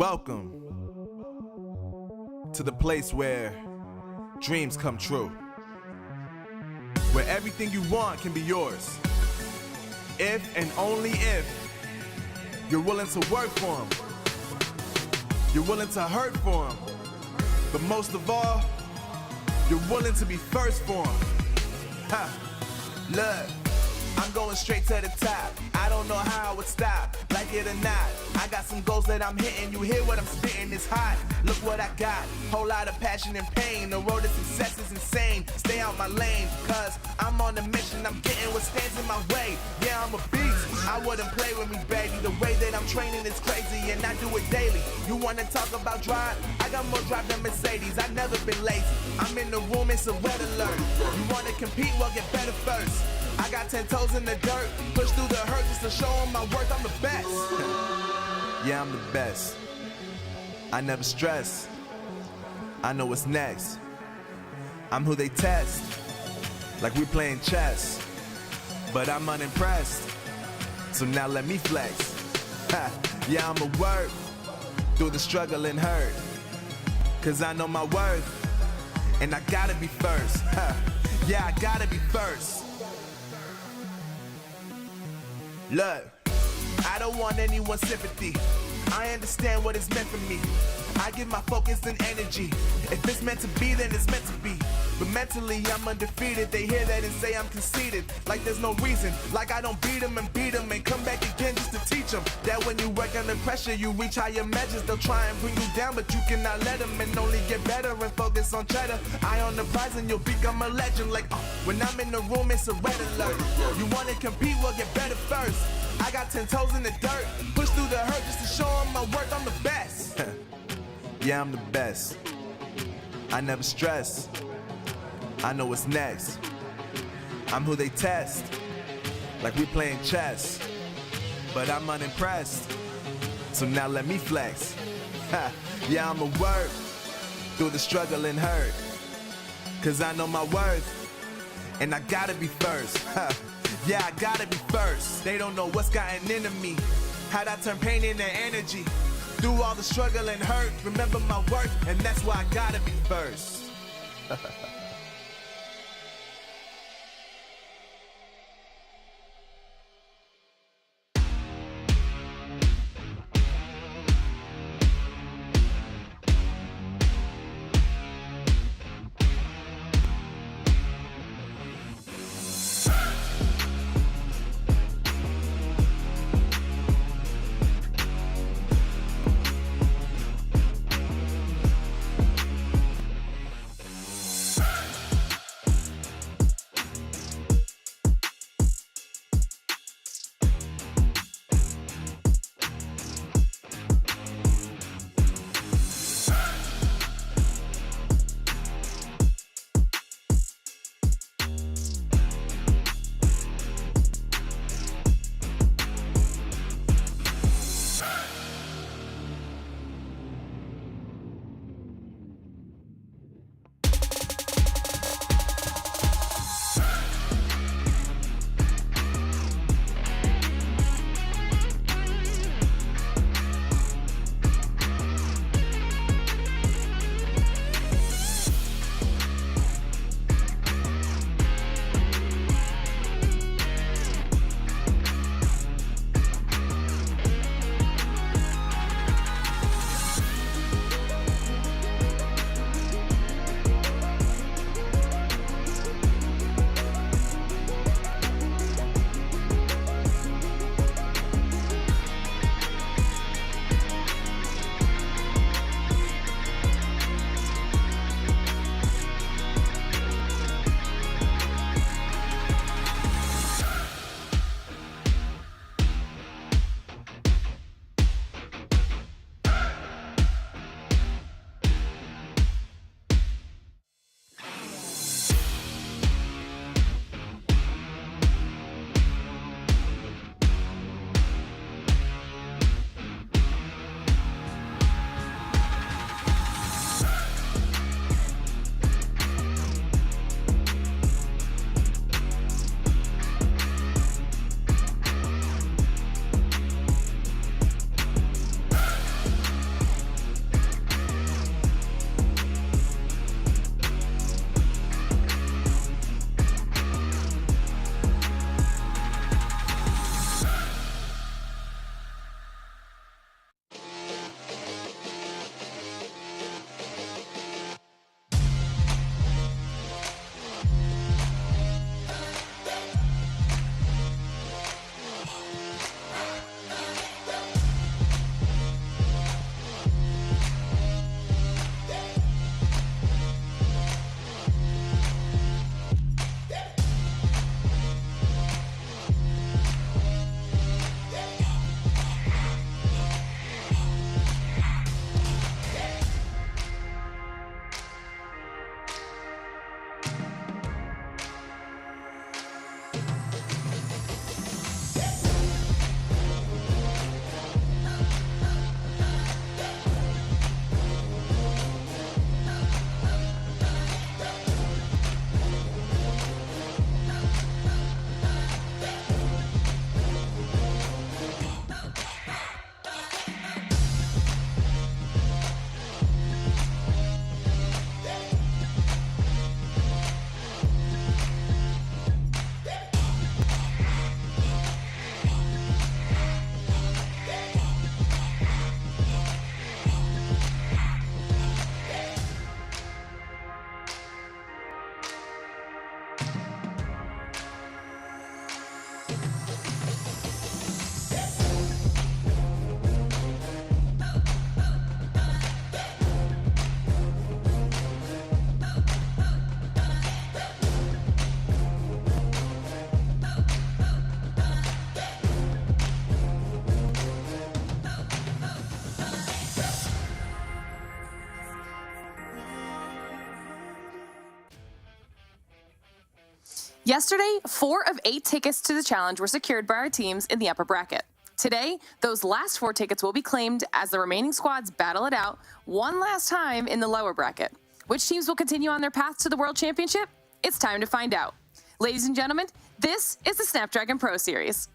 Welcome to the place where dreams come true, where everything you want can be yours, if and only if you're willing to work for them, you're willing to hurt for them, but most of all, you're willing to be first for them. Look, I'm going straight to the top. I don't know how I would stop, like it or not. I got some goals that I'm hitting. You hear what I'm spitting? It's hot. Look what I got. Whole lot of passion and pain. The road to success is insane. Stay out my lane, cause I'm on a mission. I'm getting what stands in my way. Yeah, I'm a beast. I wouldn't play with me, baby. The way that I'm training is crazy, and I do it daily. You wanna talk about drive? I got more drive than Mercedes. I've never been lazy. I'm in the room, it's a red alert. You wanna compete? Well, get better first. I got 10 toes in the dirt, push through the hurt just to show them my worth. I'm the best. Yeah, I'm the best. I never stress. I know what's next. I'm who they test, like we playing chess. But I'm unimpressed, so now let me flex. Yeah, I'ma work through the struggle and hurt, cause I know my worth, and I gotta be first. Yeah, I gotta be first. Look, I don't want anyone's sympathy. I understand what it's meant for me. I give my focus and energy. If it's meant to be, then it's meant to be. But mentally, I'm undefeated. They hear that and say I'm conceited, like there's no reason. Like I don't beat them and come back again just to teach them that when you work under pressure, you reach higher measures. They'll try and bring you down, but you cannot let them, and only get better and focus on cheddar. Eye on the prize and you'll become a legend. Like, when I'm in the room, it's a red alert. You wanna compete? Well, get better first. I got 10 toes in the dirt, push through the hurt just to show them my worth. I'm the best. Yeah, I'm the best. I never stress. I know what's next. I'm who they test, like we playing chess. But I'm unimpressed, so now let me flex. Yeah, I'ma work through the struggle and hurt, cause I know my worth, and I gotta be first. Yeah, I gotta be first. They don't know what's gotten into me, how'd I turn pain into energy. Through all the struggle and hurt, remember my worth, and that's why I gotta be first. Yesterday, 4 of 8 tickets to the challenge were secured by our teams in the upper bracket. Today, those last 4 tickets will be claimed as the remaining squads battle it out one last time in the lower bracket. Which teams will continue on their path to the World Championship? It's time to find out. Ladies and gentlemen, this is the Snapdragon Pro Series.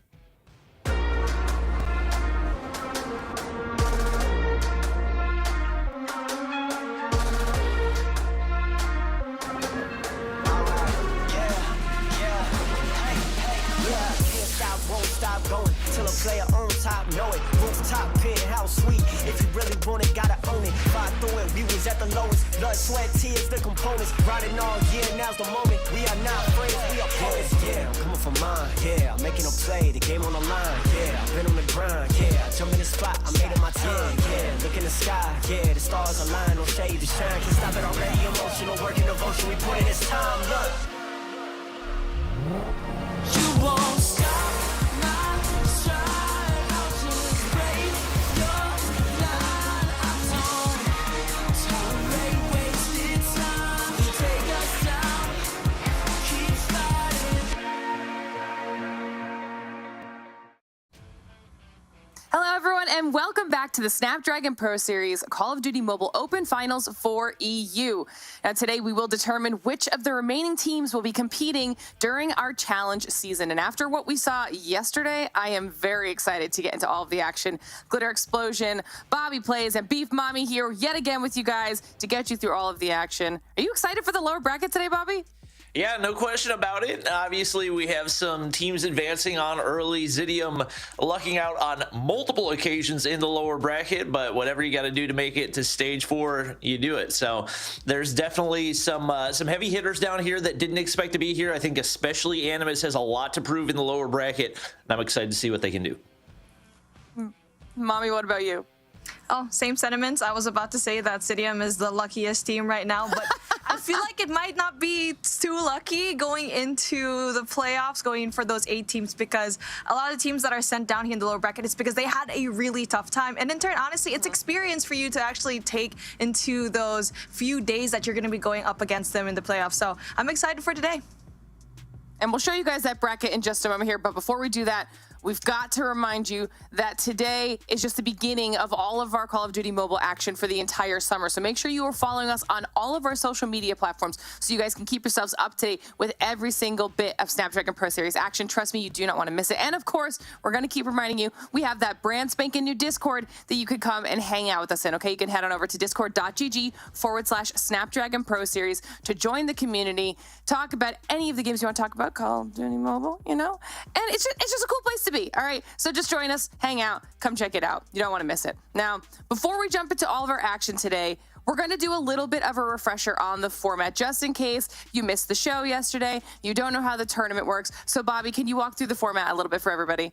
Going till a player on top know it. Rooftop penthouse suite. If you really want it, gotta own it. Fight through it, we was at the lowest. Blood, sweat, tears, the components. Riding all year, now's the moment. We are not afraid, we are opponents. Yeah, I'm coming for mine. Yeah, I'm making a play, the game on the line. Yeah, I've been on the grind. Yeah, I jump in the spot, I made it my time. Yeah, look in the sky. Yeah, the stars align, no shade to shine. Can't stop it already. Emotional work and devotion. We put in this time. Look, you won't stop. Hello, everyone, and welcome back to the Snapdragon Pro Series Call of Duty Mobile Open Finals for EU. Now, today we will determine which of the remaining teams will be competing during our challenge season. And after what we saw yesterday, I am very excited to get into all of the action. Glitter Explosion, Bobby Plays, and Beef Mommy here yet again with you guys to get you through all of the action. Are you excited for the lower bracket today, Bobby? Yeah, no question about it. Obviously, we have some teams advancing on early. Zidium lucking out on multiple occasions in the lower bracket, but whatever you got to do to make it to stage 4, you do it. So there's definitely some heavy hitters down here that didn't expect to be here. I think especially Animus has a lot to prove in the lower bracket, and I'm excited to see what they can do. Mommy, what about you? Oh, same sentiments. I was about to say that Zidium is the luckiest team right now, but I feel like it might not be too lucky going into the playoffs, going for those 8 teams, because a lot of teams that are sent down here in the lower bracket is because they had a really tough time. And in turn, honestly, it's experience for you to actually take into those few days that you're going to be going up against them in the playoffs. So I'm excited for today. And we'll show you guys that bracket in just a moment here. But before we do that, we've got to remind you that today is just the beginning of all of our Call of Duty mobile action for the entire summer. So make sure you are following us on all of our social media platforms so you guys can keep yourselves up to date with every single bit of Snapdragon Pro Series action. Trust me, you do not want to miss it. And of course, we're going to keep reminding you, we have that brand spanking new Discord that you could come and hang out with us in. Okay, you can head on over to discord.gg/Snapdragon Pro Series to join the community, talk about any of the games you want to talk about, Call of Duty Mobile, you know? And it's just a cool place to be. All right, so just join us, hang out, come check it out. You don't want to miss it. Now, before we jump into all of our action today, we're going to do a little bit of a refresher on the format, just in case you missed the show yesterday, you don't know how the tournament works. So, Bobby, can you walk through the format a little bit for everybody?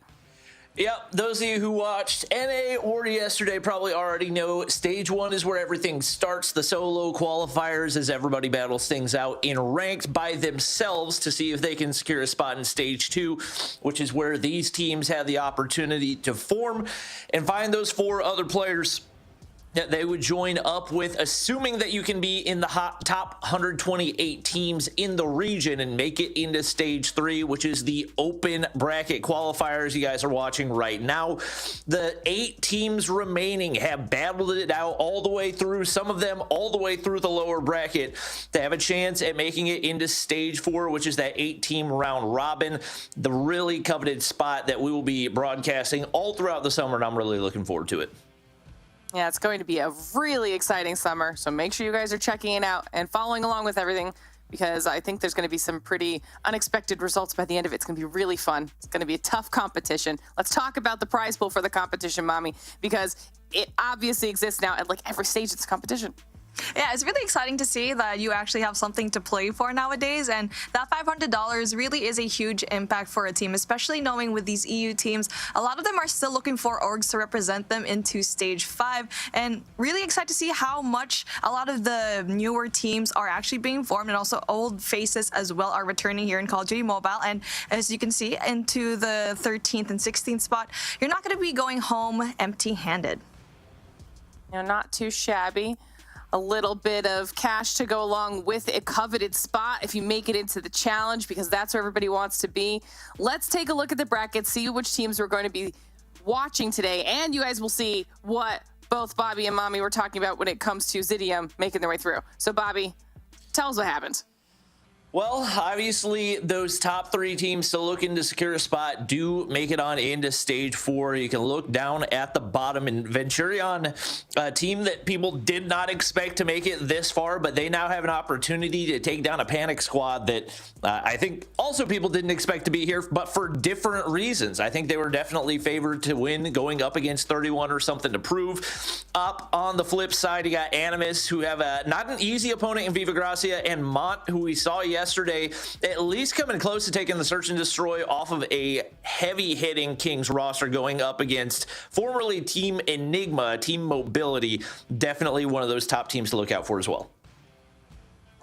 Yep, those of you who watched NA or yesterday probably already know stage 1 is where everything starts. The solo qualifiers as everybody battles things out in ranked by themselves to see if they can secure a spot in stage 2, which is where these teams have the opportunity to form and find those 4 other players that they would join up with, assuming that you can be in the top 128 teams in the region and make it into stage 3, which is the open bracket qualifiers you guys are watching right now. The 8 teams remaining have battled it out all the way through, some of them all the way through the lower bracket, to have a chance at making it into stage 4, which is that 8-team round robin, the really coveted spot that we will be broadcasting all throughout the summer, and I'm really looking forward to it. Yeah, it's going to be a really exciting summer, so make sure you guys are checking it out and following along with everything, because I think there's going to be some pretty unexpected results by the end of it. It's going to be really fun. It's going to be a tough competition. Let's talk about the prize pool for the competition, Mommy, because it obviously exists now at like every stage of this competition. Yeah, it's really exciting to see that you actually have something to play for nowadays, and that $500 really is a huge impact for a team, especially knowing with these EU teams, a lot of them are still looking for orgs to represent them into stage 5, and really excited to see how much a lot of the newer teams are actually being formed, and also old faces as well are returning here in Call of Duty Mobile. And as you can see, into the 13th and 16th spot, you're not going to be going home empty-handed. You know, not too shabby. a little bit of cash to go along with a coveted spot if you make it into the challenge, because that's where everybody wants to be. Let's take a look at the bracket, see which teams we're going to be watching today, and you guys will see what both Bobby and Mommy were talking about when it comes to Zidium making their way through. So Bobby, tell us what happened. Well, obviously, those top 3 teams still looking to secure a spot do make it on into stage 4. You can look down at the bottom, and Venturian, a team that people did not expect to make it this far, but they now have an opportunity to take down a panic squad that I think also people didn't expect to be here, but for different reasons. I think they were definitely favored to win, going up against 31 or something to prove. Up on the flip side, you got Animus, who have not an easy opponent in Viva Gracia, and Mont, who we saw yesterday, at least coming close to taking the search and destroy off of a heavy-hitting Kings roster, going up against formerly Team Enigma, Team Mobility. Definitely one of those top teams to look out for as well.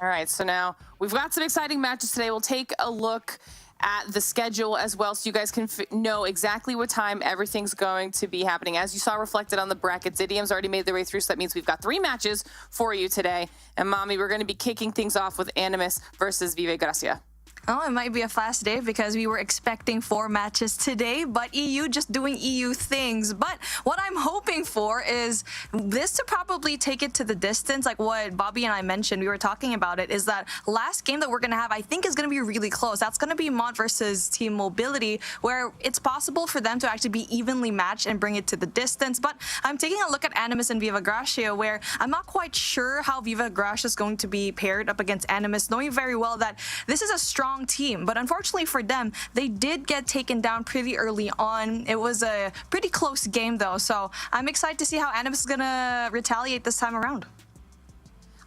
All right, so now we've got some exciting matches today. We'll take a look at the schedule as well, so you guys can know exactly what time everything's going to be happening. As you saw reflected on the bracket, Zidium's already made their way through, so that means we've got 3 matches for you today. And Mommy, we're going to be kicking things off with Animus versus Viva Gracia. Oh, it might be a fast day because we were expecting 4 matches today, but EU just doing EU things. But what I'm hoping for is this to probably take it to the distance, like what Bobby and I mentioned. We were talking about it, is that last game that we're going to have, I think, is going to be really close. That's going to be Mont versus Team Mobility, where it's possible for them to actually be evenly matched and bring it to the distance. But I'm taking a look at Animus and Viva Gracia, where I'm not quite sure how Viva Gracia is going to be paired up against Animus, knowing very well that this is a strong team, but unfortunately for them, they did get taken down pretty early on. It was a pretty close game though, so I'm excited to see how Animus is gonna retaliate this time around.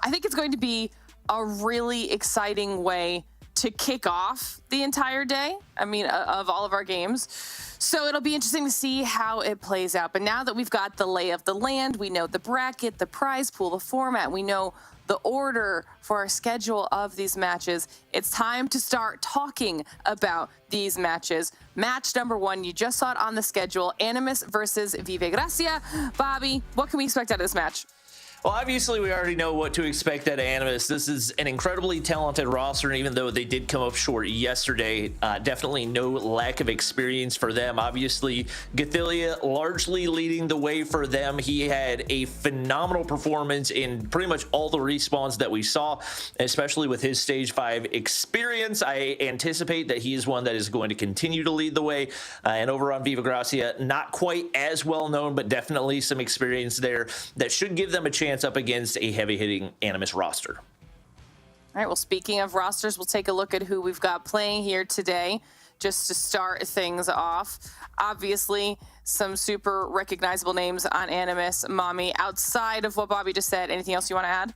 I think it's going to be a really exciting way to kick off the entire day, I mean, of all of our games. So it'll be interesting to see how it plays out. But now that we've got the lay of the land, we know the bracket, the prize pool, the format, we know the order for our schedule of these matches, it's time to start talking about these matches. Match number 1, you just saw it on the schedule, Animus versus Viva Gracia. Bobby, what can we expect out of this match? Well, obviously, we already know what to expect out of Animus. This is an incredibly talented roster, and even though they did come up short yesterday, definitely no lack of experience for them. Obviously, Gathilia largely leading the way for them. He had a phenomenal performance in pretty much all the respawns that we saw, especially with his Stage 5 experience. I anticipate that he is one that is going to continue to lead the way. And over on Viva Gracia, not quite as well known, but definitely some experience there that should give them a chance up against a heavy-hitting Animus roster. All right, well, speaking of rosters, we'll take a look at who we've got playing here today, just to start things off. Obviously, some super recognizable names on Animus. Mommy, outside of what Bobby just said, anything else you want to add?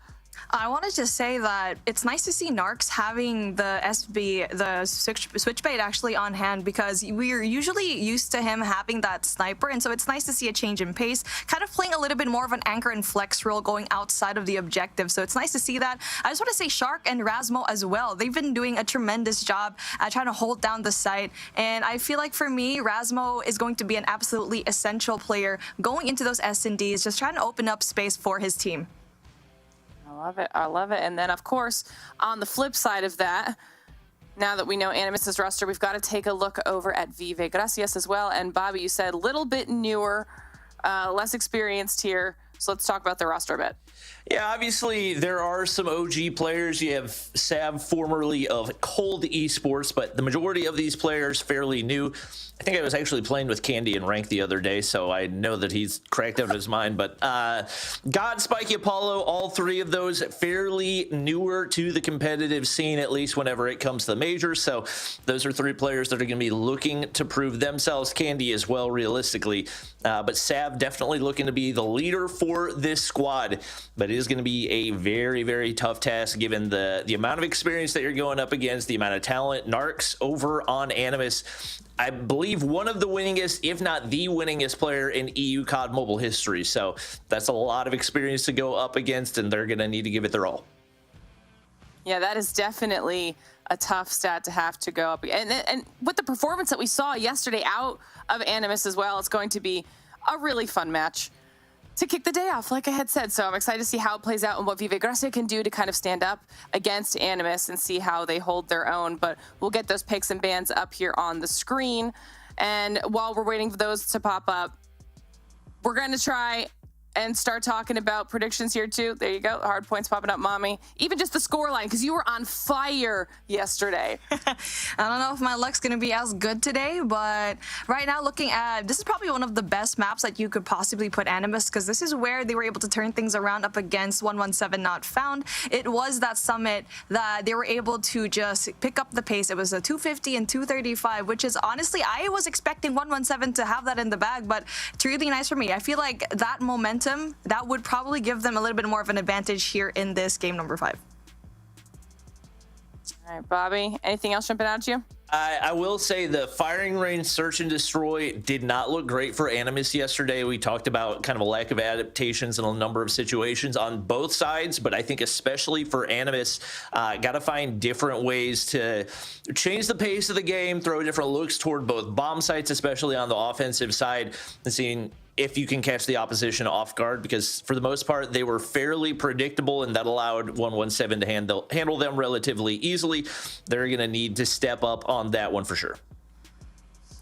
I wanted to say that it's nice to see Narcs having the switchbait actually on hand, because we're usually used to him having that sniper, and so it's nice to see a change in pace, kind of playing a little bit more of an anchor and flex role going outside of the objective. So it's nice to see that. I just want to say Shark and Rasmo as well. They've been doing a tremendous job at trying to hold down the site, and I feel like for me, Rasmo is going to be an absolutely essential player going into those S&Ds, just trying to open up space for his team. I love it. I love it. And then, of course, on the flip side of that, now that we know Animus's roster, we've got to take a look over at Viva Gracias as well. And Bobby, you said a little bit newer, less experienced here. So let's talk about the roster a bit. Yeah, obviously there are some OG players. You have Sav, formerly of Cold Esports, but the majority of these players fairly new. I think I was actually playing with Candy in rank the other day, so I know that he's cracked out of his mind. But God, Spiky, Apollo, all 3 of those fairly newer to the competitive scene, at least whenever it comes to the majors. So those are 3 players that are going to be looking to prove themselves. Candy as well, realistically. But Sav definitely looking to be the leader for this squad. But it is going to be a very, very tough task given the amount of experience that you're going up against, the amount of talent. Narcs over on Animus, I believe one of the winningest, if not the winningest player in EU COD mobile history. So that's a lot of experience to go up against, and they're going to need to give it their all. Yeah, that is definitely a tough stat to have to go up. And with the performance that we saw yesterday out of Animus as well, it's going to be a really fun match to kick the day off, like I had said. So I'm excited to see how it plays out and what Viva Gracia can do to kind of stand up against Animus and see how they hold their own. But we'll get those picks and bans up here on the screen. And while we're waiting for those to pop up, we're going to try and start talking about predictions here too. There you go. Hard points popping up, mommy. Even just the score line, because you were on fire yesterday. I don't know if my luck's going to be as good today, but right now looking at, this is probably one of the best maps that you could possibly put Animus, because this is where they were able to turn things around up against 117 Not Found. It was that summit that they were able to just pick up the pace. It was a 250 and 235, which is honestly, I was expecting 117 to have that in the bag, but it's really nice for me. I feel like that momentum, that would probably give them a little bit more of an advantage here in this game number 5. All right, Bobby, anything else jumping out at you? I will say the firing range search and destroy did not look great for Animus yesterday. We talked about kind of a lack of adaptations in a number of situations on both sides, but I think especially for Animus, got to find different ways to change the pace of the game, throw different looks toward both bomb sites, especially on the offensive side, and seeing if you can catch the opposition off guard, because for the most part, they were fairly predictable, and that allowed 117 to handle them relatively easily. They're going to need to step up on that one for sure.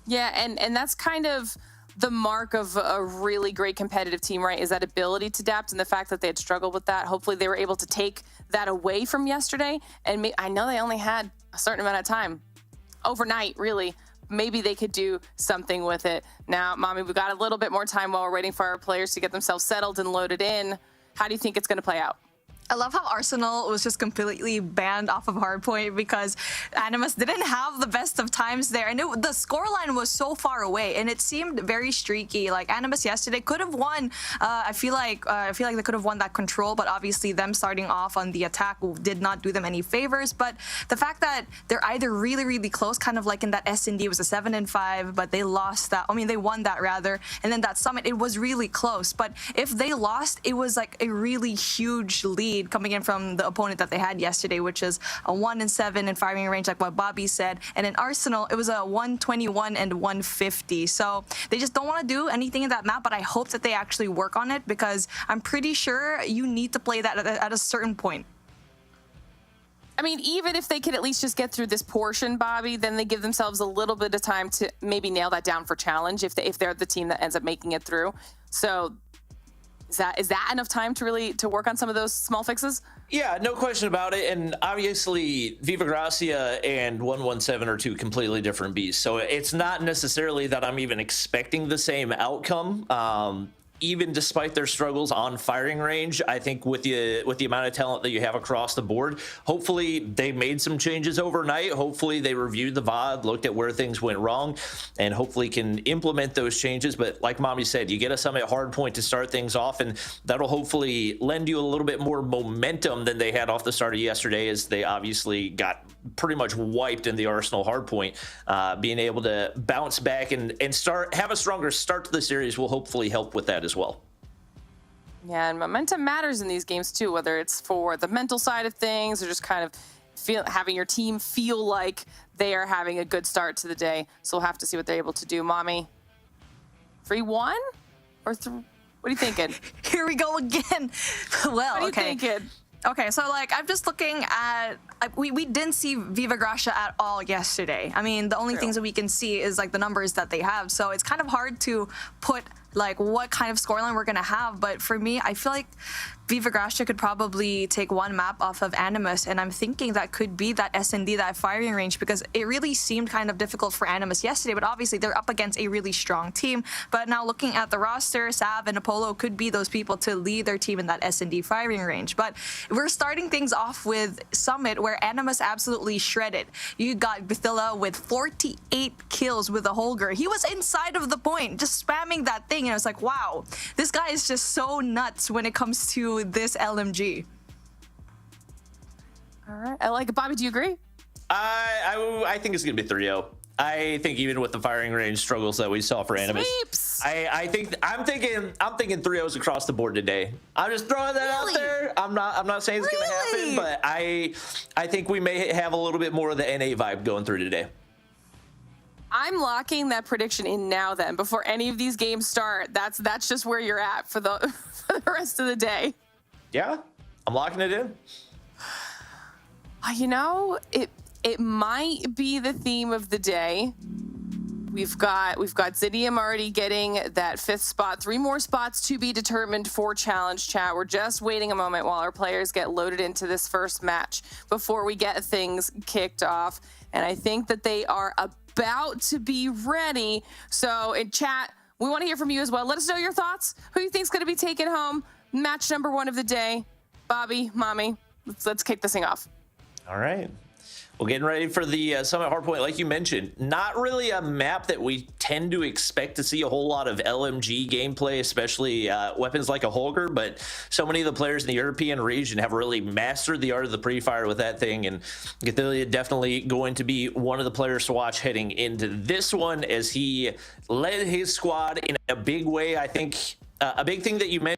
Yeah, and that's kind of the mark of a really great competitive team, right? Is that ability to adapt, and the fact that they had struggled with that. Hopefully they were able to take that away from yesterday. And I know they only had a certain amount of time overnight, really. Maybe they could do something with it. Now, mommy, we've got a little bit more time while we're waiting for our players to get themselves settled and loaded in. How do you think it's going to play out? I love how Arsenal was just completely banned off of hardpoint because Animus didn't have the best of times there. And the scoreline was so far away, and it seemed very streaky. Like Animus yesterday could have won. I feel like they could have won that control, but obviously them starting off on the attack did not do them any favors. But the fact that they're either really, really close, kind of like in that S&D was a 7-5, but they lost that. I mean, they won that rather. And then that summit, it was really close. But if they lost, it was like a really huge lead coming in from the opponent that they had yesterday, which is a 1-7 in firing range, like what Bobby said. And in Arsenal, it was a 121 and 150. So they just don't want to do anything in that map, but I hope that they actually work on it, because I'm pretty sure you need to play that at a certain point. I mean, even if they could at least just get through this portion, Bobby, then they give themselves a little bit of time to maybe nail that down for challenge if they're the team that ends up making it through. So is that enough time to work on some of those small fixes? Yeah, no question about it. And obviously, Viva Gracia and 117 are two completely different beasts. So it's not necessarily that I'm even expecting the same outcome. Even despite their struggles on firing range, I think with the amount of talent that you have across the board, hopefully they made some changes overnight. Hopefully they reviewed the VOD, looked at where things went wrong, and hopefully can implement those changes. But like Mommy said, you get a summit hard point to start things off, and that'll hopefully lend you a little bit more momentum than they had off the start of yesterday, as they obviously got pretty much wiped in the Arsenal hard point. Being able to bounce back and have a stronger start to the series will hopefully help with that as well. Yeah, and momentum matters in these games too, whether it's for the mental side of things or just kind of having your team feel like they are having a good start to the day. So we'll have to see what they're able to do. Mommy, 3-1 or what are you thinking? Here we go again. Well, what are you okay. thinking? Okay, so like I'm just looking at, we didn't see Viva Gracia at all yesterday. I mean, the only things that we can see is like the numbers that they have. So it's kind of hard to put like what kind of scoreline we're gonna have. But for me, I feel like Viva Gracia could probably take one map off of Animus, and I'm thinking that could be that S&D, that firing range, because it really seemed kind of difficult for Animus yesterday, but obviously they're up against a really strong team. But now looking at the roster, Sav and Apollo could be those people to lead their team in that S&D firing range. But we're starting things off with Summit, where Animus absolutely shredded. You got Bithila with 48 kills with a Holger. He was inside of the point, just spamming that thing, and I was like, wow, this guy is just so nuts when it comes to this LMG. All right, I like it. Bobby, do you agree? I think it's gonna be 3-0. I think even with the firing range struggles that we saw for Animus, Sweeps. I'm thinking 3-0s across the board today. I'm just throwing that out there. I'm not saying it's gonna happen, but I think we may have a little bit more of the NA vibe going through today. I'm locking that prediction in now then, before any of these games start. That's just where you're at for the, for the rest of the day. Yeah, I'm locking it in. You know, it might be the theme of the day. We've got Zidium already getting that 5th spot. 3 more spots to be determined for Challenge Chat. We're just waiting a moment while our players get loaded into this first match before we get things kicked off. And I think that they are about to be ready. So in chat, we want to hear from you as well. Let us know your thoughts. Who you think's going to be taking home match number 1 of the day? Bobby, Mommy, let's kick this thing off. All right. Well, getting ready for the Summit Hardpoint, like you mentioned, not really a map that we tend to expect to see a whole lot of LMG gameplay, especially weapons like a Holger, but so many of the players in the European region have really mastered the art of the pre-fire with that thing, and Gracia definitely going to be one of the players to watch heading into this one as he led his squad in a big way. I think a big thing that you mentioned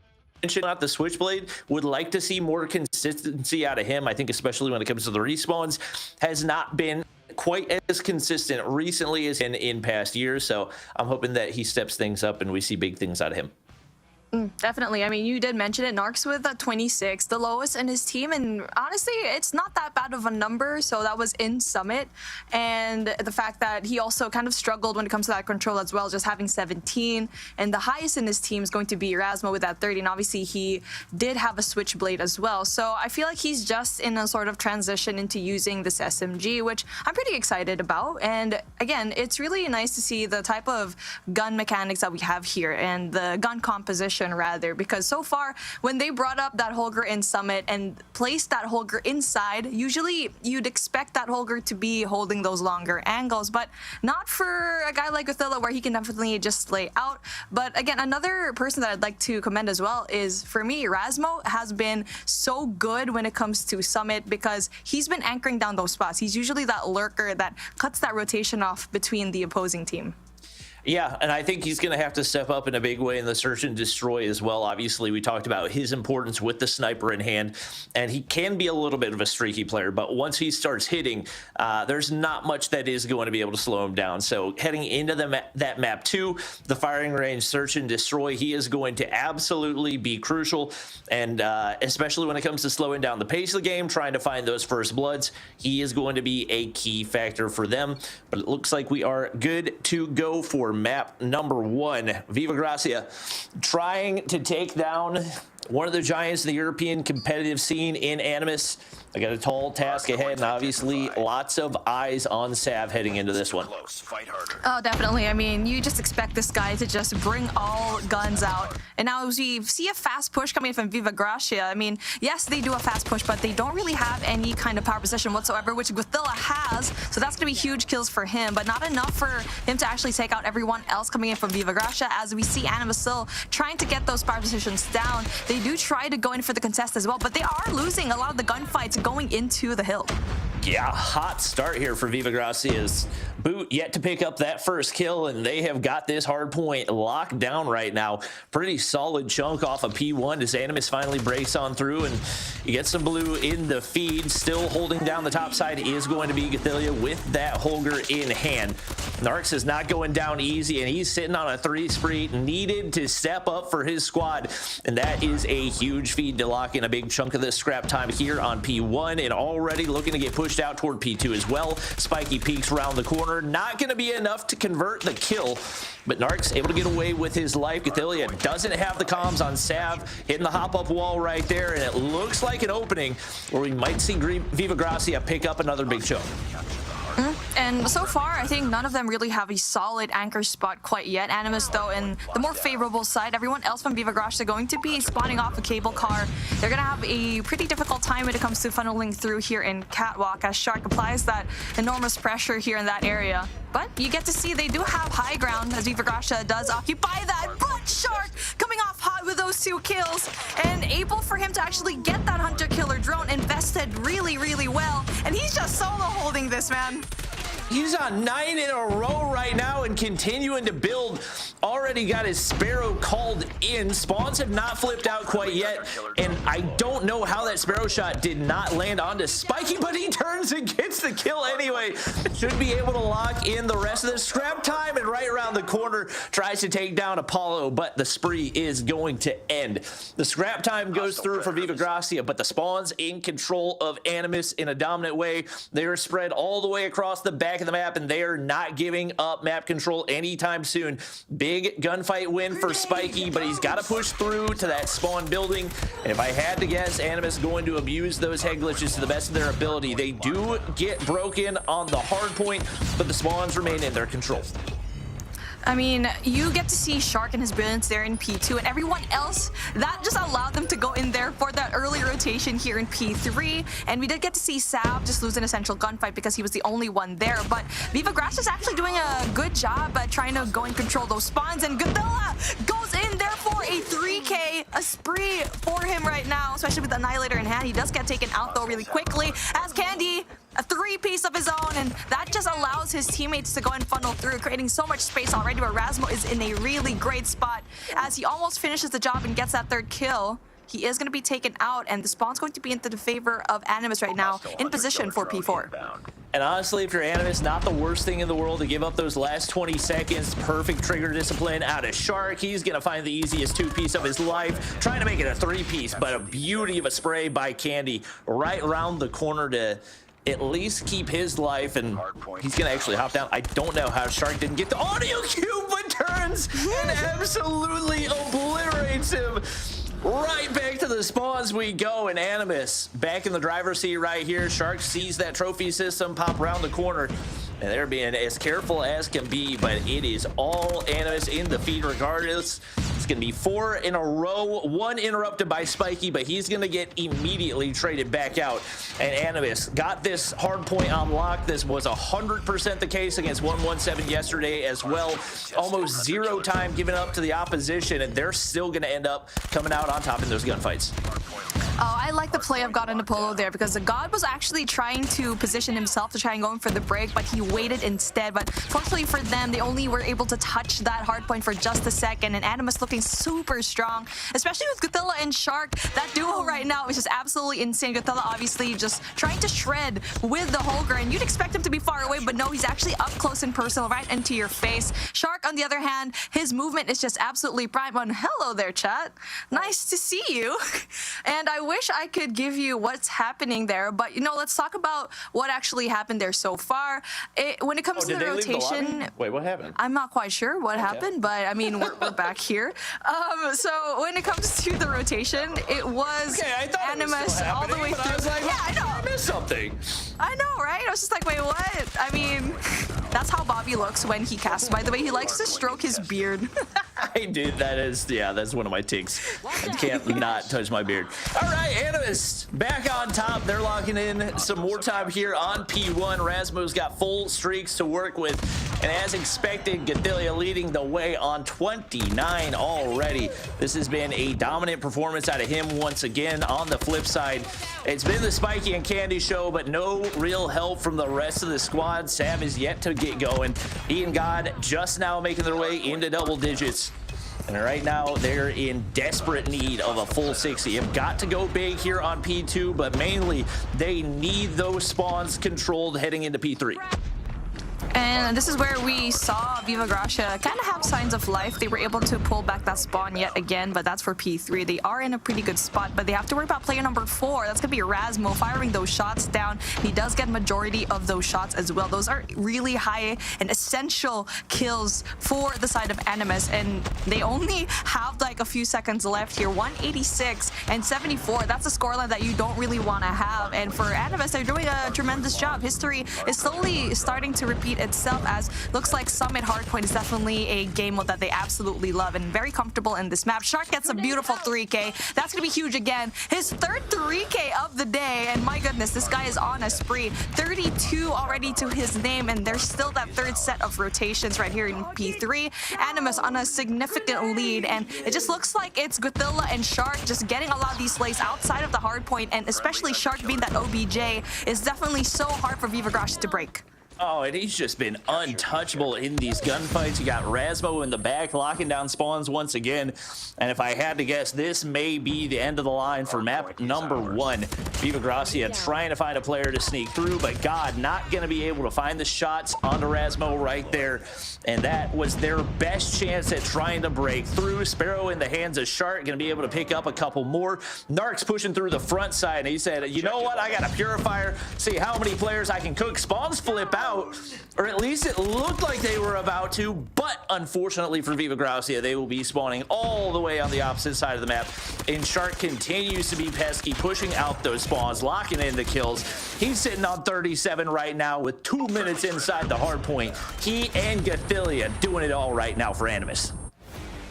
about the Switchblade, would like to see more consistency out of him. I think especially when it comes to the respawns, has not been quite as consistent recently as in past years. So I'm hoping that he steps things up and we see big things out of him. Definitely. I mean, you did mention it. Narcs with a 26, the lowest in his team. And honestly, it's not that bad of a number. So that was in Summit. And the fact that he also kind of struggled when it comes to that control as well, just having 17. And the highest in his team is going to be Erasmo with that 30. And obviously, he did have a Switchblade as well. So I feel like he's just in a sort of transition into using this SMG, which I'm pretty excited about. And again, it's really nice to see the type of gun mechanics that we have here and the gun composition rather, because so far when they brought up that Holger in Summit and placed that Holger inside, usually you'd expect that Holger to be holding those longer angles, but not for a guy like Gracia where he can definitely just lay out. But again, another person that I'd like to commend as well is, for me, Erasmo has been so good when it comes to Summit because he's been anchoring down those spots. He's usually that lurker that cuts that rotation off between the opposing team. Yeah, and I think he's going to have to step up in a big way in the search and destroy as well. Obviously, we talked about his importance with the sniper in hand, and he can be a little bit of a streaky player, but once he starts hitting, there's not much that is going to be able to slow him down. So heading into that map 2, the firing range, search and destroy, he is going to absolutely be crucial, and especially when it comes to slowing down the pace of the game, trying to find those first bloods, he is going to be a key factor for them. But it looks like we are good to go for map number 1. Viva Gracia trying to take down one of the giants in the European competitive scene in Animus. I got a tall task ahead, and obviously lots of eyes on Sav heading into this one. Oh, definitely. I mean, you just expect this guy to just bring all guns out. And now as we see a fast push coming from Viva Gracia, I mean, yes, they do a fast push, but they don't really have any kind of power position whatsoever, which Gracia has. So that's going to be huge kills for him, but not enough for him to actually take out everyone else coming in from Viva Gracia. As we see Animus still trying to get those power positions down. They do try to go in for the contest as well, but they are losing a lot of the gunfights going into the hill. Yeah, hot start here for Viva Gracia's boot, yet to pick up that first kill, and they have got this hard point locked down right now. Pretty solid chunk off of P1 as Animus finally breaks on through, and you get some blue in the feed. Still holding down the top side is going to be Gracia with that Holger in hand. Narcs is not going down easy, and he's sitting on a 3 spree, needed to step up for his squad, and that is a huge feed to lock in a big chunk of this scrap time here on P1, and already looking to get pushed out toward P2 as well. Spiky peeks around the corner, not going to be enough to convert the kill, but Narcs able to get away with his life. Gracia doesn't have the comms on Sav, hitting the hop-up wall right there, and it looks like an opening where we might see Viva Gracia pick up another big chunk. And so far, I think none of them really have a solid anchor spot quite yet. Animus, though, in the more favorable side. Everyone else from Viva Gracia going to be spawning off a cable car. They're going to have a pretty difficult time when it comes to funneling through here in Catwalk as Shark applies that enormous pressure here in that area. But you get to see they do have high ground as Viva Gracia does occupy that. But Shark coming off hot with those 2 kills and able for him to actually get that hunter-killer drone invested really, really well. And he's just solo holding this, man. He's on 9 in a row right now and continuing to build. Already got his Sparrow called in. Spawns have not flipped out quite yet, and I don't know how that Sparrow shot did not land onto Spiky, but he turns and gets the kill anyway. Should be able to lock in the rest of the scrap time, and right around the corner tries to take down Apollo, but the spree is going to end. The scrap time goes through for Viva Gracia, but the Spawns in control of Animus in a dominant way. They are spread all the way across the back of the map, and they are not giving up map control anytime soon. Big gunfight win for Spiky, but he's got to push through to that spawn building. And if I had to guess, Animus going to abuse those head glitches to the best of their ability. They do get broken on the hard point, but the spawns remain in their control. I mean, you get to see Shark and his brilliance there in P2, and everyone else, that just allowed them to go in there for that early rotation here in P3. And we did get to see Sav just lose an essential gunfight because he was the only one there. But Viva Gracia is actually doing a good job at trying to go and control those spawns. And Godzilla goes in there for a 3K, a spree for him right now, especially with the Annihilator in hand. He does get taken out though really quickly as Candy, a 3-piece of his own, and that just allows his teammates to go and funnel through, creating so much space already, where Rasmo is in a really great spot as he almost finishes the job and gets that 3rd kill. He is going to be taken out, and the spawn's going to be into the favor of Animus right now, in position for P4. And honestly, if you're Animus, not the worst thing in the world to give up those last 20 seconds. Perfect trigger discipline out of Shark. He's going to find the easiest 2-piece of his life, trying to make it a 3-piece, but a beauty of a spray by Candy right around the corner to at least keep his life, and he's gonna actually hop down. I don't know how Shark didn't get the audio cube, but turns and absolutely obliterates him. Right back to the spawns we go, and Animus back in the driver's seat right here. Shark sees that trophy system pop around the corner, and they're being as careful as can be, but it is all Animus in the feed regardless. It's going to be 4 in a row, 1 interrupted by Spiky, but he's going to get immediately traded back out. And Animus got this hard point on lock. This was 100% the case against 117 yesterday as well. Almost 0 time given up to the opposition, and they're still going to end up coming out on top in those gunfights. Oh, I like the play of God and Apollo there, because the God was actually trying to position himself to try and go in for the break, but he waited instead. But fortunately for them, they only were able to touch that hard point for just a second, and Animus looking super strong, especially with Godzilla and Shark. That duo right now is just absolutely insane. Godzilla obviously just trying to shred with the Holger, and you'd expect him to be far away, but no, he's actually up close and personal right into your face. Shark, on the other hand, his movement is just absolutely prime. And hello there, chat. Nice to see you. And I wish I could give you what's happening there, but you know, let's talk about what actually happened there so far. When it comes to the rotation, wait, what happened? I'm not quite sure what happened, but I mean, we're back here. So when it comes to the rotation, it was Animus all the way through. I was like, yeah, I know. I missed something. I know, right? I was just like, wait, what? I mean, that's how Bobby looks when he casts. By the way, he likes to stroke his beard. I do. That is, yeah, that's one of my tics. I can't not touch my beard. All right, Animus back on top. They're locking in some more time here on P1. Rasmo's got full streaks to work with, and as expected, Godzilla leading the way on 29 already. This has been a dominant performance out of him once again. On the flip side, it's been the Spiky and Candy show, but no real help from the rest of the squad. Sam is yet to get going. He and God just now making their way into double digits. And right now, they're in desperate need of a full 60. Have got to go big here on P2, but mainly they need those spawns controlled heading into P3. And this is where we saw Viva Gracia kind of have signs of life. They were able to pull back that spawn yet again, but that's for P3. They are in a pretty good spot, but they have to worry about player number 4. That's going to be Rasmo firing those shots down. He does get majority of those shots as well. Those are really high and essential kills for the side of Animus, and they only have like a few seconds left here. 186 and 74. That's a scoreline that you don't really want to have. And for Animus, they're doing a tremendous job. History is slowly starting to repeat itself, as looks like Summit Hardpoint is definitely a game mode that they absolutely love and very comfortable in this map. Shark gets a beautiful 3K. That's going to be huge again. His 3rd 3K of the day, and my goodness, this guy is on a spree. 32 already to his name, and there's still that 3rd set of rotations right here in P3. Animus on a significant lead, and it just looks like it's Godzilla and Shark just getting a lot of these plays outside of the hardpoint, and especially Shark being that OBJ is definitely so hard for Viva Gracia to break. Oh, and he's just been untouchable in these gunfights. You got Rasmo in the back locking down spawns once again. And if I had to guess, this may be the end of the line for map number 1. Viva Gracia trying to find a player to sneak through, but God, not going to be able to find the shots onto Rasmo right there. And that was their best chance at trying to break through. Sparrow in the hands of Shark, going to be able to pick up a couple more. Narc's pushing through the front side, and he said, you know what, I got a purifier, see how many players I can cook. Spawns flip out, or at least it looked like they were about to, but unfortunately for Viva Gracia, they will be spawning all the way on the opposite side of the map. And Shark continues to be pesky, pushing out those spawns, locking in the kills. He's sitting on 37 right now with 2 minutes inside the hard point. He and Gathilia doing it all right now for Animus.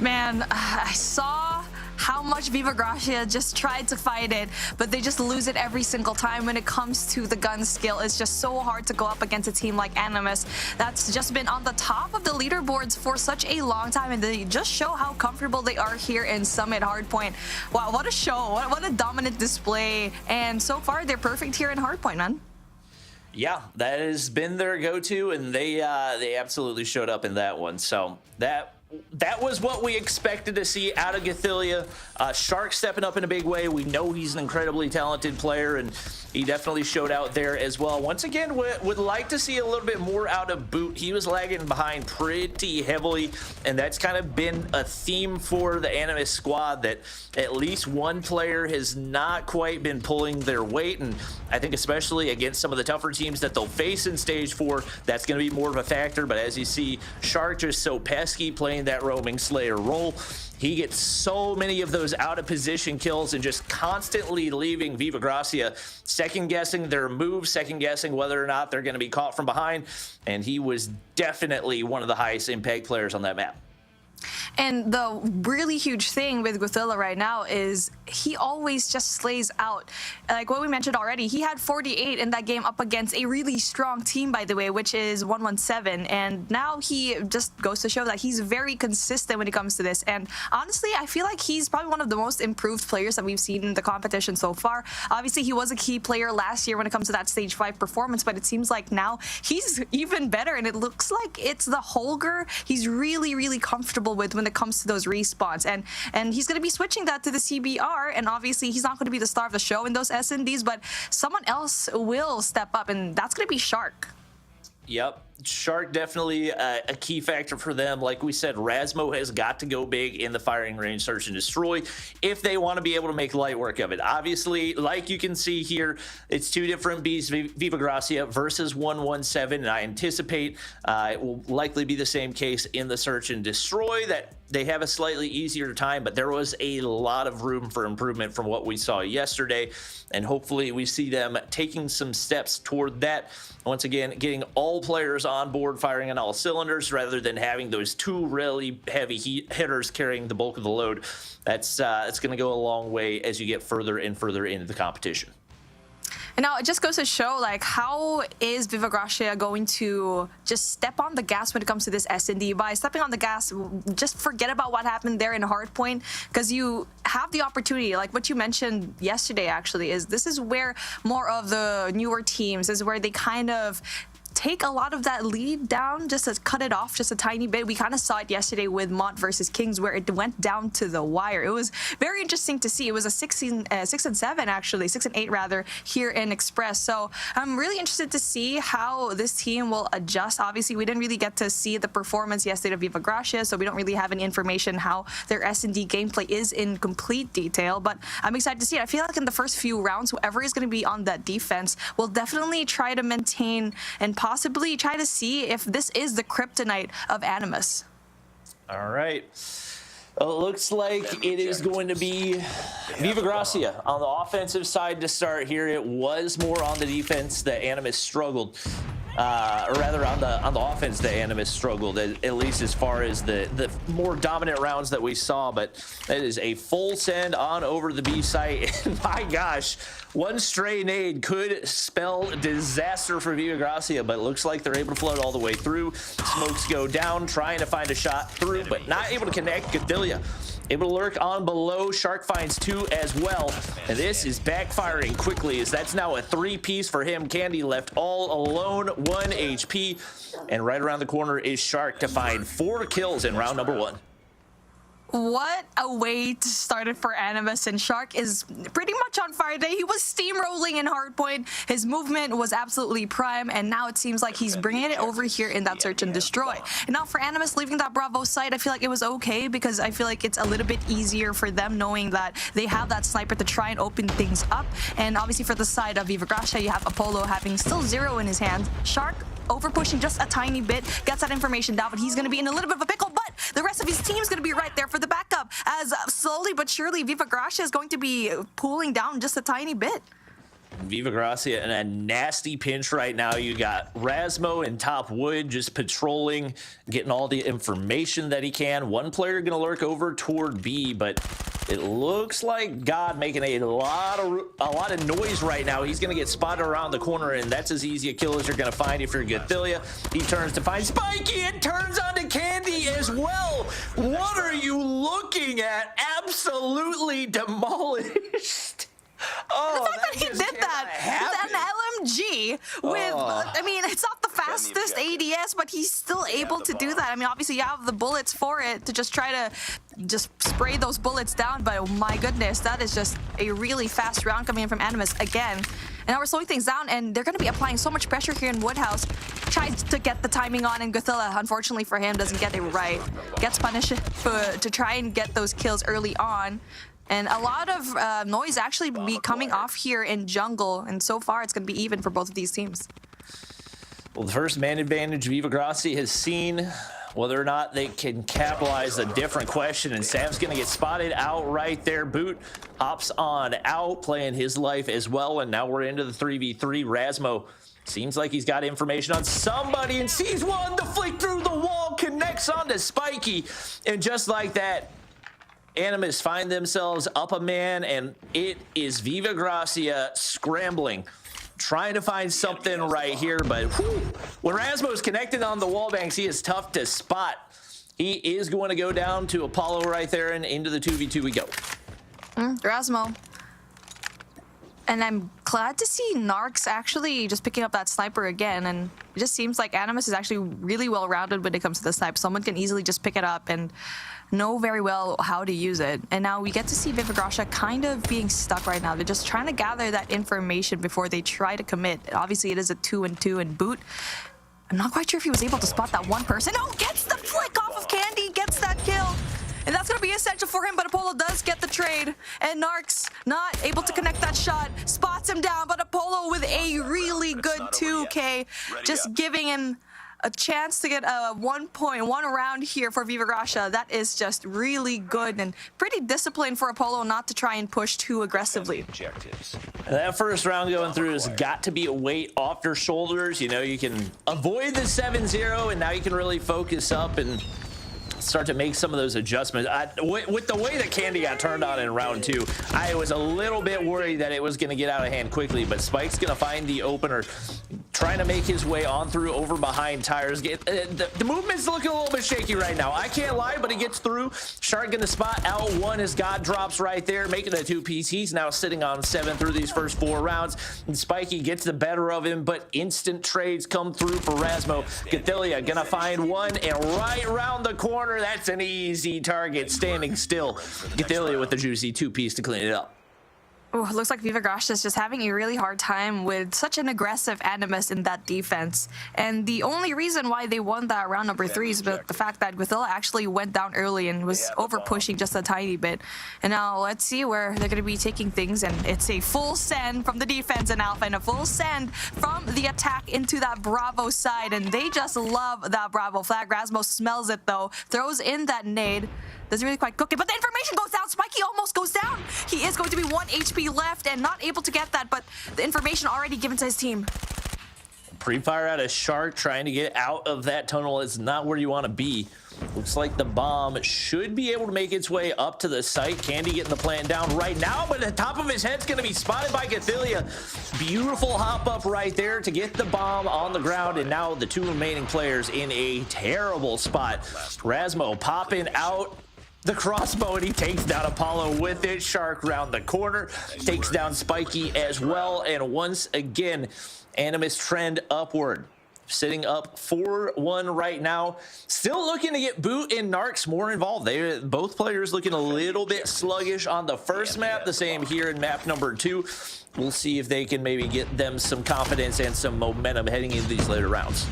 Man, I saw how much Viva Gracia just tried to fight it, but they just lose it every single time when it comes to the gun skill. It's just so hard to go up against a team like Animus that's just been on the top of the leaderboards for such a long time, and they just show how comfortable they are here in Summit Hardpoint. Wow, what a show. What a dominant display. And so far, they're perfect here in Hardpoint, man. Yeah, that has been their go-to, and they absolutely showed up in that one. So that was what we expected to see out of Gathilia. Shark stepping up in a big way. We know he's an incredibly talented player, and he definitely showed out there as well. Once again, would like to see a little bit more out of Boot. He was lagging behind pretty heavily, and that's kind of been a theme for the Animus squad, that at least one player has not quite been pulling their weight. And I think especially against some of the tougher teams that they'll face in Stage 4, that's going to be more of a factor. But as you see, Shark just so pesky playing that roaming Slayer role. He gets so many of those out of position kills and just constantly leaving Viva Gracia second guessing their moves, second guessing whether or not they're going to be caught from behind. And he was definitely one of the highest impact players on that map. And the really huge thing with Gathilia right now is he always just slays out. Like what we mentioned already, he had 48 in that game up against a really strong team, by the way, which is 117. And now he just goes to show that he's very consistent when it comes to this. And honestly, I feel like he's probably one of the most improved players that we've seen in the competition so far. Obviously, he was a key player last year when it comes to that Stage 5 performance, but it seems like now he's even better. And it looks like it's the Holger he's really, really comfortable with when it comes to those respawns, and he's going to be switching that to the CBR. And obviously he's not going to be the star of the show in those S&Ds, but someone else will step up, and that's going to be Shark. Yep, Shark definitely a key factor for them. Like we said, Rasmo has got to go big in the firing range search and destroy if they want to be able to make light work of it. Obviously, like you can see here, it's two different beasts, Viva Gracia versus 117, and I anticipate it will likely be the same case in the search and destroy, that they have a slightly easier time, but there was a lot of room for improvement from what we saw yesterday, and hopefully we see them taking some steps toward that. Once again, getting all players on board firing on all cylinders rather than having those two really heavy hitters carrying the bulk of the load. It's going to go a long way as you get further and further into the competition. And now it just goes to show, like, how is Viva Gracia going to just step on the gas when it comes to this S&D? By stepping on the gas, just forget about what happened there in Hardpoint, because you have the opportunity, like what you mentioned yesterday, actually, is this is where more of the newer teams, is where they kind of take a lot of that lead down, just to cut it off just a tiny bit. We kind of saw it yesterday with Mont versus Kings, where it went down to the wire. It was very interesting to see. It was a 6 and 7 actually, 6 and 8 rather, here in Express. So I'm really interested to see how this team will adjust. Obviously, we didn't really get to see the performance yesterday of Viva Gracia, so we don't really have any information how their S&D gameplay is in complete detail. But I'm excited to see it. I feel like in the first few rounds, whoever is going to be on that defense will definitely try to maintain and possibly try to see if this is the kryptonite of Animus. All right. Well, it looks like it is going to be Viva Gracia on the offensive side to start here. It was more on the defense that Animus struggled. Or rather on the offense that Animus struggled, at least as far as the more dominant rounds that we saw. But that is a full send on over the B site. And my gosh, one stray nade could spell disaster for Viva Gracia, but it looks like they're able to float all the way through. Smokes go down, trying to find a shot through, but not able to connect. Gathilia able to lurk on below. Shark finds 2 as well, and this is backfiring quickly as that's now a 3-piece for him. Candy left all alone, 1 HP, and right around the corner is Shark to find 4 kills in round number 1. What a way to start it for Animus, and Shark is pretty much on fire today. He was steamrolling in hardpoint. His movement was absolutely prime, and now it seems like he's bringing it over here in that search and destroy. And now for Animus leaving that Bravo site, I feel like it was okay because I feel like it's a little bit easier for them knowing that they have that sniper to try and open things up. And obviously for the side of Viva Gracia, you have Apollo having still 0 in his hand. Shark over pushing just a tiny bit, gets that information down, but he's going to be in a little bit of a pickle, but the rest of his team is going to be right there for the backup as slowly but surely Viva Gracia is going to be pulling down just a tiny bit. Viva Gracia in a nasty pinch right now. You got Rasmo in top wood just patrolling, getting all the information that he can. One player going to lurk over toward B, but it looks like God making a lot of noise right now. He's going to get spotted around the corner, and that's as easy a kill as you're going to find if you're Gothillia. He turns to find Spiky and turns onto Candy as well. What are you looking at? Absolutely demolished. Oh, the fact that he did that with an LMG with, I mean, it's not the fastest ADS, but he's still able to do that. I mean, obviously you have the bullets for it to just try to just spray those bullets down, but oh my goodness, that is just a really fast round coming in from Animus again. And now we're slowing things down, and they're going to be applying so much pressure here in Woodhouse. Tries to get the timing on, and Gothilla, unfortunately for him, doesn't get it right. Gets punished to try and get those kills early on. And a lot of noise actually be coming off here in jungle, and so far it's going to be even for both of these teams. Well, the first man advantage Viva Gracia has seen. Whether or not they can capitalize, a different question, and Sam's going to get spotted out right there. Boot hops on out, playing his life as well, and now we're into the 3v3. Rasmo seems like he's got information on somebody and sees one to flick through the wall, connects onto Spiky, and just like that, Animus find themselves up a man, and it is Viva Gracia scrambling, trying to find something right here, but whew, when Rasmo's connected on the wall banks, he is tough to spot. He is going to go down to Apollo right there, and into the 2v2 we go. Rasmo. And I'm glad to see Narcs actually just picking up that sniper again, and it just seems like Animus is actually really well-rounded when it comes to the snipe. Someone can easily just pick it up and know very well how to use it. And now we get to see Viva Gracia kind of being stuck right now. They're just trying to gather that information before they try to commit. Obviously, it is a 2-and-2 in Boot. I'm not quite sure if he was able to spot that one person. Oh, gets the flick off of Candy, gets that kill. And that's going to be essential for him, but Apollo does get the trade. And Narcs not able to connect that shot, spots him down, but Apollo with a really good 2K, just giving him a chance to get a 1.1 round here for Viva Gracia. That is just really good and pretty disciplined for Apollo not to try and push too aggressively. That first round going through has got to be a weight off your shoulders. You know, you can avoid the 7-0, and now you can really focus up and start to make some of those adjustments. With the way that Candy got turned on in round 2, I was a little bit worried that it was going to get out of hand quickly, but Spike's going to find the opener, trying to make his way on through over behind tires. The movement's looking a little bit shaky right now. I can't lie, but he gets through. Shark going to spot out one as God drops right there, making a 2-piece. He's now sitting on 7 through these first 4 rounds. And Spiky gets the better of him, but instant trades come through for Rasmo. Gothillia going to find one, and right around the corner, that's an easy target, standing still. Gothillia with the juicy 2-piece to clean it up. Oh, it looks like Viva Gracia is just having a really hard time with such an aggressive Animus in that defense. And the only reason why they won that round number 3 is the fact that Gothilla actually went down early and was over pushing just a tiny bit. And now let's see where they're going to be taking things. And it's a full send from the defense in Alpha and a full send from the attack into that Bravo side. And they just love that Bravo flag. Rasmo smells it though, throws in that nade. Doesn't really quite cook it, but the information goes down. Spiky almost goes down. He is going to be 1 HP left and not able to get that, but the information already given to his team. Pre-fire out of Shark, trying to get out of that tunnel is not where you want to be. Looks like the bomb should be able to make its way up to the site. Candy getting the plant down right now, but the top of his head's going to be spotted by Gothillia. Beautiful hop up right there to get the bomb on the ground, and now the 2 remaining players in a terrible spot. Rasmo popping out the crossbow, and he takes down Apollo with it. Shark round the corner, takes down Spiky as well, and once again, Animus trend upward. Sitting up 4-1 right now. Still looking to get Boot and Narcs more involved. They both players looking a little bit sluggish on the first map. The same here in map number 2. We'll see if they can maybe get them some confidence and some momentum heading into these later rounds.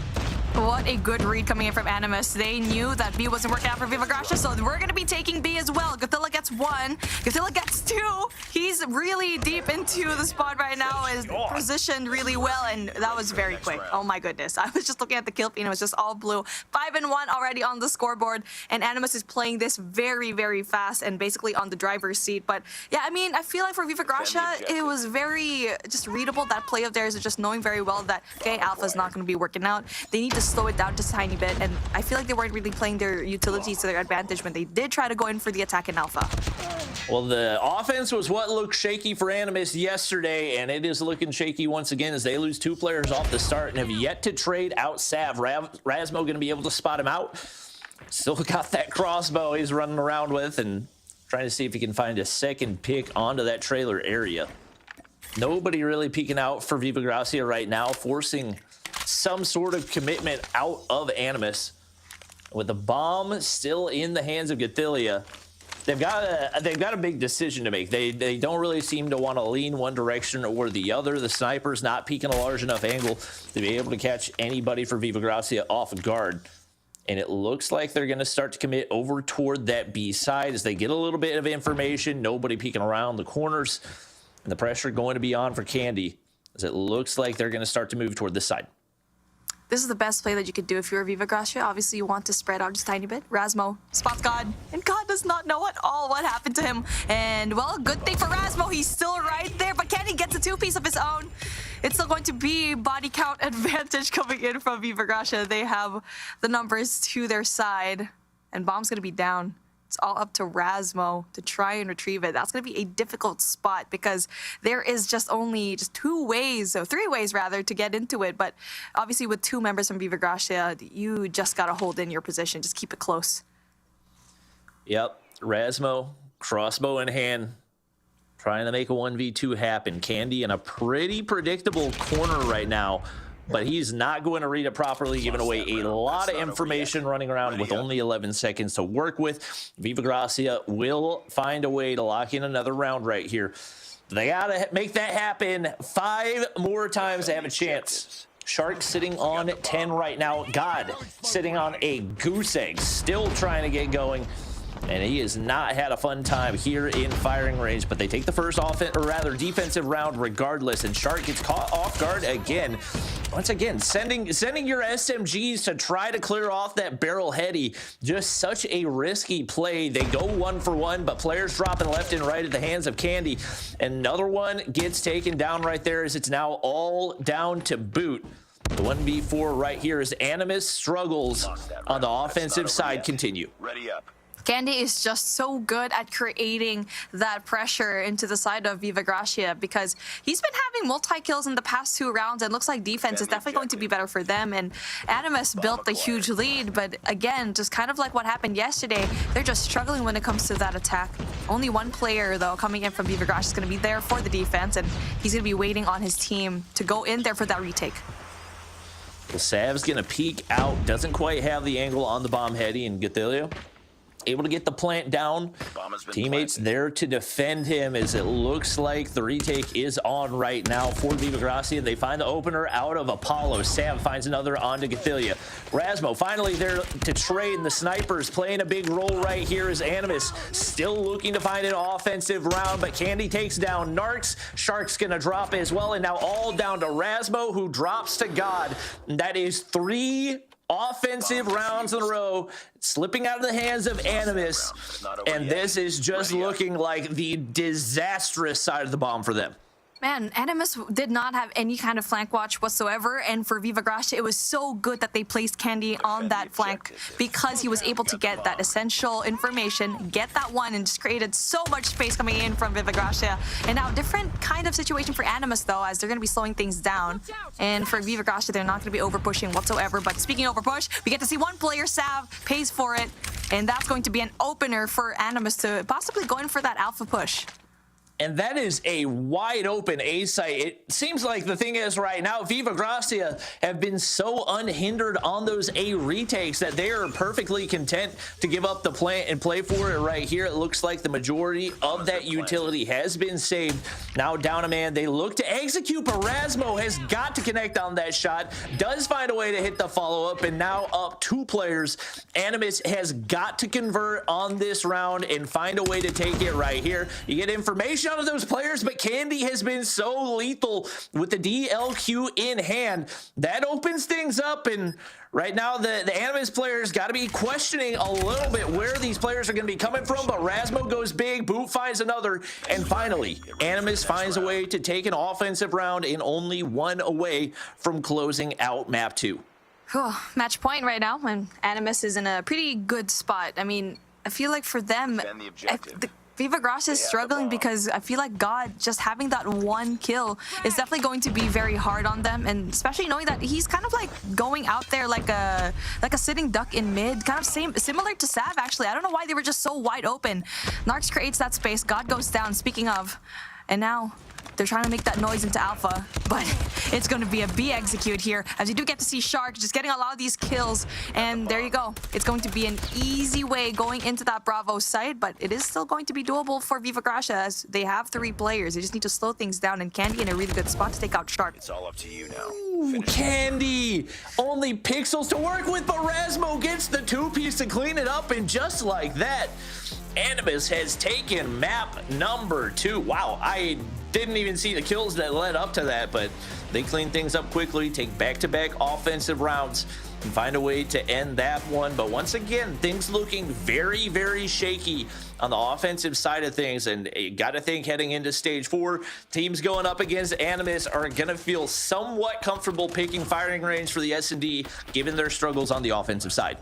What a good read coming in from Animus. They knew that B wasn't working out for Viva Gracia, so we're going to be taking B as well. Gothilla gets 1. Gothilla gets 2. He's really deep into the spot right now, is positioned really well, and that was very quick. Oh my goodness. I was just looking at the kill feed, and it was just all blue. 5-1 already on the scoreboard, and Animus is playing this very, very fast and basically on the driver's seat. But yeah, I mean, I feel like for Viva Gracia, it was very just readable. That play of theirs is just knowing very well that, okay, Alpha is not going to be working out. They need to slow it down just a tiny bit, and I feel like they weren't really playing their utilities to their advantage when they did try to go in for the attack in Alpha. Well, the offense was what looked shaky for Animus yesterday, and it is looking shaky once again as they lose 2 players off the start and have yet to trade out Sav. Razmo going to be able to spot him out. Still got that crossbow he's running around with and trying to see if he can find a second pick onto that trailer area. Nobody really peeking out for Viva Gracia right now, forcing some sort of commitment out of Animus. With the bomb still in the hands of Gothilla, they've got a big decision to make. They don't really seem to want to lean one direction or the other. The sniper's not peeking a large enough angle to be able to catch anybody for Viva Gracia off guard. And it looks like they're going to start to commit over toward that B side as they get a little bit of information. Nobody peeking around the corners. And the pressure going to be on for Candy as it looks like they're going to start to move toward this side. This is the best play that you could do if you're Viva Gracia. Obviously, you want to spread out just a tiny bit. Razmo spots God, and God does not know at all what happened to him. And, well, good thing for Razmo, he's still right there, but Kenny gets a 2-piece of his own. It's still going to be body count advantage coming in from Viva Gracia. They have the numbers to their side, and Bomb's going to be down. It's all up to Razmo to try and retrieve it. That's going to be a difficult spot because there is just only 2 ways, or 3 ways rather, to get into it. But obviously with 2 members from Viva Gracia, you just got to hold in your position. Just keep it close. Yep. Razmo, crossbow in hand, trying to make a 1v2 happen. Candy in a pretty predictable corner right now, but he's not going to read it properly, giving away a lot of information, running around with only 11 seconds to work with. Viva Gracia will find a way to lock in another round right here. They got to make that happen 5 more times to have a chance. Shark sitting on 10 right now. God sitting on a goose egg, still trying to get going. And he has not had a fun time here in firing range, but they take the first defensive round regardless, and Shark gets caught off guard again. Once again, sending your SMGs to try to clear off that barrel heady. Just such a risky play. They go 1 for 1, but players dropping left and right at the hands of Candy. Another one gets taken down right there as it's now all down to Boot. The 1v4 right here as Animus struggles on the offensive side continue. Ready up. Candy is just so good at creating that pressure into the side of Viva Gracia because he's been having multi-kills in the past 2 rounds, and looks like defense is definitely going to be better for them. And Animus built the huge lead, but again, just kind of like what happened yesterday, they're just struggling when it comes to that attack. Only 1 player, though, coming in from Viva Gracia is going to be there for the defense, and he's going to be waiting on his team to go in there for that retake. The Sav's going to peek out, doesn't quite have the angle on the bomb heady, and Gothilla able to get the plant down. Teammates there to defend him as it looks like the retake is on right now for Viva Gracia. They find the opener out of Apollo. Sav finds another onto Gothilla. Razmo finally there to trade, and the snipers playing a big role right here as Animus still looking to find an offensive round, but Candy takes down Narcs. Shark's gonna drop as well, and now all down to Razmo, who drops to God. And that is 3 offensive rounds in a row, slipping out of the hands of Animus, and this is just looking like the disastrous side of the bomb for them. Man, Animus did not have any kind of flank watch whatsoever, and for Viva Gracia, it was so good that they placed Candy on that flank because he was able to get that essential information, get that one, and just created so much space coming in from Viva Gracia. And now, different kind of situation for Animus, though, as they're going to be slowing things down. And for Viva Gracia, they're not going to be over-pushing whatsoever. But speaking of over-push, we get to see one player, Sav, pays for it, and that's going to be an opener for Animus to possibly go in for that alpha push. And that is a wide open A site. It seems like the thing is right now, Viva Gracia have been so unhindered on those A retakes that they are perfectly content to give up the plant and play for it right here. It looks like the majority of that utility has been saved. Now down a man, they look to execute, but Rasmo has got to connect on that shot, does find a way to hit the follow-up, and now up 2 players. Animus has got to convert on this round and find a way to take it right here. You get information out of those players, but Candy has been so lethal with the DLQ in hand. That opens things up, and right now the Animus players got to be questioning a little bit where these players are going to be coming from, but Rasmo goes big, Boot finds another, and finally Animus finds a way to take an offensive round and only 1 away from closing out map 2. Match point right now, and Animus is in a pretty good spot. I mean, I feel like for them, Viva Gracia is struggling because I feel like God just having that 1 kill is definitely going to be very hard on them, and especially knowing that he's kind of like going out there like a sitting duck in mid, kind of similar to Sav actually. I don't know why they were just so wide open. Narcs creates that space, God goes down, speaking of, and now they're trying to make that noise into alpha, but it's going to be a B execute here, as you do get to see Shark just getting a lot of these kills, and there you go. It's going to be an easy way going into that Bravo site, but it is still going to be doable for Viva Gracia as they have 3 players. They just need to slow things down, and Candy in a really good spot to take out Shark. It's all up to you now. Ooh, Candy! Only pixels to work with, but Rasmo gets the 2-piece to clean it up, and just like that, Animus has taken map number 2. Wow, I didn't even see the kills that led up to that, but they clean things up quickly, take back-to-back offensive rounds, and find a way to end that one. But once again, things looking very, very shaky on the offensive side of things, and you got to think heading into stage 4, teams going up against Animus are going to feel somewhat comfortable picking firing range for the S&D, given their struggles on the offensive side.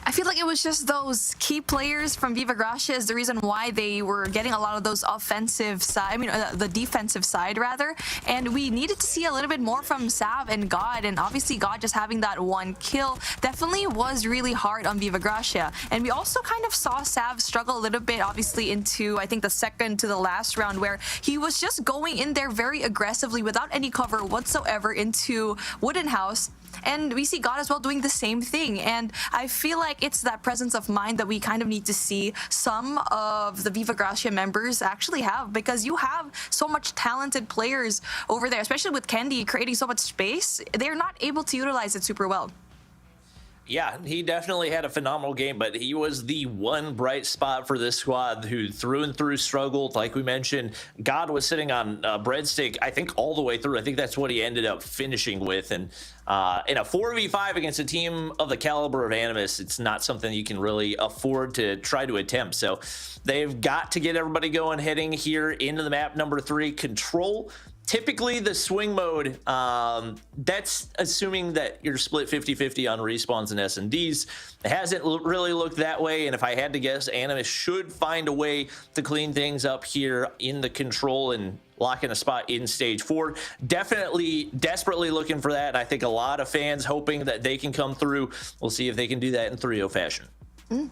I feel like it was just those key players from Viva Gracia is the reason why they were getting a lot of those offensive side, the defensive side rather, and we needed to see a little bit more from Sav and God, and obviously God just having that 1 kill definitely was really hard on Viva Gracia. And we also kind of saw Sav struggle a little bit, obviously into, I think, the second to the last round, where he was just going in there very aggressively without any cover whatsoever into Wooden House. And we see God as well doing the same thing, and I feel like it's that presence of mind that we kind of need to see some of the Viva Gracia members actually have, because you have so much talented players over there, especially with Candy creating so much space. They're not able to utilize it super well. Yeah, he definitely had a phenomenal game, but he was the one bright spot for this squad who through and through struggled. Like we mentioned, God was sitting on breadstick, I think, all the way through. I think that's what he ended up finishing with. And in a 4v5 against a team of the caliber of Animus, it's not something you can really afford to try to attempt. So they've got to get everybody going, heading here into the map number 3, Control. Typically the swing mode, that's assuming that you're split 50-50 on respawns and S&Ds. It hasn't really looked that way, and if I had to guess, Animus should find a way to clean things up here in the Control and lock in a spot in stage 4. Definitely desperately looking for that, and I think a lot of fans hoping that they can come through. We'll see if they can do that in 3-0 fashion.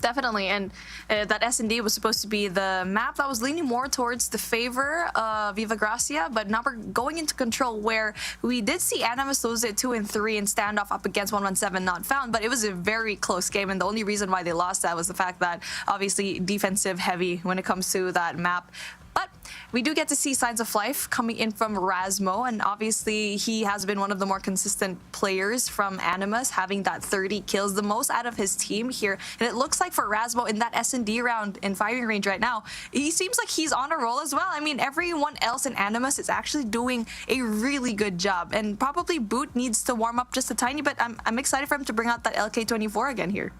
Definitely, and that S&D was supposed to be the map that was leaning more towards the favor of Viva Gracia, but now we're going into Control, where we did see Animus lose it 2 and 3 and standoff up against 117 Not Found, but it was a very close game, and the only reason why they lost that was the fact that obviously defensive heavy when it comes to that map. But we do get to see signs of life coming in from Rasmo, and obviously he has been one of the more consistent players from Animus, having that 30 kills, the most out of his team here. And it looks like for Rasmo in that S&D round in firing range right now, he seems like he's on a roll as well. I mean, everyone else in Animus is actually doing a really good job, and probably Boot needs to warm up just a tiny bit. I'm excited for him to bring out that LK24 again here.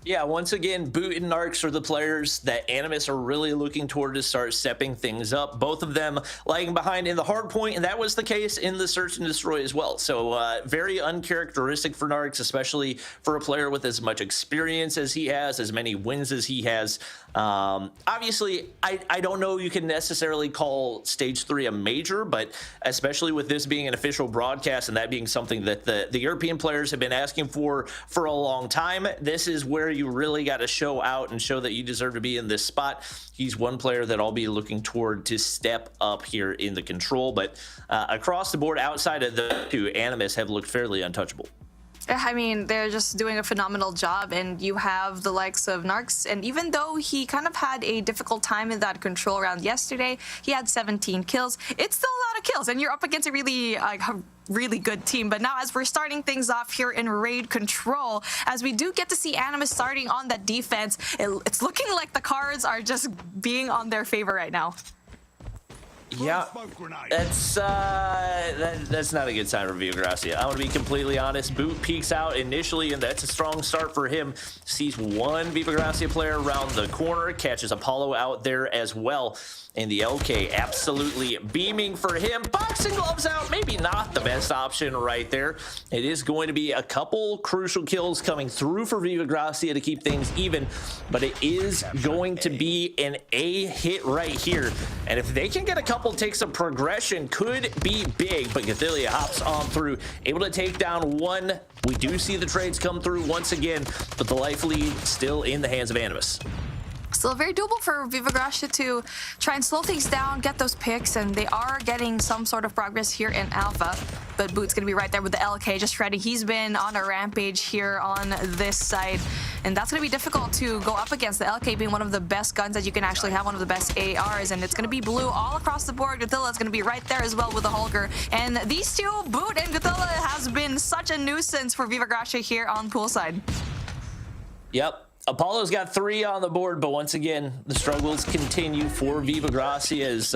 Yeah, once again, Boot and Narcs are the players that Animus are really looking toward to start stepping things up. Both of them lagging behind in the hard point, and that was the case in the Search and Destroy as well. So very uncharacteristic for Narcs, especially for a player with as much experience as he has, as many wins as he has. Obviously, I don't know you can necessarily call Stage 3 a major, but especially with this being an official broadcast and that being something that the European players have been asking for a long time, this is where you really got to show out and show that you deserve to be in this spot. He's one player that I'll be looking toward to step up here in the control, but across the board, outside of the two, Animus have looked fairly untouchable. I mean, they're just doing a phenomenal job, and you have the likes of Narcs, and even though he kind of had a difficult time in that control round yesterday, he had 17 kills. It's still a lot of kills, and you're up against a really good team. But now, as we're starting things off here in raid control, as we do get to see Animus starting on that defense, it's looking like the cards are just being on their favor right now. Yeah, that's not a good sign for Viva Gracia. I'm gonna be completely honest. Boot peeks out initially, and that's a strong start for him. Sees one Viva Gracia player around the corner, catches Apollo out there as well. And the LK absolutely beaming for him. Boxing gloves out, maybe not the best option right there. It is going to be a couple crucial kills coming through for Viva Gracia to keep things even, but it is going to be an A hit right here. And if they can get a couple takes of progression, could be big, but Gracia hops on through, able to take down one. We do see the trades come through once again, but the life lead still in the hands of Animus. Still very doable for Viva Gracia to try and slow things down, get those picks, and they are getting some sort of progress here in Alpha. But Boot's going to be right there with the LK, just ready. He's been on a rampage here on this side, and that's going to be difficult to go up against. The LK being one of the best guns that you can actually have, one of the best ARs, and it's going to be blue all across the board. Guthilla's going to be right there as well with the Holger. And these two, Boot and Guthilla, has been such a nuisance for Viva Gracia here on poolside. Yep. Apollo's got 3 on the board, but once again, the struggles continue for Viva Gracia as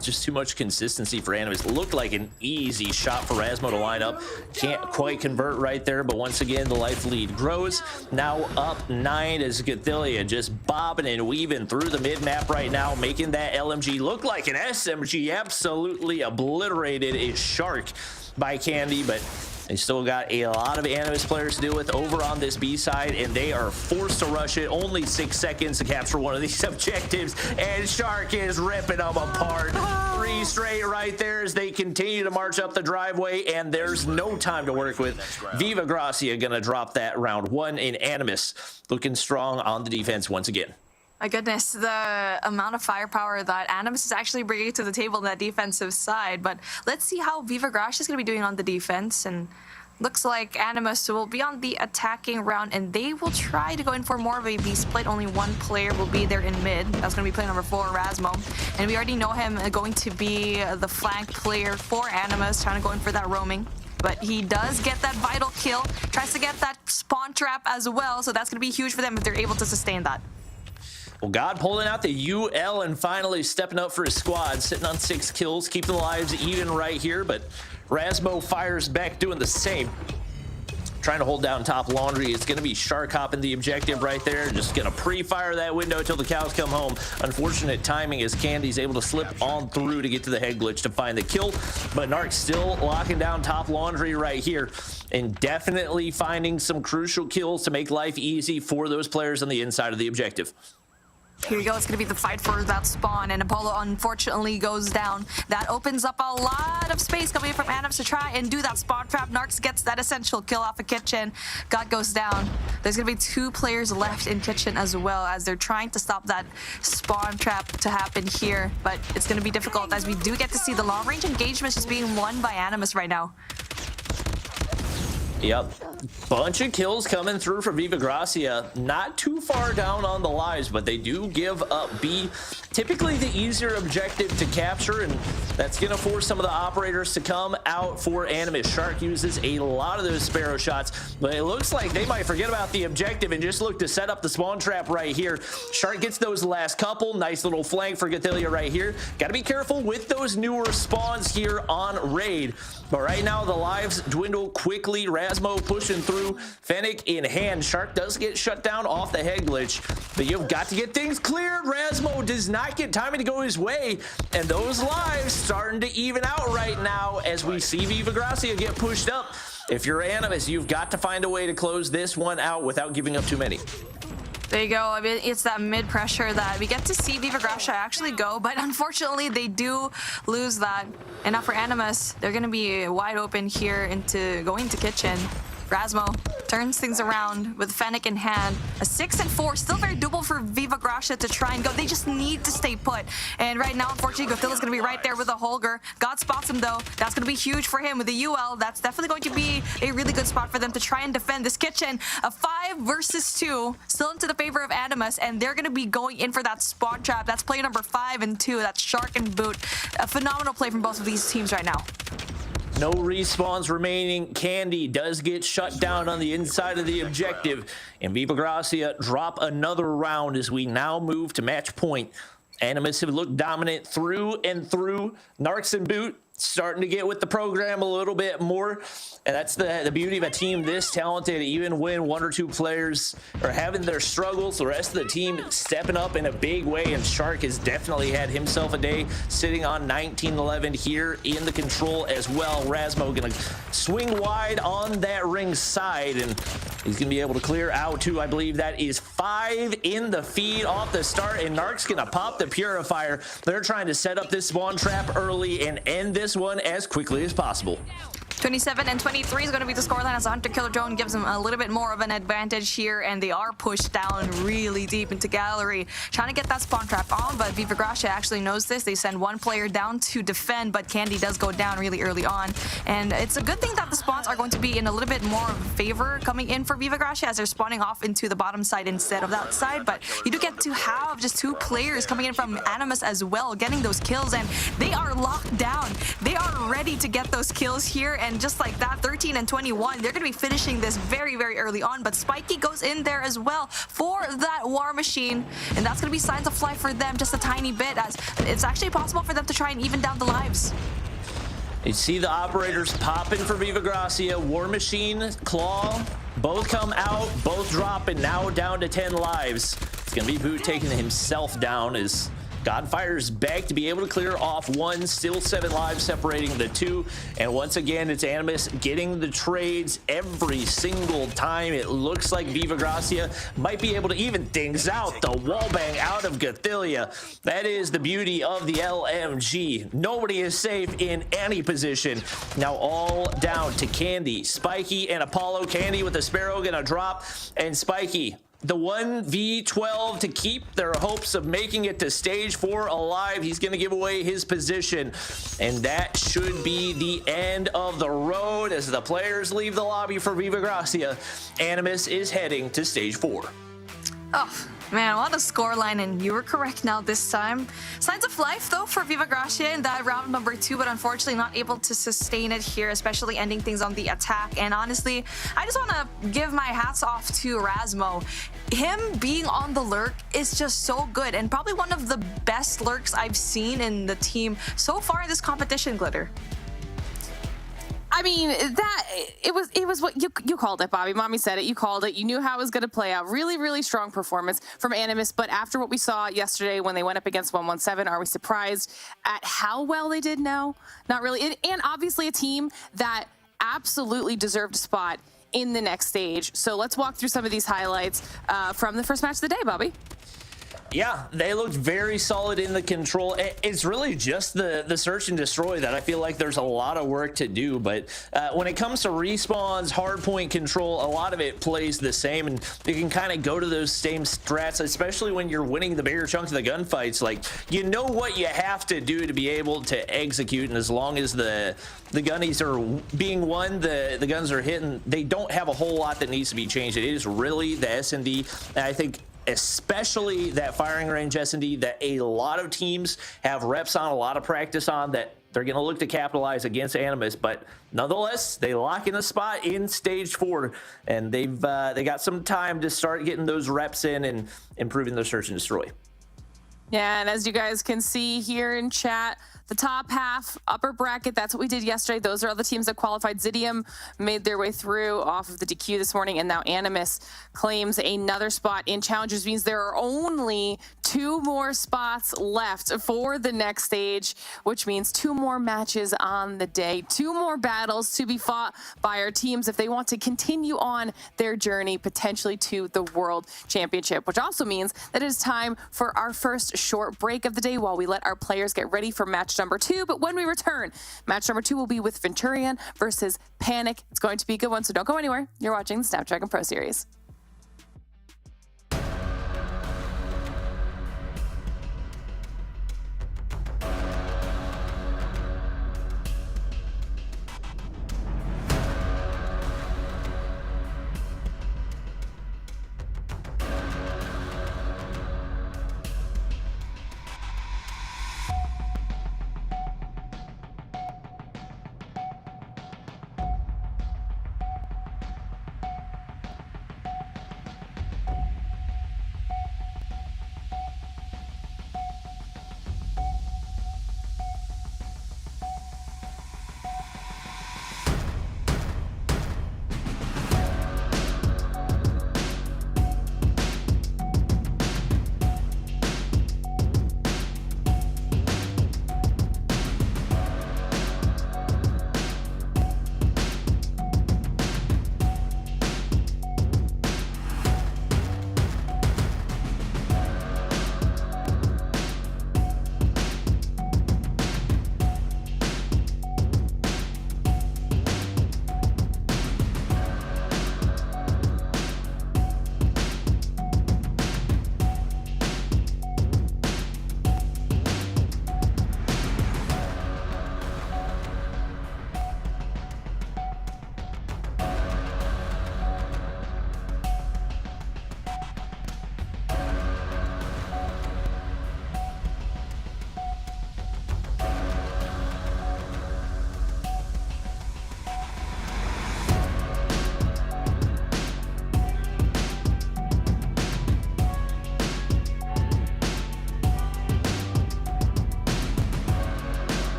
just too much consistency for Animus. Looked like an easy shot for Rasmo to line up. Can't quite convert right there, but once again, the life lead grows. Now up 9 as Gracia just bobbing and weaving through the mid-map right now, making that LMG look like an SMG. Absolutely obliterated is Shark by Candy, but they still got a lot of Animus players to deal with over on this B side, and they are forced to rush it. Only 6 seconds to capture one of these objectives, and Shark is ripping them apart. 3 straight right there as they continue to march up the driveway, and there's no time to work with. Viva Gracia gonna drop that round 1 in Animus, looking strong on the defense once again. My goodness, the amount of firepower that Animus is actually bringing to the table on that defensive side. But let's see how Viva Gracia is going to be doing on the defense. And looks like Animus will be on the attacking round, and they will try to go in for more of a B split. Only one player will be there in mid. That's going to be player number 4, Rasmo. And we already know him going to be the flank player for Animus, trying to go in for that roaming. But he does get that vital kill, tries to get that spawn trap as well. So that's going to be huge for them if they're able to sustain that. Well, God pulling out the UL and finally stepping up for his squad, sitting on 6 kills, keeping the lives even right here, but Rasmo fires back doing the same. Trying to hold down top laundry. It's going to be Shark hopping the objective right there. Just going to pre-fire that window until the cows come home. Unfortunate timing as Candy's able to slip on through to get to the head glitch to find the kill. But Narc still locking down top laundry right here and definitely finding some crucial kills to make life easy for those players on the inside of the objective. Here we go. It's going to be the fight for that spawn, and Apollo unfortunately goes down. That opens up a lot of space coming in from Animus to try and do that spawn trap. Narcs gets that essential kill off of Kitchen. God goes down. There's going to be 2 players left in Kitchen as well, as they're trying to stop that spawn trap to happen here. But it's going to be difficult, as we do get to see the long-range engagements just being won by Animus right now. Yep, bunch of kills coming through for Viva Gracia. Not too far down on the lives, but they do give up B. Typically the easier objective to capture, and That's going to force some of the operators to come out for Animus. Shark uses a lot of those Sparrow shots, but it looks like they might forget about the objective and just look to set up the spawn trap right here. Shark gets those last couple. Nice little flank for Gracia right here. Got to be careful with those newer spawns here on Raid. But right now, the lives dwindle quickly. Rasmo pushing through, Fennec in hand. Shark does get shut down off the head glitch, but you've got to get things cleared. Rasmo does not get timing to go his way, and those lives starting to even out right now as we see Viva Gracia get pushed up. If you're Animus, you've got to find a way to close this one out without giving up too many. There you go. I mean, it's that mid pressure that we get to see Viva Gracia actually go, but unfortunately they do lose that. And now for Animus, they're going to be wide open here into going to kitchen. Rasmo turns things around with Fennec in hand. A 6 and 4, still very doable for Viva Gracia to try and go. They just need to stay put. And right now, unfortunately, Gothilla's going to be right there with a Holger. God spots him, though. That's going to be huge for him with the UL. That's definitely going to be a really good spot for them to try and defend this kitchen. A 5 versus 2, still into the favor of Animus, and they're going to be going in for that spawn trap. That's play number 5 and 2. That's Shark and Boot. A phenomenal play from both of these teams right now. No respawns remaining. Candy does get shut down on the inside of the objective, and Viva Gracia drop another round as we now move to match point. Animus have looked dominant through and through. Narcs and Boot starting to get with the program a little bit more, and that's the beauty of a team this talented. Even when 1 or 2 players are having their struggles, the rest of the team stepping up in a big way, and Shark has definitely had himself a day, sitting on 19-11 here in the control as well. Rasmo gonna swing wide on that ring side, and he's gonna be able to clear out too. I believe that is 5 in the feed off the start, and Narc's gonna pop the purifier. They're trying to set up this spawn trap early and end this one as quickly as possible. 27 and 23 is going to be the scoreline as the Hunter Killer Drone gives them a little bit more of an advantage here, and they are pushed down really deep into gallery, trying to get that spawn trap on, but Viva Gracia actually knows this. They send one player down to defend, but Candy does go down really early on, and it's a good thing that the spawns are going to be in a little bit more favor coming in for Viva Gracia as they're spawning off into the bottom side instead of that side, but you do get to have just 2 players coming in from Animus as well, getting those kills, and they are locked down. They are ready to get those kills here, and just like that, 13 and 21, they're going to be finishing this very, very early on, but Spiky goes in there as well for that War Machine, and that's going to be signs of life for them just a tiny bit, as it's actually possible for them to try and even down the lives. You see the operators popping for Viva Gracia. War Machine, Claw, both come out, both drop, and now down to 10 lives. It's going to be Boot taking himself down as Godfire's back to be able to clear off 1, still 7 lives separating the 2, and once again it's Animus getting the trades every single time. It looks like Viva Gracia might be able to even things out. The wallbang out of Gracia. That is the beauty of the LMG. Nobody is safe in any position. Now all down to Candy, Spiky, and Apollo. Candy with the Sparrow gonna drop, and Spiky, the 1v12 to keep their hopes of making it to stage 4 alive. He's going to give away his position, and that should be the end of the road as the players leave the lobby for Viva Gracia. Animus is heading to stage 4. Oh, man, what a scoreline, and you were correct now this time. Signs of life, though, for Viva Gracia in that round number 2, but unfortunately not able to sustain it here, especially ending things on the attack. And honestly, I just want to give my hats off to Rasmo. Him being on the lurk is just so good, and probably one of the best lurks I've seen in the team so far in this competition, Glitter. I mean, that it was what you called it, Bobby. Mommy said it. You called it. You knew how it was going to play out. Really, really strong performance from Animus. But after what we saw yesterday when they went up against 117, are we surprised at how well they did? No, not really. And obviously a team that absolutely deserved a spot in the next stage. So let's walk through some of these highlights from the first match of the day, Bobby. Yeah, they looked very solid in the control. It's really just the search and destroy that I feel like there's a lot of work to do. But when it comes to respawns, hardpoint control, a lot of it plays the same, and you can kind of go to those same strats, especially when you're winning the bigger chunks of the gunfights. Like, you know what you have to do to be able to execute, and as long as the gunnies are being won, the guns are hitting, they don't have a whole lot that needs to be changed. It is really the S&D, and I think especially that firing range S&D that a lot of teams have reps on, a lot of practice on, that they're going to look to capitalize against Animus, but nonetheless, they lock in a spot in stage 4, and they got some time to start getting those reps in and improving their search and destroy. Yeah, and as you guys can see here in chat, the top half, upper bracket, that's what we did yesterday. Those are all the teams that qualified. Zidium made their way through off of the DQ this morning, and now Animus claims another spot in Challengers. Means there are only 2 more spots left for the next stage, which means 2 more matches on the day, 2 more battles to be fought by our teams if they want to continue on their journey potentially to the World Championship, which also means that it is time for our first short break of the day while we let our players get ready for match number 2. But when we return, match number 2 will be with Venturian versus Panic. It's going to be a good one, so don't go anywhere. You're watching the Snapdragon Pro Series.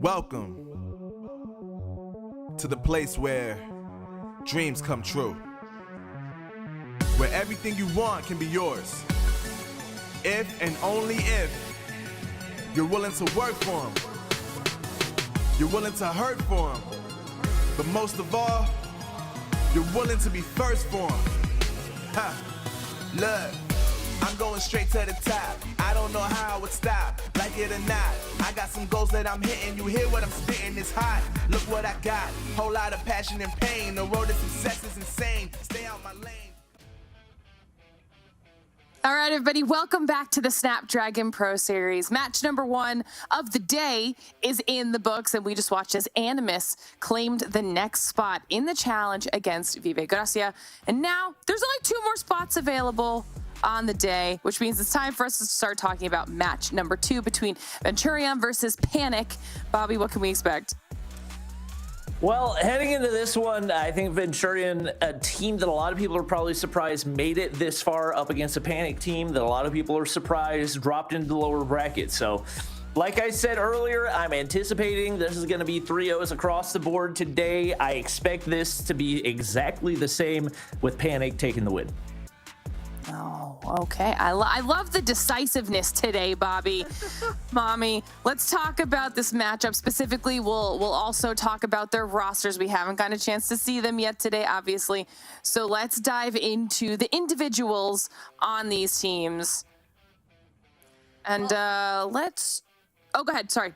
Welcome to the place where dreams come true, where everything you want can be yours, if and only if you're willing to work for them, you're willing to hurt for them, but most of all, you're willing to be first for them. Ha! Look, I'm going straight to the top. I don't know how it would stop, like it or not. I got some goals that I'm hitting. You hear what I'm spitting? It's hot. Look what I got. Whole lot of passion and pain. The road to success is insane. Stay out my lane. All right, everybody, welcome back to the Snapdragon Pro Series. Match number 1 of the day is in the books, and we just watched as Animus claimed the next spot in the challenge against Viva, Gracia. And now there's only 2 more spots available on the day, which means it's time for us to start talking about match number 2 between Venturian versus Panic. Bobby, what can we expect? Well, heading into this one, I think Venturian, a team that a lot of people are probably surprised made it this far up against a Panic team that a lot of people are surprised dropped into the lower bracket. So, like I said earlier, I'm anticipating this is going to be 3-0s across the board today. I expect this to be exactly the same with Panic taking the win. Oh, okay. I love the decisiveness today, Bobby. Mommy, let's talk about this matchup specifically. We'll also talk about their rosters. We haven't gotten a chance to see them yet today, obviously. So let's dive into the individuals on these teams. And let's... Oh, go ahead. Sorry.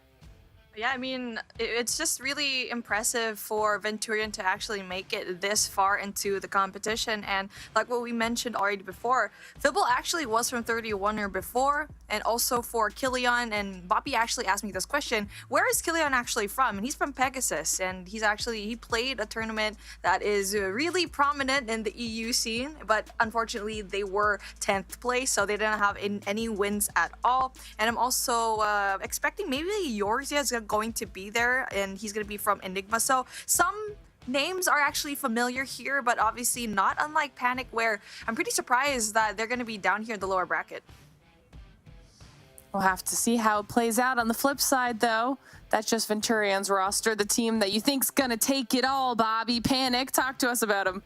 Yeah, I mean, it's just really impressive for Venturian to actually make it this far into the competition. And like what we mentioned already before, Fibble actually was from 31er before, and also for Killian. And Bobby actually asked me this question: where is Killian actually from? And he's from Pegasus, and he played a tournament that is really prominent in the EU scene, but unfortunately they were 10th place, so they didn't have any wins at all. And I'm also expecting maybe Yorzia is going to be there, and he's going to be from Enigma. So some names are actually familiar here, but obviously not unlike Panic, where I'm pretty surprised that they're going to be down here in the lower bracket. We'll have to see how it plays out. On the flip side, though, that's just Venturian's roster, the team that you think's going to take it all, Bobby. Panic, talk to us about them.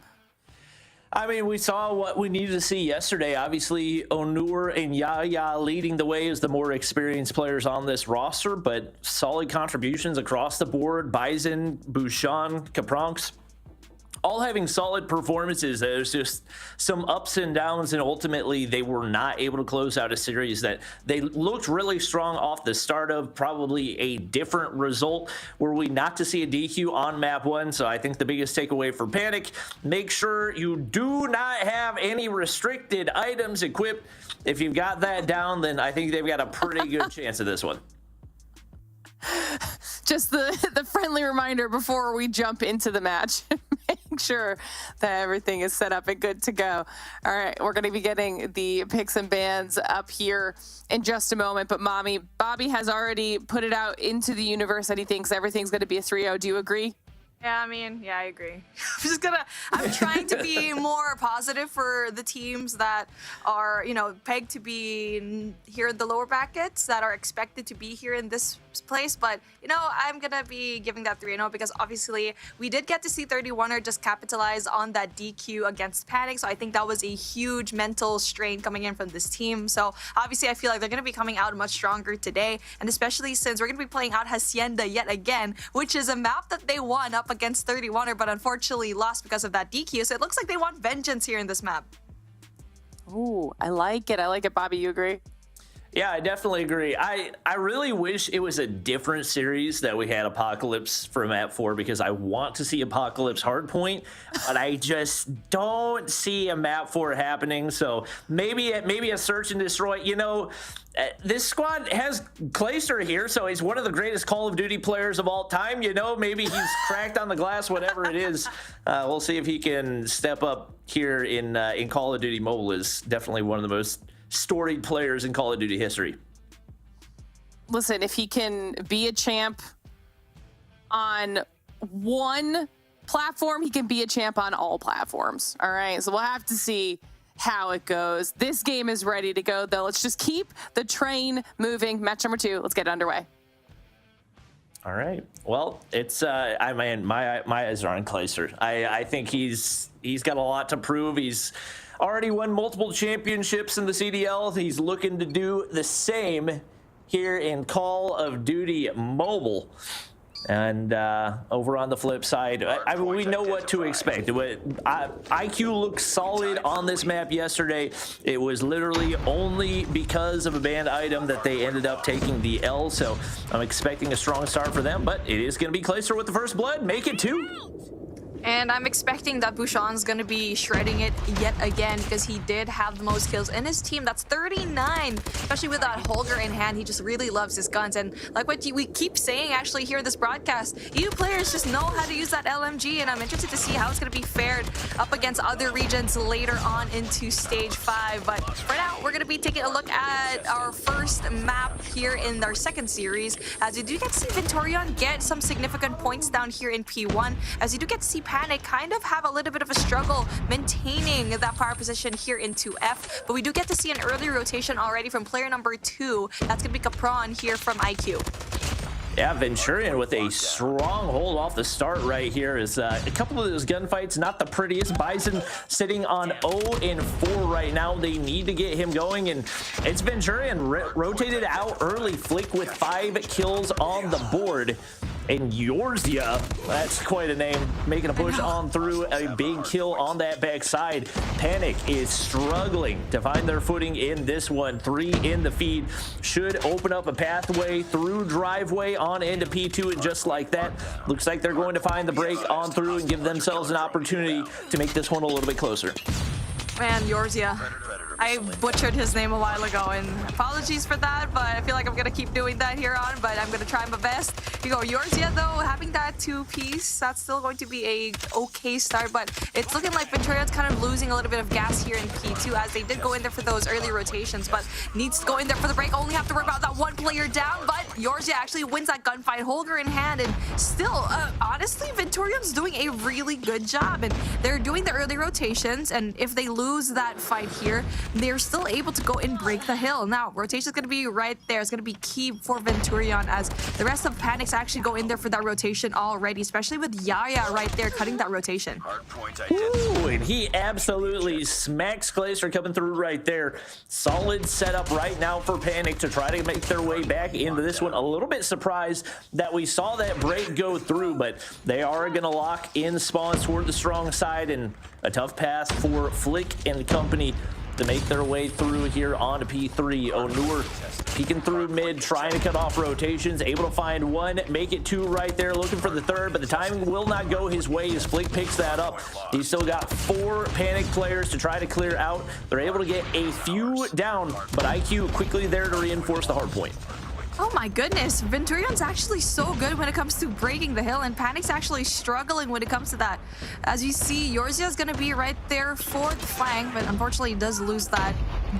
I mean, we saw what we needed to see yesterday. Obviously, Onur and Yaya leading the way as the more experienced players on this roster, but solid contributions across the board. Bison, Bouchon, Capronx, all having solid performances. There's just some ups and downs, and ultimately they were not able to close out a series that they looked really strong off the start of. Probably a different result were we not to see a DQ on map 1. So I think the biggest takeaway for Panic: make sure you do not have any restricted items equipped. If you've got that down, then I think they've got a pretty good chance of this one. Just the friendly reminder before we jump into the match. Make sure that everything is set up and good to go. All right, we're going to be getting the picks and bans up here in just a moment. But Bobby has already put it out into the universe that he thinks everything's going to be a 3-0. Do you agree? Yeah, I mean, yeah, I agree. I'm trying to be more positive for the teams that are, pegged to be here in the lower brackets, that are expected to be here in this place. But, I'm going to be giving that 3-0 because obviously we did get to see 31er just capitalize on that DQ against Panic. So I think that was a huge mental strain coming in from this team. So obviously I feel like they're going to be coming out much stronger today. And especially since we're going to be playing out Hacienda yet again, which is a map that they won up against 31er, but unfortunately lost because of that DQ. So it looks like they want vengeance here in this map. Ooh, I like it. I like it, Bobby. You agree? Yeah, I definitely agree. I really wish it was a different series that we had Apocalypse for map 4, because I want to see Apocalypse Hardpoint, but I just don't see a map 4 happening. So maybe a search and destroy. This squad has Clayster here, so he's one of the greatest Call of Duty players of all time. Maybe he's cracked on the glass, whatever it is. We'll see if he can step up here in Call of Duty Mobile. Is definitely one of the most storied players in Call of Duty history. Listen, if he can be a champ on one platform, he can be a champ on all platforms. All right, so we'll have to see how it goes. This game is ready to go, though. Let's just keep the train moving. Match number 2. Let's get it underway. All right. Well, it's my eyes are on Clayster. I think he's got a lot to prove. He's already won multiple championships in the CDL. He's looking to do the same here in Call of Duty Mobile. And over on the flip side, we know what to expect. IQ looked solid on this map yesterday. It was literally only because of a banned item that they ended up taking the L. So I'm expecting a strong start for them, but it is going to be Clayster with the first blood. Make it 2. And I'm expecting that Bouchon's going to be shredding it yet again, because he did have the most kills in his team. That's 39, especially with that Holger in hand. He just really loves his guns. And like what we keep saying actually here in this broadcast, EU players just know how to use that LMG, and I'm interested to see how it's going to be fared up against other regions later on into stage 5. But for now, we're going to be taking a look at our first map here in our second series, as you do get to see Venturian get some significant points down here in P1, as you do get to see Panic kind of have a little bit of a struggle maintaining that power position here in 2F, but we do get to see an early rotation already from player number 2. That's gonna be Capron here from IQ. Yeah, Venturian with a strong hold off the start right here. Is a couple of those gunfights, not the prettiest. Bison sitting on 0-4 right now. They need to get him going, and it's Venturian rotated out early. Flick with 5 kills on the board. And Yorzia, that's quite a name, making a push on through, a big kill on that backside. Panic is struggling to find their footing in this one. 3 in the feed should open up a pathway through driveway on into P2, and just like that, looks like they're going to find the break on through and give themselves an opportunity to make this one a little bit closer. Man, Yorzia. I butchered his name a while ago, and apologies for that, but I feel like I'm going to keep doing that here on, but I'm going to try my best. You go, Yorzia, though, having that 2-piece, that's still going to be a okay start, but it's looking like Venturian's kind of losing a little bit of gas here in P2, as they did go in there for those early rotations, but needs to go in there for the break. Only have to worry about that one player down, but Yorzia actually wins that gunfight, holder in hand, and still, honestly, Venturian's doing a really good job, and they're doing the early rotations, and if they lose that fight here, they're still able to go and break the hill. Now, rotation is going to be right there. It's going to be key for Venturian, as the rest of Panics actually go in there for that rotation already, especially with Yaya right there cutting that rotation. Ooh, and he absolutely smacks Glacier coming through right there. Solid setup right now for Panic to try to make their way back into this one. A little bit surprised that we saw that break go through, but they are going to lock in spawns toward the strong side, and a tough pass for Flick and company to make their way through here onto P3. Onur peeking through mid, trying to cut off rotations, able to find one, make it 2 right there, looking for the third, but the timing will not go his way as Flick picks that up. He's still got 4 Panic players to try to clear out. They're able to get a few down, but IQ quickly there to reinforce the hard point. Oh my goodness, Venturian's actually so good when it comes to breaking the hill, and Panic's actually struggling when it comes to that. As you see, Yorzia's going to be right there for the flank, but unfortunately he does lose that.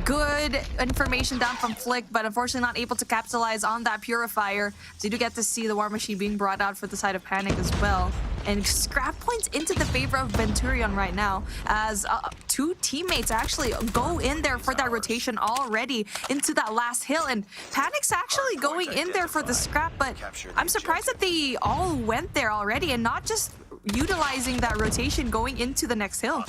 Good information down from Flick, but unfortunately not able to capitalize on that purifier. So you do get to see the War Machine being brought out for the side of Panic as well. And scrap points into the favor of Venturian right now, as 2 teammates actually go in there for that rotation already into that last hill, and Panic's actually going in there for the scrap, but I'm surprised that they all went there already and not just utilizing that rotation going into the next hill.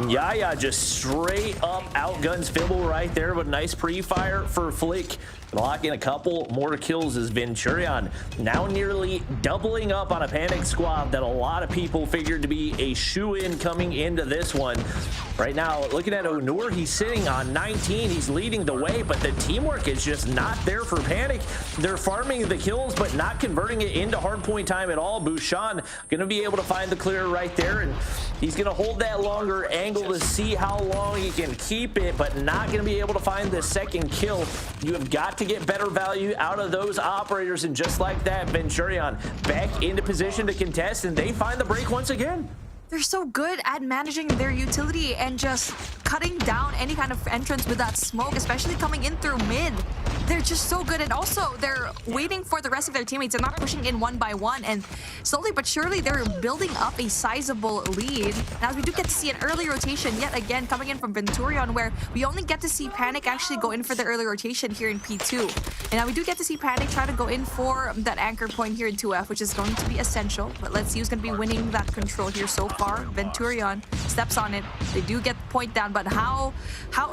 Yaya just straight up outguns Fibble right there, but nice pre-fire for Flick. Lock in a couple more kills as Venturian now nearly doubling up on a Panic squad that a lot of people figured to be a shoe-in coming into this one. Right now, looking at Onur, he's sitting on 19. He's leading the way, but the teamwork is just not there for Panic. They're farming the kills, but not converting it into hardpoint time at all. Bouchon going to be able to find the clear right there, and he's going to hold that longer angle to see how long he can keep it, but not going to be able to find the second kill. You have got to get better value out of those operators, and just like that, Venturian back into position to contest, and they find the break once again. They're so good at managing their utility and just cutting down any kind of entrance with that smoke, especially coming in through mid. They're just so good, and also they're waiting for the rest of their teammates. They're not pushing in one by one, and slowly but surely they're building up a sizable lead. Now we do get to see an early rotation yet again coming in from Venturian, where we only get to see Panic actually go in for the early rotation here in P2. And now we do get to see Panic try to go in for that anchor point here in 2F, which is going to be essential. But let's see who's going to be winning that control here so far. Venturian steps on it. They do get the point down, but how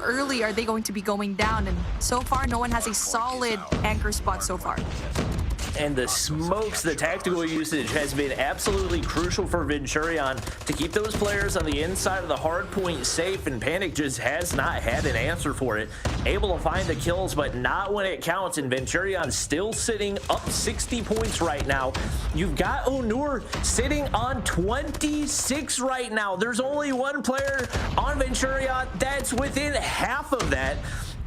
early are they going to be going down? And so far, no one has a solid anchor spot so far. And the smokes, the tactical usage has been absolutely crucial for Venturian to keep those players on the inside of the hard point safe, and Panic just has not had an answer for it. Able to find the kills, but not when it counts, and Venturian still sitting up 60 points right now. You've got Onur sitting on 26 right now. There's only one player on Venturian that's within half of that.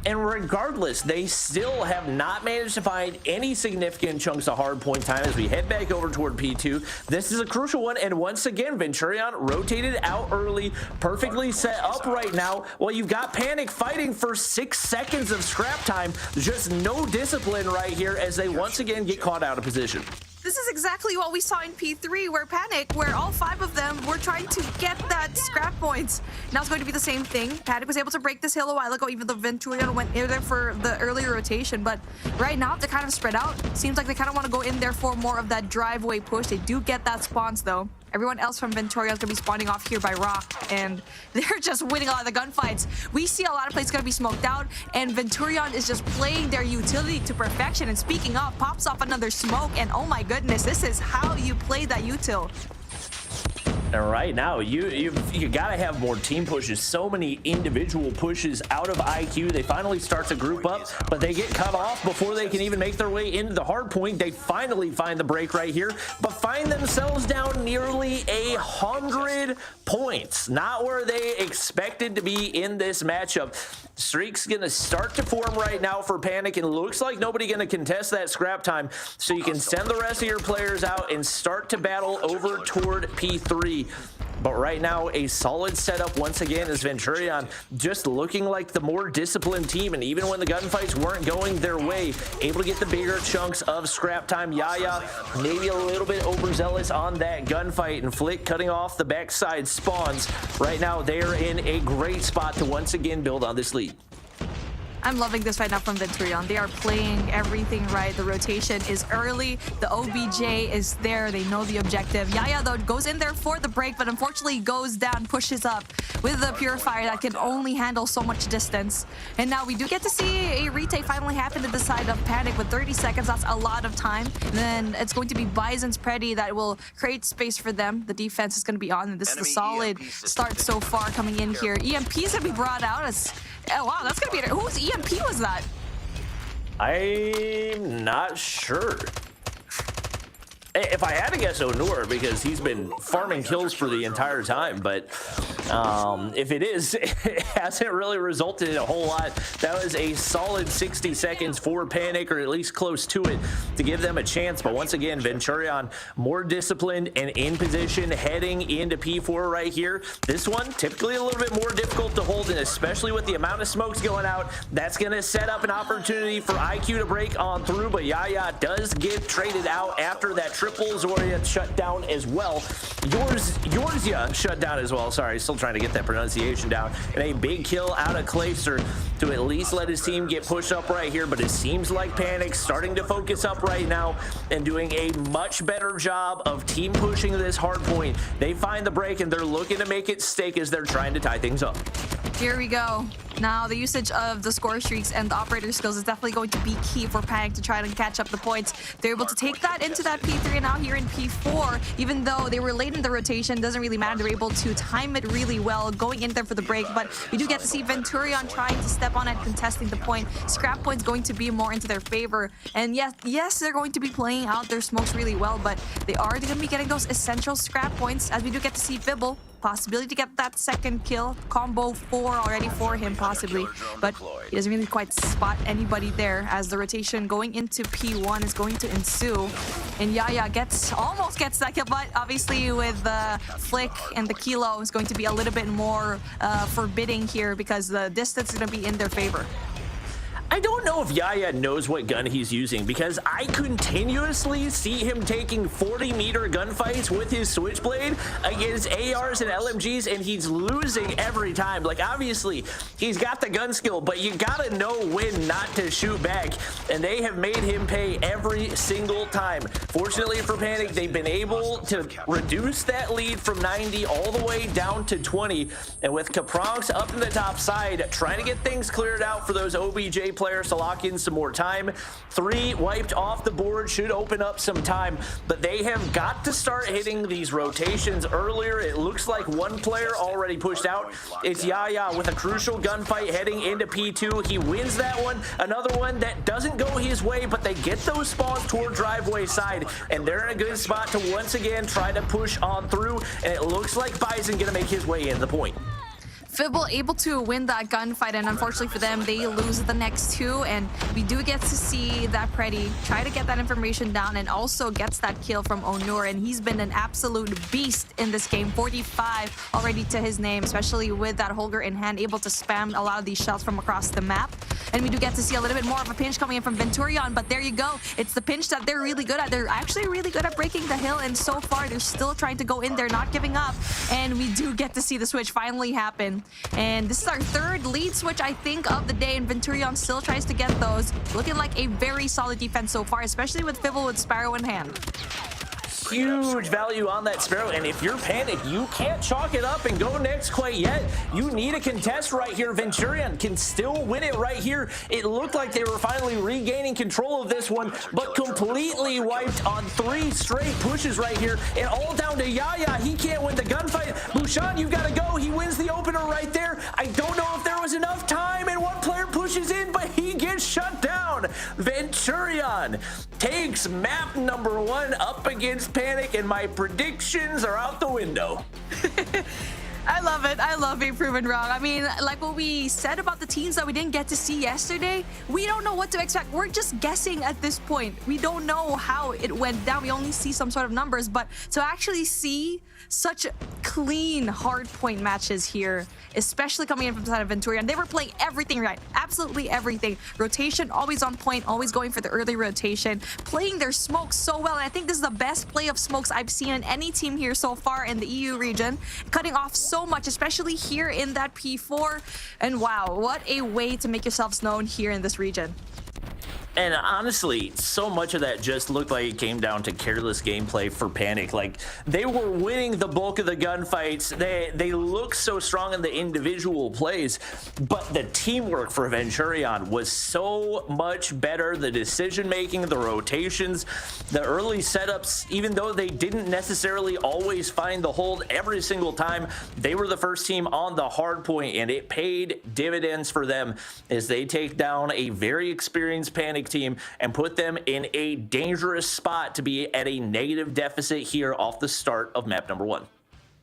And regardless, they still have not managed to find any significant chunks of hard point time as we head back over toward P2. This is a crucial one, and once again, Venturian rotated out early, perfectly set up right now, while you've got Panic fighting for 6 seconds of scrap time. Just no discipline right here as they once again get caught out of position. This is exactly what we saw in P3, where all 5 of them were trying to get that scrap points. Now it's going to be the same thing. Panic was able to break this hill a while ago, even though Venturian went in there for the earlier rotation. But right now, they're kind of spread out. Seems like they kind of want to go in there for more of that driveway push. They do get that spawns, though. Everyone else from Venturian is going to be spawning off here by Rock, and they're just winning a lot of the gunfights. We see a lot of places going to be smoked out, and Venturian is just playing their utility to perfection. And speaking of, pops off another smoke, and oh my goodness, this is how you play that util. And right now, you gotta have more team pushes. So many individual pushes out of IQ. They finally start to group up, but they get cut off before they can even make their way into the hard point. They finally find the break right here, but find themselves down nearly 100 points. Not where they expected to be in this matchup. Streak's gonna start to form right now for Panic, and looks like nobody gonna contest that scrap time, so you can send the rest of your players out and start to battle over toward P3. But right now, a solid setup once again is Venturian, just looking like the more disciplined team. And even when the gunfights weren't going their way, able to get the bigger chunks of scrap time. Yaya maybe a little bit overzealous on that gunfight, and Flick cutting off the backside spawns. Right now, they are in a great spot to once again build on this lead. I'm loving this right now from Venturian. They are playing everything right. The rotation is early. The OBJ is there. They know the objective. Yaya, though, goes in there for the break, but unfortunately goes down, pushes up with the Purifier that can only handle so much distance. And now we do get to see a retake finally happen to the side of Panic with 30 seconds. That's a lot of time. And then it's going to be Bison's Preddy that will create space for them. The defense is going to be on, and this is a solid start so far coming in here. EMP is going to be brought out as... Oh, wow, that's going to be... Whose EMP was that? I'm not sure. If I had to guess, Onur, because he's been farming kills for the entire time, but if it is, it hasn't really resulted in a whole lot. That was a solid 60 seconds for Panic, or at least close to it, to give them a chance. But once again, Venturian more disciplined and in position heading into P4 right here. This one, typically a little bit more difficult to hold, and especially with the amount of smokes going out, that's going to set up an opportunity for IQ to break on through. But Yaya does get traded out after that triple Zoria shut down as well. Yorzia shut down as well. Sorry, still trying to get that pronunciation down. And a big kill out of Clayster to at least let his team get pushed up right here. But it seems like Panic's starting to focus up right now and doing a much better job of team pushing this hard point. They find the break, and they're looking to make it stick as they're trying to tie things up. Here we go. Now, the usage of the score streaks and the operator skills is definitely going to be key for Panic to try to catch up the points. They're able to take that into that P3, and now here in P4, even though they were late in the rotation, doesn't really matter. They're able to time it really well, going in there for the break. But we do get to see Venturian trying to step on it, contesting the point. Scrap point's going to be more into their favor. And yes, they're going to be playing out their smokes really well, but they are going to be getting those essential scrap points, as we do get to see Fibble. Possibility to get that second kill. Combo 4 already for him, possibly. But he doesn't really quite spot anybody there, as the rotation going into P1 is going to ensue. And Yaya almost gets that kill, but obviously with the Flick and the Kilo is going to be a little bit more forbidding here, because the distance is going to be in their favor. I don't know if Yaya knows what gun he's using, because I continuously see him taking 40-meter gunfights with his Switchblade against ARs and LMGs, and he's losing every time. Like, obviously, he's got the gun skill, but you gotta know when not to shoot back, and they have made him pay every single time. Fortunately for Panic, they've been able to reduce that lead from 90 all the way down to 20, and with Capronx up in the top side, trying to get things cleared out for those OBJ players to lock in some more time. 3 wiped off the board should open up some time, but they have got to start hitting these rotations earlier. It looks like one player already pushed out. It's Yaya with a crucial gunfight heading into P2. He wins that one. Another one that doesn't go his way, but they get those spawns toward driveway side, and they're in a good spot to once again try to push on through, and it looks like Bison gonna make his way in the point. Fibble able to win that gunfight, and unfortunately for them, they lose the next 2, and we do get to see that Preddy try to get that information down, and also gets that kill from Onur, and he's been an absolute beast in this game. 45 already to his name, especially with that Holger in hand, able to spam a lot of these shots from across the map. And we do get to see a little bit more of a pinch coming in from Venturian, but there you go. It's the pinch that they're really good at. They're actually really good at breaking the hill, and so far they're still trying to go in there, not giving up. And we do get to see the switch finally happen. And this is our 3rd lead switch, I think, of the day, and Venturian still tries to get those. Looking like a very solid defense so far, especially with Fibble with Sparrow in hand. huge value on that Sparrow, and if you're Panic, you can't chalk it up and go next quite yet. You need a contest right here. Venturian can still win it right here. It looked like they were finally regaining control of this one, but completely wiped on 3 straight pushes right here, and all down to Yaya. He can't win the gunfight. Bouchon, you've got to go. He wins the opener right there. I don't know if there was enough time, and one player pushes in, but he gets shut down. Venturian takes map number 1 up against Panic, and my predictions are out the window. I love it. I love being proven wrong. I mean, like what we said about the teams that we didn't get to see yesterday, we don't know what to expect. We're just guessing at this point. We don't know how it went down. We only see some sort of numbers, but to actually see such clean hard point matches here, especially coming in from the side of Venturian, they were playing everything right. Absolutely everything. Rotation, always on point, always going for the early rotation, playing their smokes so well. And I think this is the best play of smokes I've seen in any team here so far in the EU region, cutting off so much, especially here in that P4. And wow, what a way to make yourselves known here in this region. And honestly, so much of that just looked like it came down to careless gameplay for Panic. Like, they were winning the bulk of the gunfights. They look so strong in the individual plays, but the teamwork for Venturian was so much better. The decision-making, the rotations, the early setups, even though they didn't necessarily always find the hold every single time, they were the first team on the hard point, and it paid dividends for them as they take down a very experienced Panic team and put them in a dangerous spot to be at a negative deficit here off the start of map number 1.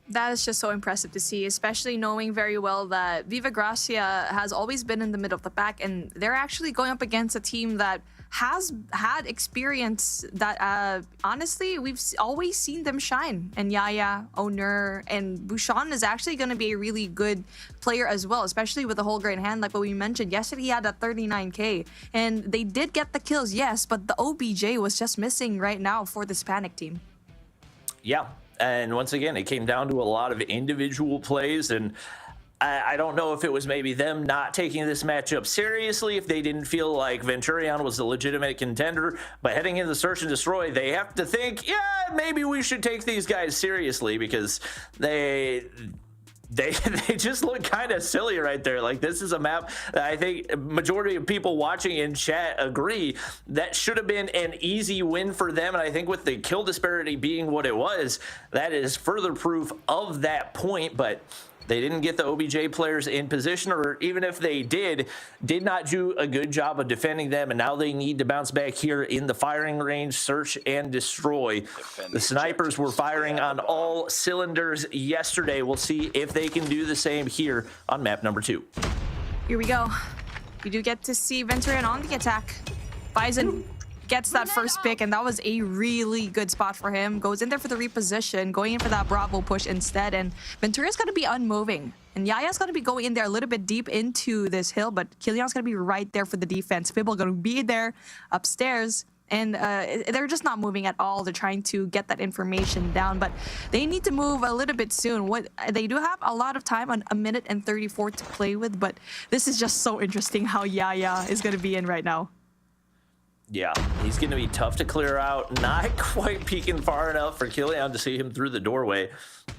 That is just so impressive to see, especially knowing very well that Viva Gracia has always been in the middle of the pack, and they're actually going up against a team that has had experience that, honestly, we've always seen them shine. And Yaya, Owner, and Bouchon is actually going to be a really good player as well, especially with the whole grain hand, like what we mentioned. Yesterday, he had a 39k, and they did get the kills, yes, but the OBJ was just missing right now for this Panic team. Yeah, and once again, it came down to a lot of individual plays, and I don't know if it was maybe them not taking this matchup seriously, if they didn't feel like Venturian was a legitimate contender, but heading into Search and Destroy, they have to think, yeah, maybe we should take these guys seriously, because they just look kind of silly right there. Like, this is a map that I think majority of people watching in chat agree that should have been an easy win for them. And I think with the kill disparity being what it was, that is further proof of that point. But they didn't get the OBJ players in position, or even if they did not do a good job of defending them, and now they need to bounce back here in the firing range, search and destroy. The snipers were firing on all cylinders yesterday. We'll see if they can do the same here on map number 2. Here we go. We do get to see Venturian on the attack. Bison gets that first pick, and that was a really good spot for him. Goes in there for the reposition, going in for that Bravo push instead, and Venturia's going to be unmoving. And Yaya's going to be going in there a little bit deep into this hill, but Killian's going to be right there for the defense. Fibble going to be there upstairs, and they're just not moving at all. They're trying to get that information down, but they need to move a little bit soon. They do have a lot of time, on 1 minute and 34 to play with, but this is just so interesting how Yaya is going to be in right now. Yeah, he's going to be tough to clear out. Not quite peeking far enough for Killian to see him through the doorway.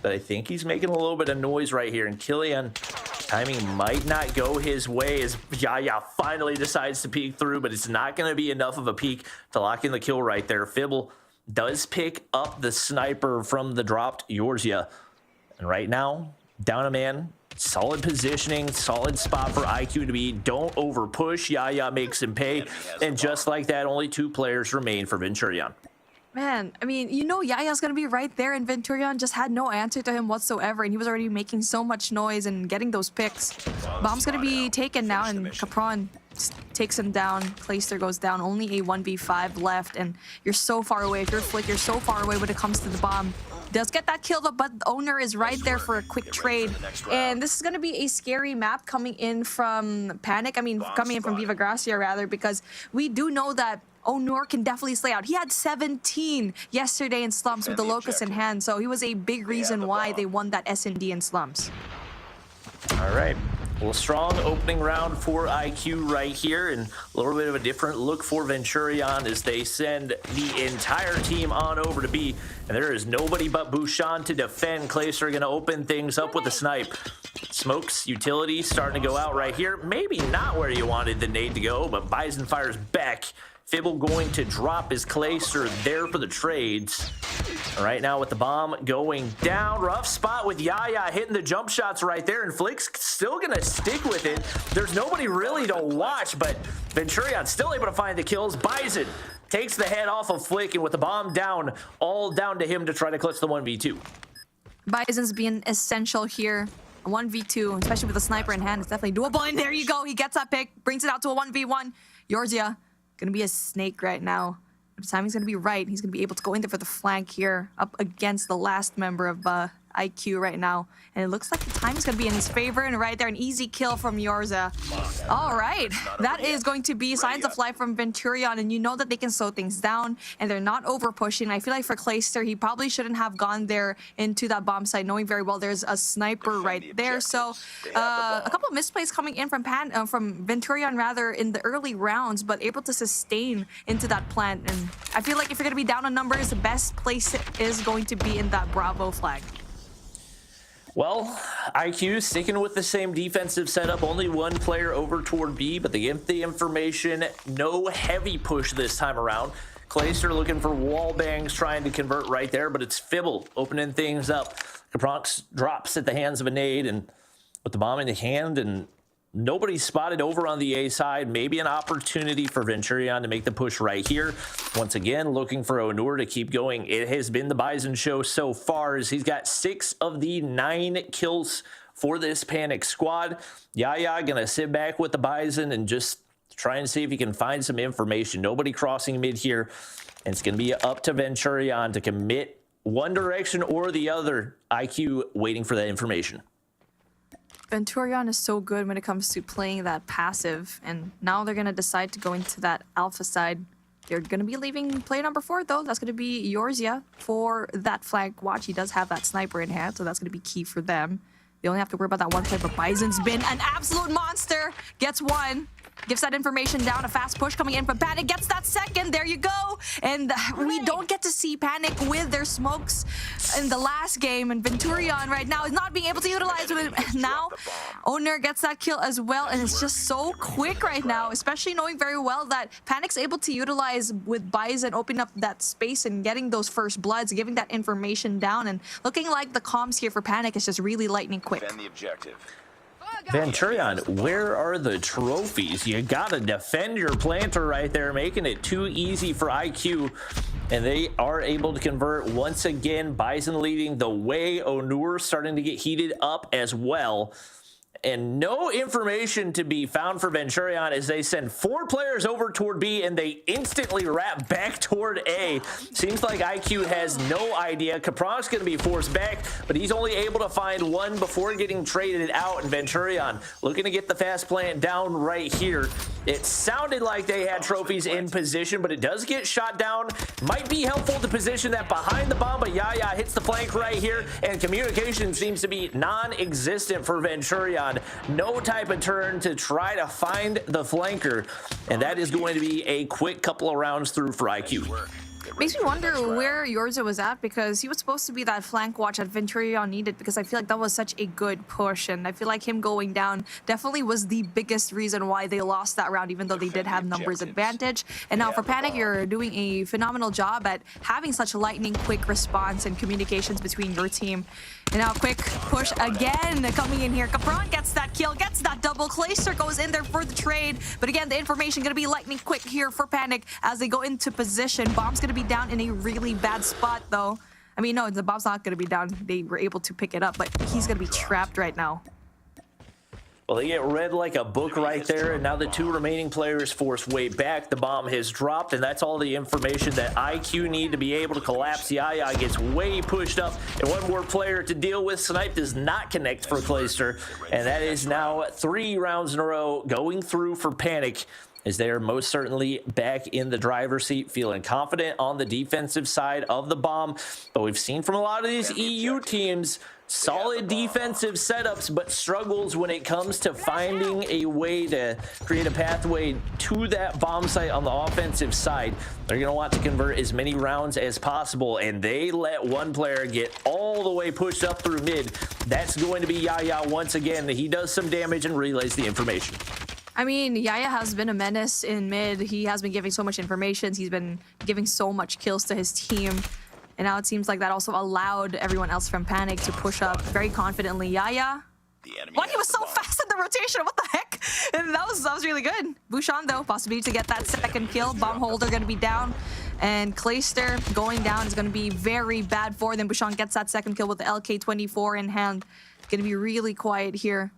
But I think he's making a little bit of noise right here. And Killian, timing might not go his way as Yaya finally decides to peek through. But it's not going to be enough of a peek to lock in the kill right there. Fibble does pick up the sniper from the dropped Yorzia. And right now, down a man. Solid positioning, solid spot for IQ to be. Don't over push. Yaya makes him pay. And just like that, only 2 players remain for Venturian. Man, I mean, you know Yaya's going to be right there, and Venturian just had no answer to him whatsoever, and he was already making so much noise and getting those picks. Bomb's going to be taken now, and Capron takes him down. Clayster goes down. Only a 1v5 left, and you're so far away. If you're Flick, you're so far away when it comes to the bomb. Does get that kill, but the Owner is right there for a quick trade. And this is going to be a scary map coming in from Panic. I mean, coming in from Viva Gracia, rather, because we do know that Owner can definitely slay out. He had 17 yesterday in Slums with the Locust in hand, so he was a big reason why they won that S&D in Slums. All right. Well, a strong opening round for IQ right here, and a little bit of a different look for Venturian as they send the entire team on over to B. And there is nobody but Bouchon to defend. Clayster going to open things up with a snipe. Smokes utility starting to go out right here. Maybe not where you wanted the nade to go, but Bison fires back. Fibble going to drop his Clayster there for the trades. Right now with the bomb going down. Rough spot with Yaya hitting the jump shots right there, and Flick's still going to stick with it. There's nobody really to watch, but Venturian still able to find the kills. Bison takes the head off of Flick, and with the bomb down, all down to him to try to clutch the 1v2. Bison's being essential here. A 1v2, especially with a sniper in hand, it's definitely doable. And there you go. He gets that pick, brings it out to a 1v1. Yorzia gonna be a snake right now. The timing's gonna be right. He's gonna be able to go in there for the flank here, up against the last member of IQ right now. And it looks like the timing's gonna be in his favor, and right there, an easy kill from Yorza. All right, that is going to be signs of life from Venturian, and you know that they can slow things down, and they're not over pushing. I feel like for Clayster, he probably shouldn't have gone there into that bomb site, knowing very well there's a sniper right there. So a couple of misplays coming in from Venturian rather in the early rounds, but able to sustain into that plant. And I feel like if you're gonna be down on numbers, the best place is going to be in that Bravo flag. Well, IQ sticking with the same defensive setup, only one player over toward B, but they get the information. No heavy push this time around. Clayster looking for wall bangs, trying to convert right there, but it's Fibble opening things up. Capronx drops at the hands of a nade, and with the bomb in the hand, and nobody spotted over on the A side. Maybe an opportunity for Venturian to make the push right here. Once again, looking for Onur to keep going. It has been the Bison show so far, as he's got 6 of the 9 kills for this Panic squad. Yaya gonna sit back with the Bison and just try and see if he can find some information. Nobody crossing mid here, and it's gonna be up to Venturian to commit one direction or the other. IQ waiting for that information. Venturian is so good when it comes to playing that passive, and now they're going to decide to go into that alpha side. They're going to be leaving player number 4, though. That's going to be Yorzia for that flank watch. He does have that sniper in hand, so that's going to be key for them. They only have to worry about that one play, but Bison's been an absolute monster. Gets one. Gives that information down. A fast push coming in from Panic. Gets that second. There you go. And we don't get to see Panic with their smokes in the last game. And Venturian right now is not being able to utilize it. Now, Owner gets that kill as well. And it's just so quick right now, especially knowing very well that Panic's able to utilize with Bison, opening up that space and getting those first bloods, giving that information down. And looking like the comms here for Panic is just really lightning quick. Defend the objective. Venturian, where are the trophies? You gotta defend your planter right there, making it too easy for IQ, and they are able to convert once again. Bison leading the way. Onur starting to get heated up as well, and no information to be found for Venturian as they send 4 players over toward B, and they instantly wrap back toward A. Seems like IQ has no idea. Capron's going to be forced back, but he's only able to find one before getting traded out, and Venturian looking to get the fast plant down right here. It sounded like they had trophies in position, but it does get shot down. Might be helpful to position that behind the bomb, but Yaya hits the flank right here, and communication seems to be non-existent for Venturian. No type of turn to try to find the flanker, and that is going to be a quick couple of rounds through for IQ. Makes me wonder where Yorza was at, because he was supposed to be that flank watch that Venturian needed, because I feel like that was such a good push, and I feel like him going down definitely was the biggest reason why they lost that round, even though they did have numbers advantage. And now for Panic, you're doing a phenomenal job at having such lightning quick response and communications between your team. And now quick push again coming in here. Capron gets that kill, gets that double. Clayster goes in there for the trade, but again, the information going to be lightning quick here for Panic as they go into position. Bomb's going to be down in a really bad spot, though. I mean, no, the bomb's not going to be down. They were able to pick it up, but he's going to be trapped right now. Well, they get read like a book right there, and now the 2 remaining players force way back. The bomb has dropped, and that's all the information that IQ need to be able to collapse. Yaya gets way pushed up, and one more player to deal with. Snipe does not connect for Clayster, and that is now 3 rounds in a row going through for Panic, as they are most certainly back in the driver's seat, feeling confident on the defensive side of the bomb. But we've seen from a lot of these EU teams, Solid defensive setups, but struggles when it comes to finding a way to create a pathway to that bomb site on the offensive side. They're going to want to convert as many rounds as possible, and they let one player get all the way pushed up through mid. That's going to be Yaya once again. He does some damage and relays the information. I mean, Yaya has been a menace in mid. He has been giving so much information. He's been giving so much kills to his team. And now it seems like that also allowed everyone else from Panic to push up very confidently. Yaya, what? He was so fast in the rotation. What the heck? And that was really good. Bushan, though, possibility to get that second kill. Bomb holder going to be down. And Clayster going down is going to be very bad for them. Bushan gets that second kill with the LK-24 in hand. Going to be really quiet here.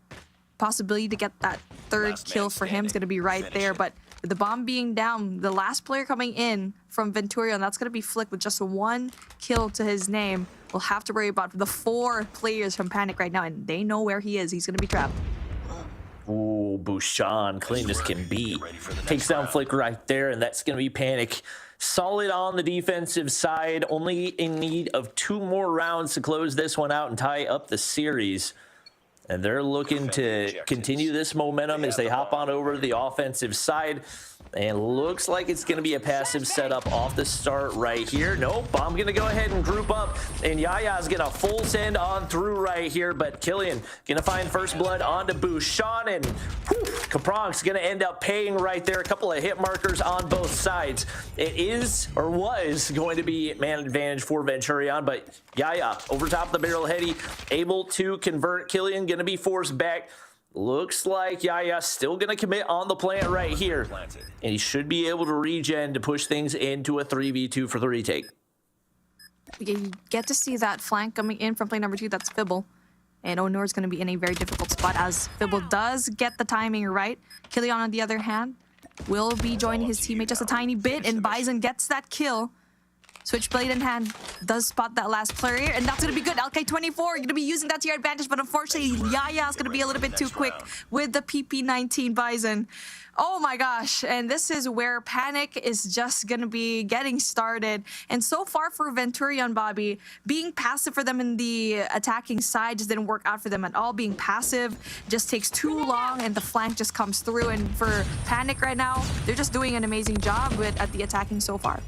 Possibility to get that third kill for him is going to be right there. But with the bomb being down, the last player coming in from Venturian, that's going to be Flick with just one kill to his name. We'll have to worry about the 4 players from Panic right now, and they know where he is. He's going to be trapped. Ooh, Bushan, clean as can be. Takes down Flick right there, and that's going to be Panic. Solid on the defensive side, only in need of 2 more rounds to close this one out and tie up the series. And they're looking to continue this momentum as they hop on over to the offensive side. And looks like it's going to be a passive setup off the start right here. Nope, I'm going to go ahead and group up. And Yaya's going to full send on through right here. But Killian going to find first blood onto Bushan. And Capronk's going to end up paying right there. A couple of hit markers on both sides. It is, or was, going to be man advantage for Venturian. But Yaya, over top of the barrel heady, able to convert. Killian going to be forced back. Looks like Yaya's still going to commit on the plant right here. And he should be able to regen to push things into a 3v2 for the retake. You get to see that flank coming in from play number 2. That's Fibble. And Onur is going to be in a very difficult spot as Fibble does get the timing right. Killian, on the other hand, will be joining his teammate just a tiny bit. And Bison gets that kill. Switchblade in hand, does spot that last player here, and that's going to be good. LK-24 going to be using that to your advantage, but unfortunately, Yaya is going to be a little bit too quick with the PP-19 Bison. Oh my gosh, and this is where Panic is just going to be getting started. And so far for Venturian, Bobby, being passive for them in the attacking side just didn't work out for them at all. Being passive just takes too long, and the flank just comes through. And for Panic right now, they're just doing an amazing job at the attacking so far.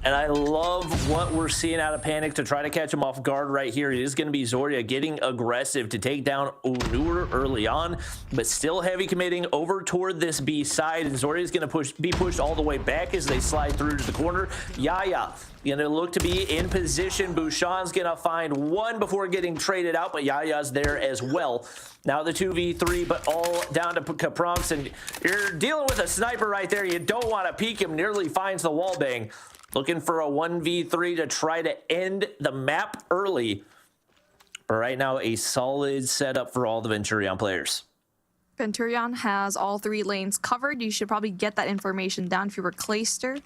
And I love what we're seeing out of Panic to try to catch him off guard right here. It is going to be Zoria getting aggressive to take down Onur early on, but still heavy committing over toward this B side. And Zoria is going to be pushed all the way back as they slide through to the corner. Yaya going to look to be in position. Bushan's going to find one before getting traded out, but Yaya's there as well. Now the 2v3, but all down to Capronks, and you're dealing with a sniper right there. You don't want to peek him. Nearly finds the wall bang. Looking for a 1v3 to try to end the map early. But right now, a solid setup for all the Venturian players. Venturian has all 3 lanes covered. You should probably get that information down if you were Clayster.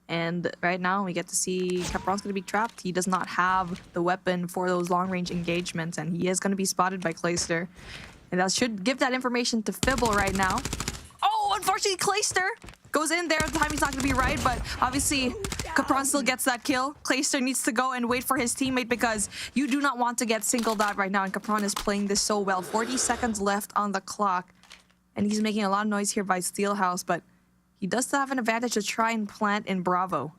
And right now, we get to see Capron's going to be trapped. He does not have the weapon for those long-range engagements, and he is going to be spotted by Clayster. And that should give that information to Fibble right now. Oh, unfortunately, Clayster goes in there. The timing's not going to be right, but obviously, Capron still gets that kill. Clayster needs to go and wait for his teammate because you do not want to get singled out right now, and Capron is playing this so well. 40 seconds left on the clock, and he's making a lot of noise here by Steelhouse, but he does still have an advantage to try and plant in Bravo.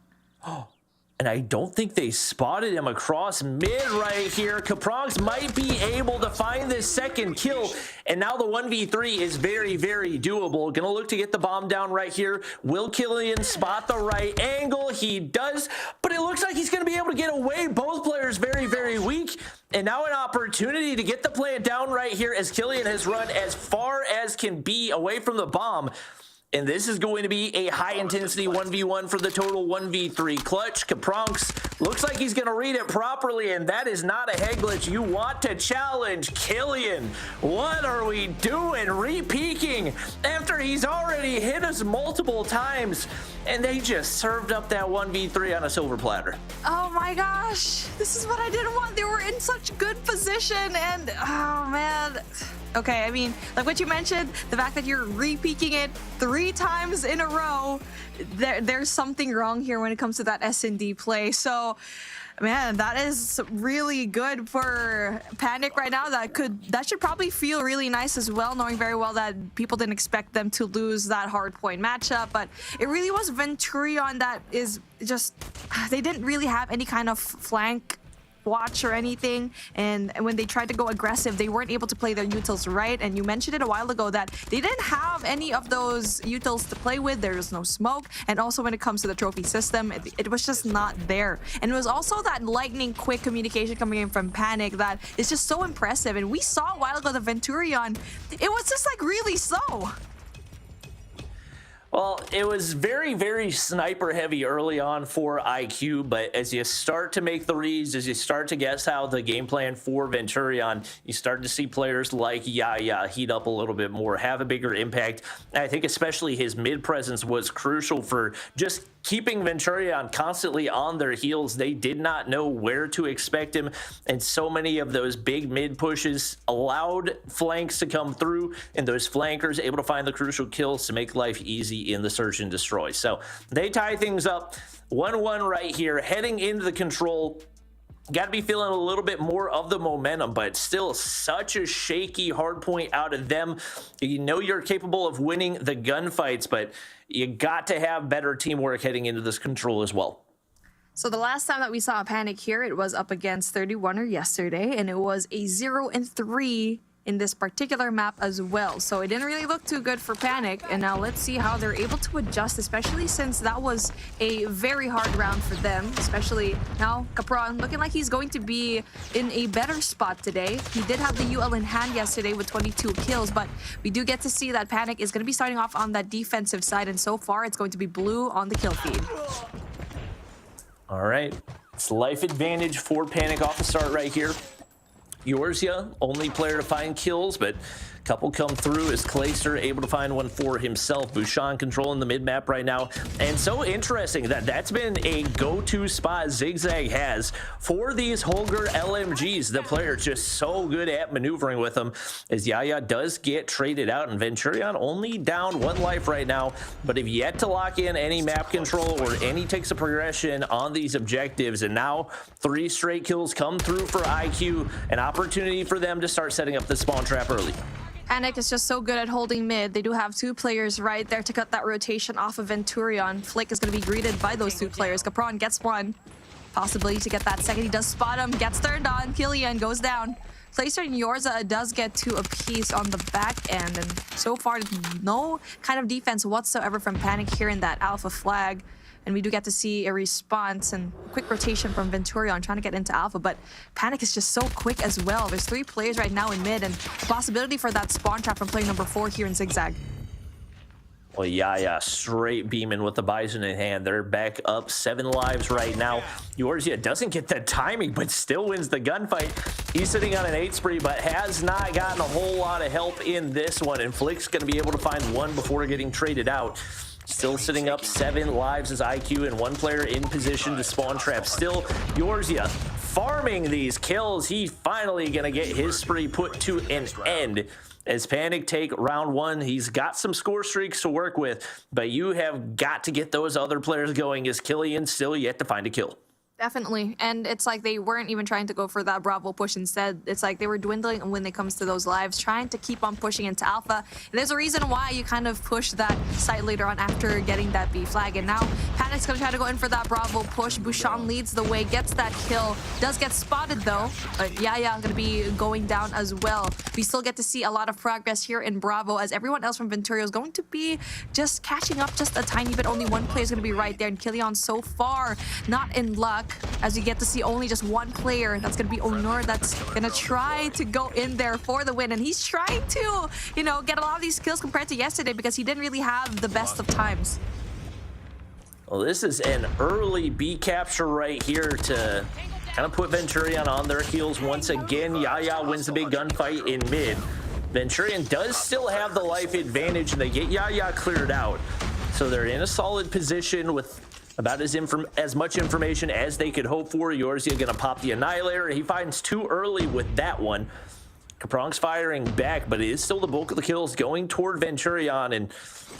And I don't think they spotted him across mid right here. Capronks might be able to find this second kill. And now the 1v3 is very, very doable. Gonna look to get the bomb down right here. Will Killian spot the right angle? He does, but it looks like he's gonna be able to get away. Both players very, very weak. And now an opportunity to get the plant down right here as Killian has run as far as can be away from the bomb. And this is going to be a high-intensity 1v1 for the total 1v3 clutch. Capronks looks like he's going to read it properly, and that is not a head glitch. You want to challenge Killian. What are we doing? Re-peeking after he's already hit us multiple times, and they just served up that 1v3 on a silver platter. Oh my gosh, this is what I didn't want. They were in such good position, and oh man. Okay, I mean, like what you mentioned, the fact that you're re-peeking it 3 times in a row, there's something wrong here when it comes to that S&D play. So Man, that is really good for Panic right now. That should probably feel really nice as well, knowing very well that people didn't expect them to lose that hard point matchup. But it really was Venturian that is just, they didn't really have any kind of flank watch or anything, and when they tried to go aggressive, they weren't able to play their utils right. And you mentioned it a while ago that they didn't have any of those utils to play with. There was no smoke, and also when it comes to the trophy system, it was just not there. And it was also that lightning quick communication coming in from Panic that is just so impressive. And we saw a while ago the Venturian, it was just like really slow. Well, it was very, very sniper heavy early on for IQ, but as you start to make the reads, as you start to guess how the game plan for Venturian, you start to see players like Yaya heat up a little bit more, have a bigger impact. And I think especially his mid presence was crucial for just keeping Venturian constantly on their heels. They did not know where to expect him, and so many of those big mid pushes allowed flanks to come through, and those flankers able to find the crucial kills to make life easy in the search and destroy. So they tie things up 1-1 right here, heading into the control. Got to be feeling a little bit more of the momentum, but still such a shaky hard point out of them. You know you're capable of winning the gunfights, but you got to have better teamwork heading into this control as well. So the last time that we saw a Panic here, it was up against 31er yesterday, and it was a 0-3 in this particular map as well. So it didn't really look too good for Panic, and now let's see how they're able to adjust, especially since that was a very hard round for them. Especially now Capron looking like he's going to be in a better spot today. He did have the UL in hand yesterday with 22 kills, but we do get to see that Panic is going to be starting off on that defensive side, and so far it's going to be blue on the kill feed. All right, it's life advantage for Panic off the start right here. Gracia, only player to find kills, but a couple come through as Clayster able to find one for himself. Bouchon controlling the mid-map right now. And so interesting that that's been a go-to spot Zigzag has for these Holger LMGs. The player just so good at maneuvering with them, as Yaya does get traded out, and Venturian only down 1 life right now, but have yet to lock in any map control or any takes of progression on these objectives. And now 3 straight kills come through for IQ, an opportunity for them to start setting up the spawn trap early. Panic is just so good at holding mid. They do have 2 players right there to cut that rotation off of Venturian. Flick is going to be greeted by those 2 players. Capron gets 1. Possibility to get that second. He does spot him, gets turned on. Killian goes down. Clayster and Yorza does get 2 apiece on the back end. And so far, no kind of defense whatsoever from Panic here in that alpha flag. And we do get to see a response and a quick rotation from Venturian trying to get into alpha, but Panic is just so quick as well. There's 3 players right now in mid, and the possibility for that spawn trap from player number 4 here in Zigzag. Well, yeah, straight beaming with the Bison in hand. They're back up 7 lives right now. Yorza doesn't get that timing, but still wins the gunfight. He's sitting on an 8 spree, but has not gotten a whole lot of help in this one, and Flick's going to be able to find 1 before getting traded out. Still sitting up 7 lives as IQ, and 1 player in position to spawn trap. Still, Yorza farming these kills. He's finally going to get his spree put to an end. As Panic take round 1, he's got some score streaks to work with, but you have got to get those other players going, as Killian still yet to find a kill. Definitely. And it's like they weren't even trying to go for that Bravo push instead. It's like they were dwindling when it comes to those lives, trying to keep on pushing into Alpha. And there's a reason why you kind of push that site later on after getting that B flag. And now Panic's going to try to go in for that Bravo push. Bouchon leads the way, gets that kill. Does get spotted though. But Yaya going to be going down as well. We still get to see a lot of progress here in Bravo, as everyone else from Venturio is going to be just catching up just a tiny bit. Only 1 player is going to be right there. And Killian so far not in luck, as you get to see only just 1 player. That's going to be Onur, that's going to try to go in there for the win. And he's trying to, you know, get a lot of these kills compared to yesterday, because he didn't really have the best of times. Well, this is an early B capture right here to kind of put Venturian on their heels once again. Yaya wins the big gunfight in mid. Venturian does still have the life advantage, and they get Yaya cleared out. So they're in a solid position with about as much information as they could hope for. Yorza gonna pop the Annihilator. He finds 2 early with that one. Capron's firing back, but it is still the bulk of the kills going toward Venturian. And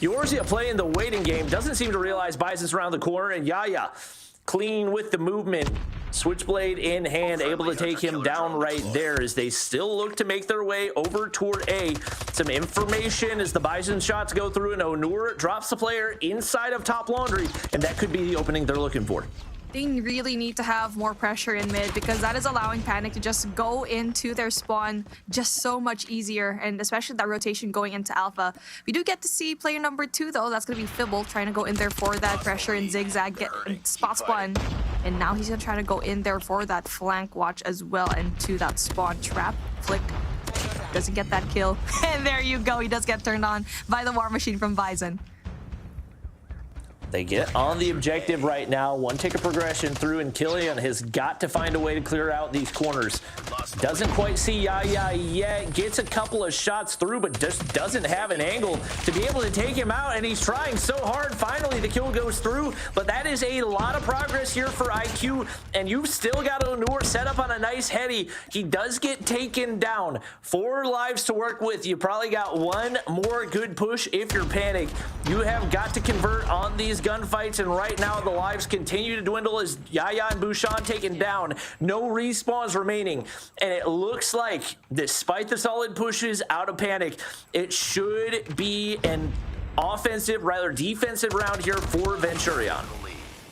Yorza playing the waiting game, doesn't seem to realize Bison's around the corner, and Yaya clean with the movement. Switchblade in hand, able to take him down right there as they still look to make their way over toward A. Some information as the Bison shots go through, and Onur drops the player inside of top laundry, and that could be the opening they're looking for. They really need to have more pressure in mid because that is allowing Panic to just go into their spawn just so much easier, and especially that rotation going into Alpha. We do get to see player number 2 though. That's going to be Fibble trying to go in there for that pressure and zigzag, get spot spawn. And now he's going to try to go in there for that flank watch as well into that spawn trap. Flick doesn't get that kill. And there you go. He does get turned on by the War Machine from Bison. They get on the objective right now. One tick of progression through, and Killian has got to find a way to clear out these corners. Doesn't quite see Yaya yet. Gets a couple of shots through, but just doesn't have an angle to be able to take him out, and he's trying so hard. Finally, the kill goes through, but that is a lot of progress here for IQ, and you've still got Onur set up on a nice heady. He does get taken down. 4 lives to work with. You probably got one more good push if you're Panic. You have got to convert on these gunfights, and right now the lives continue to dwindle as Yaya and Bushan taken down. No respawns remaining, and it looks like, despite the solid pushes out of Panic, it should be an offensive, rather defensive round here for Venturian.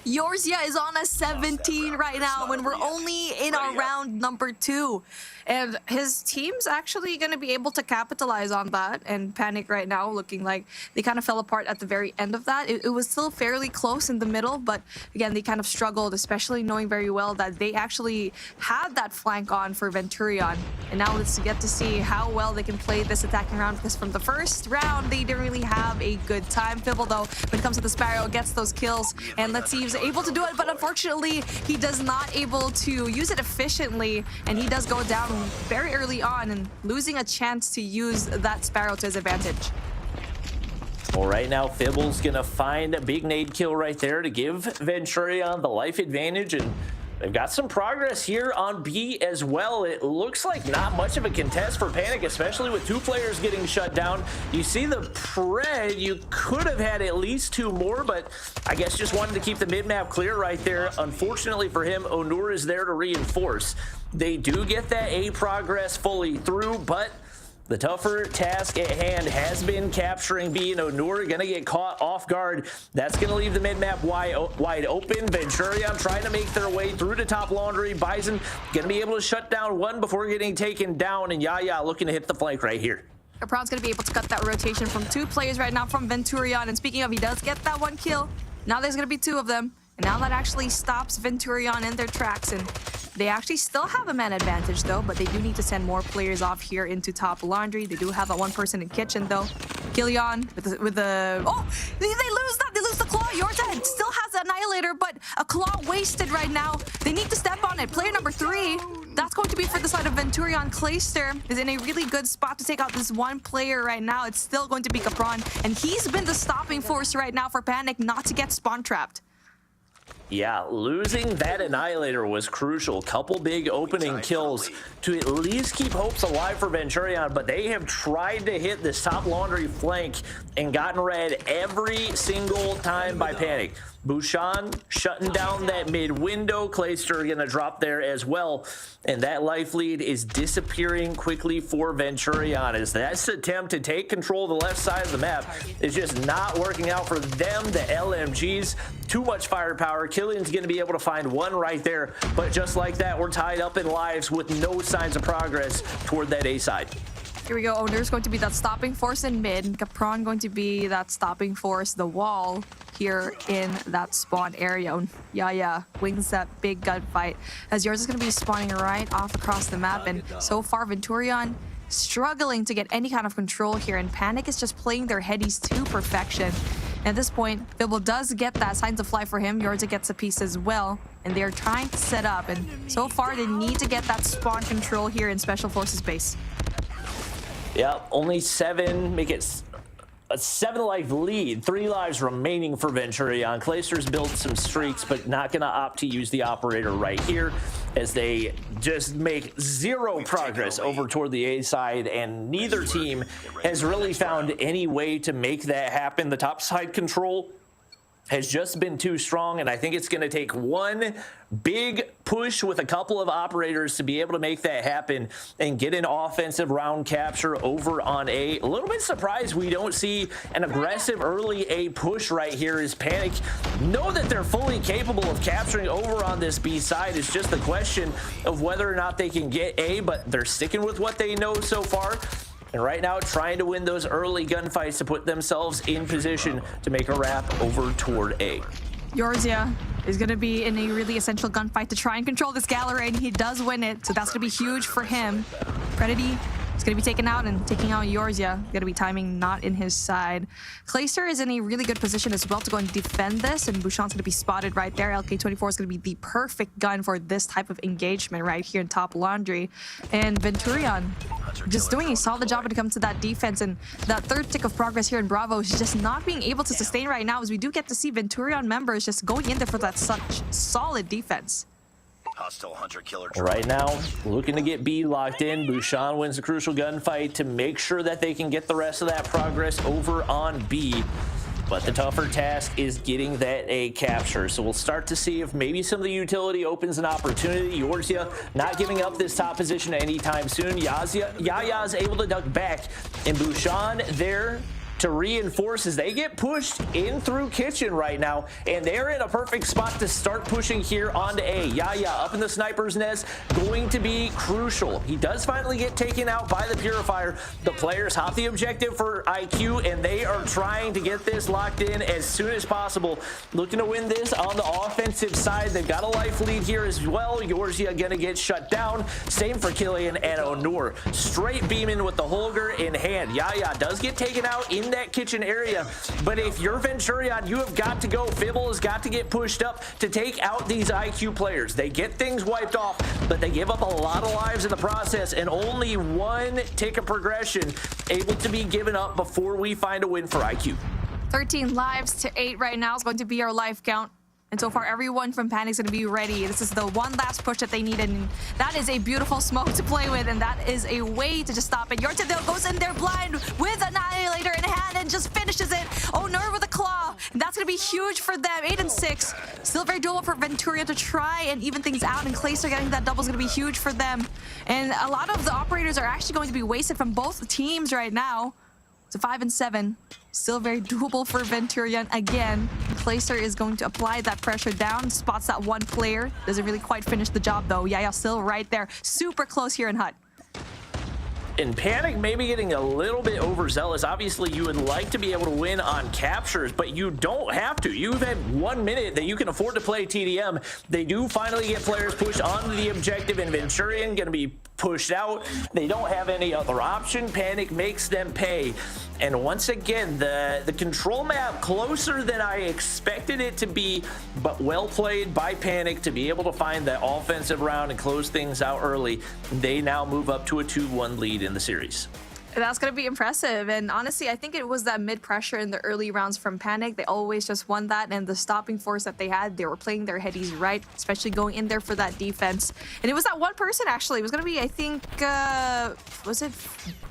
Yorzia is on a 17 right now when we're only in our round number 2. And his team's actually going to be able to capitalize on that. And Panic right now looking like they kind of fell apart at the very end of that. It was still fairly close in the middle, but again, they kind of struggled, especially knowing very well that they actually had that flank on for Venturian. And now let's get to see how well they can play this attacking round, because from the first round, they didn't really have a good time. Fibble, though, when it comes to the Sparrow, gets those kills. And let's see, he's able to do it, but unfortunately, he does not able to use it efficiently. And he does go down very early on and losing a chance to use that Sparrow to his advantage. Well, right now, Fibble's gonna find a big nade kill right there to give Venturian the life advantage, and they've got some progress here on B as well. It looks like not much of a contest for Panic, especially with 2 players getting shut down. You see the Pred, you could have had at least 2 more, but I guess just wanted to keep the mid-map clear right there. Unfortunately for him, Onur is there to reinforce. They do get that A progress fully through, but the tougher task at hand has been capturing B, and Onur gonna get caught off guard. That's gonna leave the mid-map wide open. Venturian trying to make their way through to top laundry. Bison gonna be able to shut down one before getting taken down, and Yaya looking to hit the flank right here. Capron's gonna be able to cut that rotation from 2 players right now from Venturian, and speaking of, he does get that 1 kill. Now there's gonna be 2 of them, and now that actually stops Venturian in their tracks, and they actually still have a man advantage though, but they do need to send more players off here into top laundry. They do have that 1 person in kitchen though. Killian with the oh, they lose that. They lose the claw. Yorza still has the annihilator, but a claw wasted right now. They need to step on it. Player number 3, that's going to be for the side of Venturian. Clayster is in a really good spot to take out this 1 player right now. It's still going to be Capron, and he's been the stopping force right now for Panic not to get spawn trapped. Yeah, losing that Annihilator was crucial. Couple big opening kills to at least keep hopes alive for Venturian, but they have tried to hit this top laundry flank and gotten red every single time by Panic. Bushan shutting down that mid window. Clayster gonna drop there as well, and that life lead is disappearing quickly for Venturian as that attempt to take control of the left side of the map is just not working out for them. The LMGs, too much firepower. Killian's gonna be able to find 1 right there, but just like that, we're tied up in lives with no signs of progress toward that A side. Here we go. Onur's going to be that stopping force in mid, and Capron going to be that stopping force, the wall here in that spawn area. Yeah, wins that big gunfight as yours is going to be spawning right off across the map, and so far Venturian struggling to get any kind of control here, and Panic is just playing their headies to perfection. At this point, Fibble does get that signs of fly for him. Yorza gets a piece as well, and they're trying to set up, and so far they need to get that spawn control here in Special Forces base. Yeah, only 7, make it a 7-life lead. 3 lives remaining for Venturian. Clayster's built some streaks, but not gonna opt to use the operator right here as they just make 0 progress over toward the A side, and neither team has really found any way to make that happen. The top side control has just been too strong, and I think it's going to take one big push with a couple of operators to be able to make that happen and get an offensive round capture over on A. A little bit surprised we don't see an aggressive early A push right here as Panic know that they're fully capable of capturing over on this B side. It's just the question of whether or not they can get A, but they're sticking with what they know so far. And right now, trying to win those early gunfights to put themselves in position to make a wrap over toward A. Yorzia is going to be in a really essential gunfight to try and control this gallery, and he does win it, so that's going to be huge for him. Predity is going to be taken out, and taking out Yorzia. Going to be timing not in his side. Clayster is in a really good position as well to go and defend this, and Bouchon's going to be spotted right there. LK24 is going to be the perfect gun for this type of engagement right here in top laundry. And Venturian just doing a solid job when it comes to that defense, and that third tick of progress here in Bravo is just not being able to sustain right now, as we do get to see Venturian members just going in there for that such solid defense. Hostile hunter-killer right now, looking to get B locked in. Bouchon wins a crucial gunfight to make sure that they can get the rest of that progress over on B. But the tougher task is getting that A capture. So we'll start to see if maybe some of the utility opens an opportunity. Yorzia not giving up this top position anytime soon. Yaya's able to duck back. And Bouchon there to reinforce as they get pushed in through kitchen right now, and they're in a perfect spot to start pushing here onto A. Yaya up in the sniper's nest, going to be crucial. He does finally get taken out by the purifier. The players hop the objective for IQ, and they are trying to get this locked in as soon as possible, looking to win this on the offensive side. They've got a life lead here as well. Yorzia gonna get shut down. Same for Killian and Onur. Straight beaming with the Holger in hand. Yaya does get taken out in that kitchen area, but if you're Venturian, you have got to go. Fibble has got to get pushed up to take out these IQ players. They get things wiped off, but they give up a lot of lives in the process, and only one tick of progression able to be given up before we find a win for IQ. 13 lives to 8 right now is going to be our life count. And so far, everyone from Panic is going to be ready. This is the one last push that they need, and that is a beautiful smoke to play with, and that is a way to just stop it. Yortadil goes in there blind with Annihilator in hand and just finishes it. Onur with a claw, and that's going to be huge for them. 8 and 6. Still very doable for Venturian to try and even things out, and Clayster getting that double is going to be huge for them. And a lot of the operators are actually going to be wasted from both teams right now. So 5 and 7. Still very doable for Venturian again. Clayster is going to apply that pressure down, spots that one player. Doesn't really quite finish the job though. Yaya still right there. Super close here in Hut. In Panic, maybe getting a little bit overzealous. Obviously, you would like to be able to win on captures, but you don't have to. You've had 1 minute that you can afford to play TDM. They do finally get players pushed onto the objective, and Venturian going to be pushed out. They don't have any other option. Panic makes them pay. And once again, the control map closer than I expected it to be, but well played by Panic to be able to find that offensive round and close things out early. They now move up to a 2-1 lead in the series. That's going to be impressive. And honestly, I think it was that mid-pressure in the early rounds from Panic. They always just won that. And the stopping force that they had, they were playing their headies right, especially going in there for that defense. And it was that one person, actually. It was going to be, I think, was it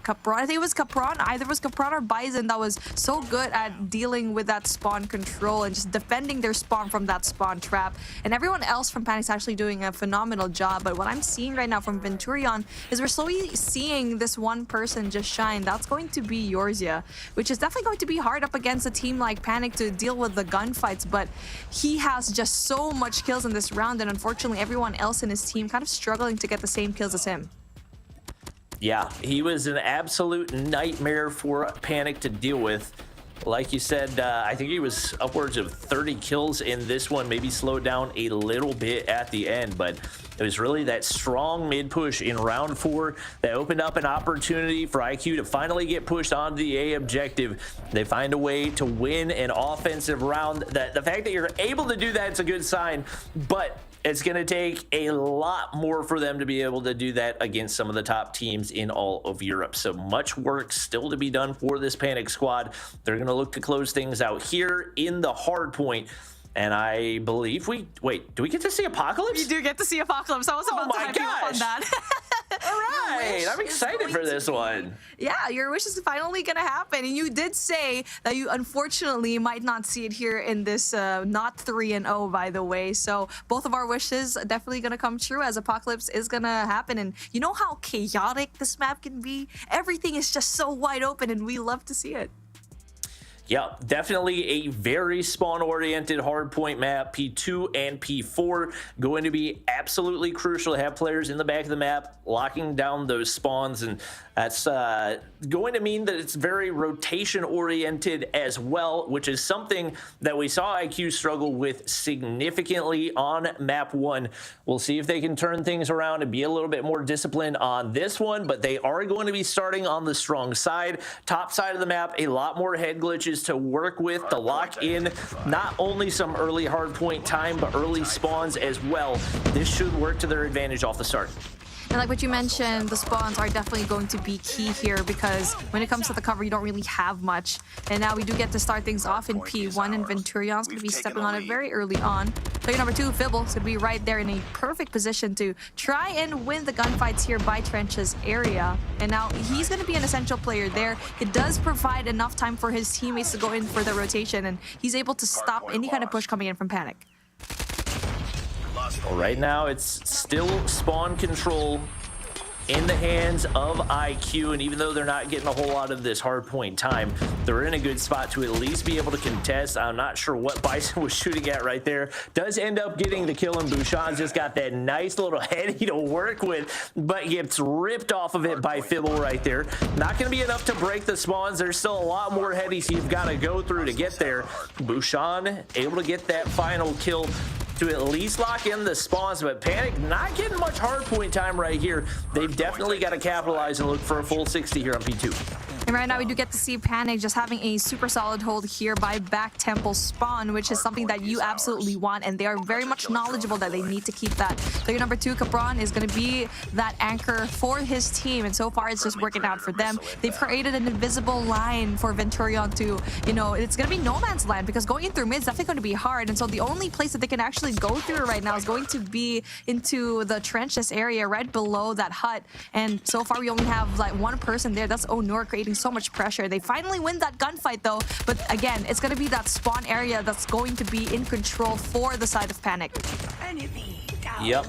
Capron? I think it was Capron. Either it was Capron or Bison that was so good at dealing with that spawn control and just defending their spawn from that spawn trap. And everyone else from Panic's actually doing a phenomenal job. But what I'm seeing right now from Venturian is we're slowly seeing this one person just shine. That's going to be Yorzia, which is definitely going to be hard up against a team like Panic to deal with the gunfights, but he has just so much kills in this round, and unfortunately everyone else in his team kind of struggling to get the same kills as him. Yeah, he was an absolute nightmare for Panic to deal with. Like you said, I think he was upwards of 30 kills in this one, maybe slowed down a little bit at the end, but it was really that strong mid push in round 4 that opened up an opportunity for IQ to finally get pushed onto the A objective. They find a way to win an offensive round. The fact that you're able to do that, it's a good sign, but it's going to take a lot more for them to be able to do that against some of the top teams in all of Europe. So much work still to be done for this Panic squad. They're going to look to close things out here in the hard point. And I believe wait, do we get to see Apocalypse? You do get to see Apocalypse. I was about to hype you up on that. All right, I'm excited for this one. Yeah, your wish is finally going to happen. And you did say that you unfortunately might not see it here in this not 3-0, by the way. So both of our wishes are definitely going to come true as Apocalypse is going to happen. And you know how chaotic this map can be? Everything is just so wide open and we love to see it. Yeah, definitely a very spawn-oriented hardpoint map. P2 and P4 going to be absolutely crucial to have players in the back of the map locking down those spawns, and that's going to mean that it's very rotation-oriented as well, which is something that we saw IQ struggle with significantly on map 1. We'll see if they can turn things around and be a little bit more disciplined on this one, but they are going to be starting on the strong side. Top side of the map, a lot more head glitches to work with to lock in not only some early hardpoint time, but early spawns as well. This should work to their advantage off the start. And like what you mentioned, the spawns are definitely going to be key here because when it comes to the cover, you don't really have much. And now we do get to start things off in P1, and Venturian's going to be stepping on it very early on. Player number 2, Fibble's going to be right there in a perfect position to try and win the gunfights here by Trench's area. And now he's going to be an essential player there. It does provide enough time for his teammates to go in for the rotation, and he's able to stop any kind of push coming in from Panic. Well, right now, it's still spawn control in the hands of IQ, and even though they're not getting a whole lot of this hardpoint time, they're in a good spot to at least be able to contest. I'm not sure what Bison was shooting at right there. Does end up getting the kill, and Bouchon's just got that nice little heady to work with, but gets ripped off of it by Fibble right there. Not going to be enough to break the spawns. There's still a lot more headies you've got to go through to get there. Bouchon able to get that final kill to at least lock in the spawns, but Panic not getting much hardpoint time right here. They've definitely got to capitalize and look for a full 60 here on P2. And right now we do get to see Panic just having a super solid hold here by back temple spawn, which is something that you absolutely want, and they are very much knowledgeable that they need to keep that. Player number 2, Capron, is going to be that anchor for his team, and so far it's just working out for them. They've created an invisible line for Venturian to, you know, it's going to be no man's land because going in through mid is definitely going to be hard, and so the only place that they can actually go through right now is going to be into the trenches area right below that hut, and so far we only have like one person there. That's Onur creating so much pressure. They finally win that gunfight though, but again, it's going to be that spawn area that's going to be in control for the side of Panic. Yep.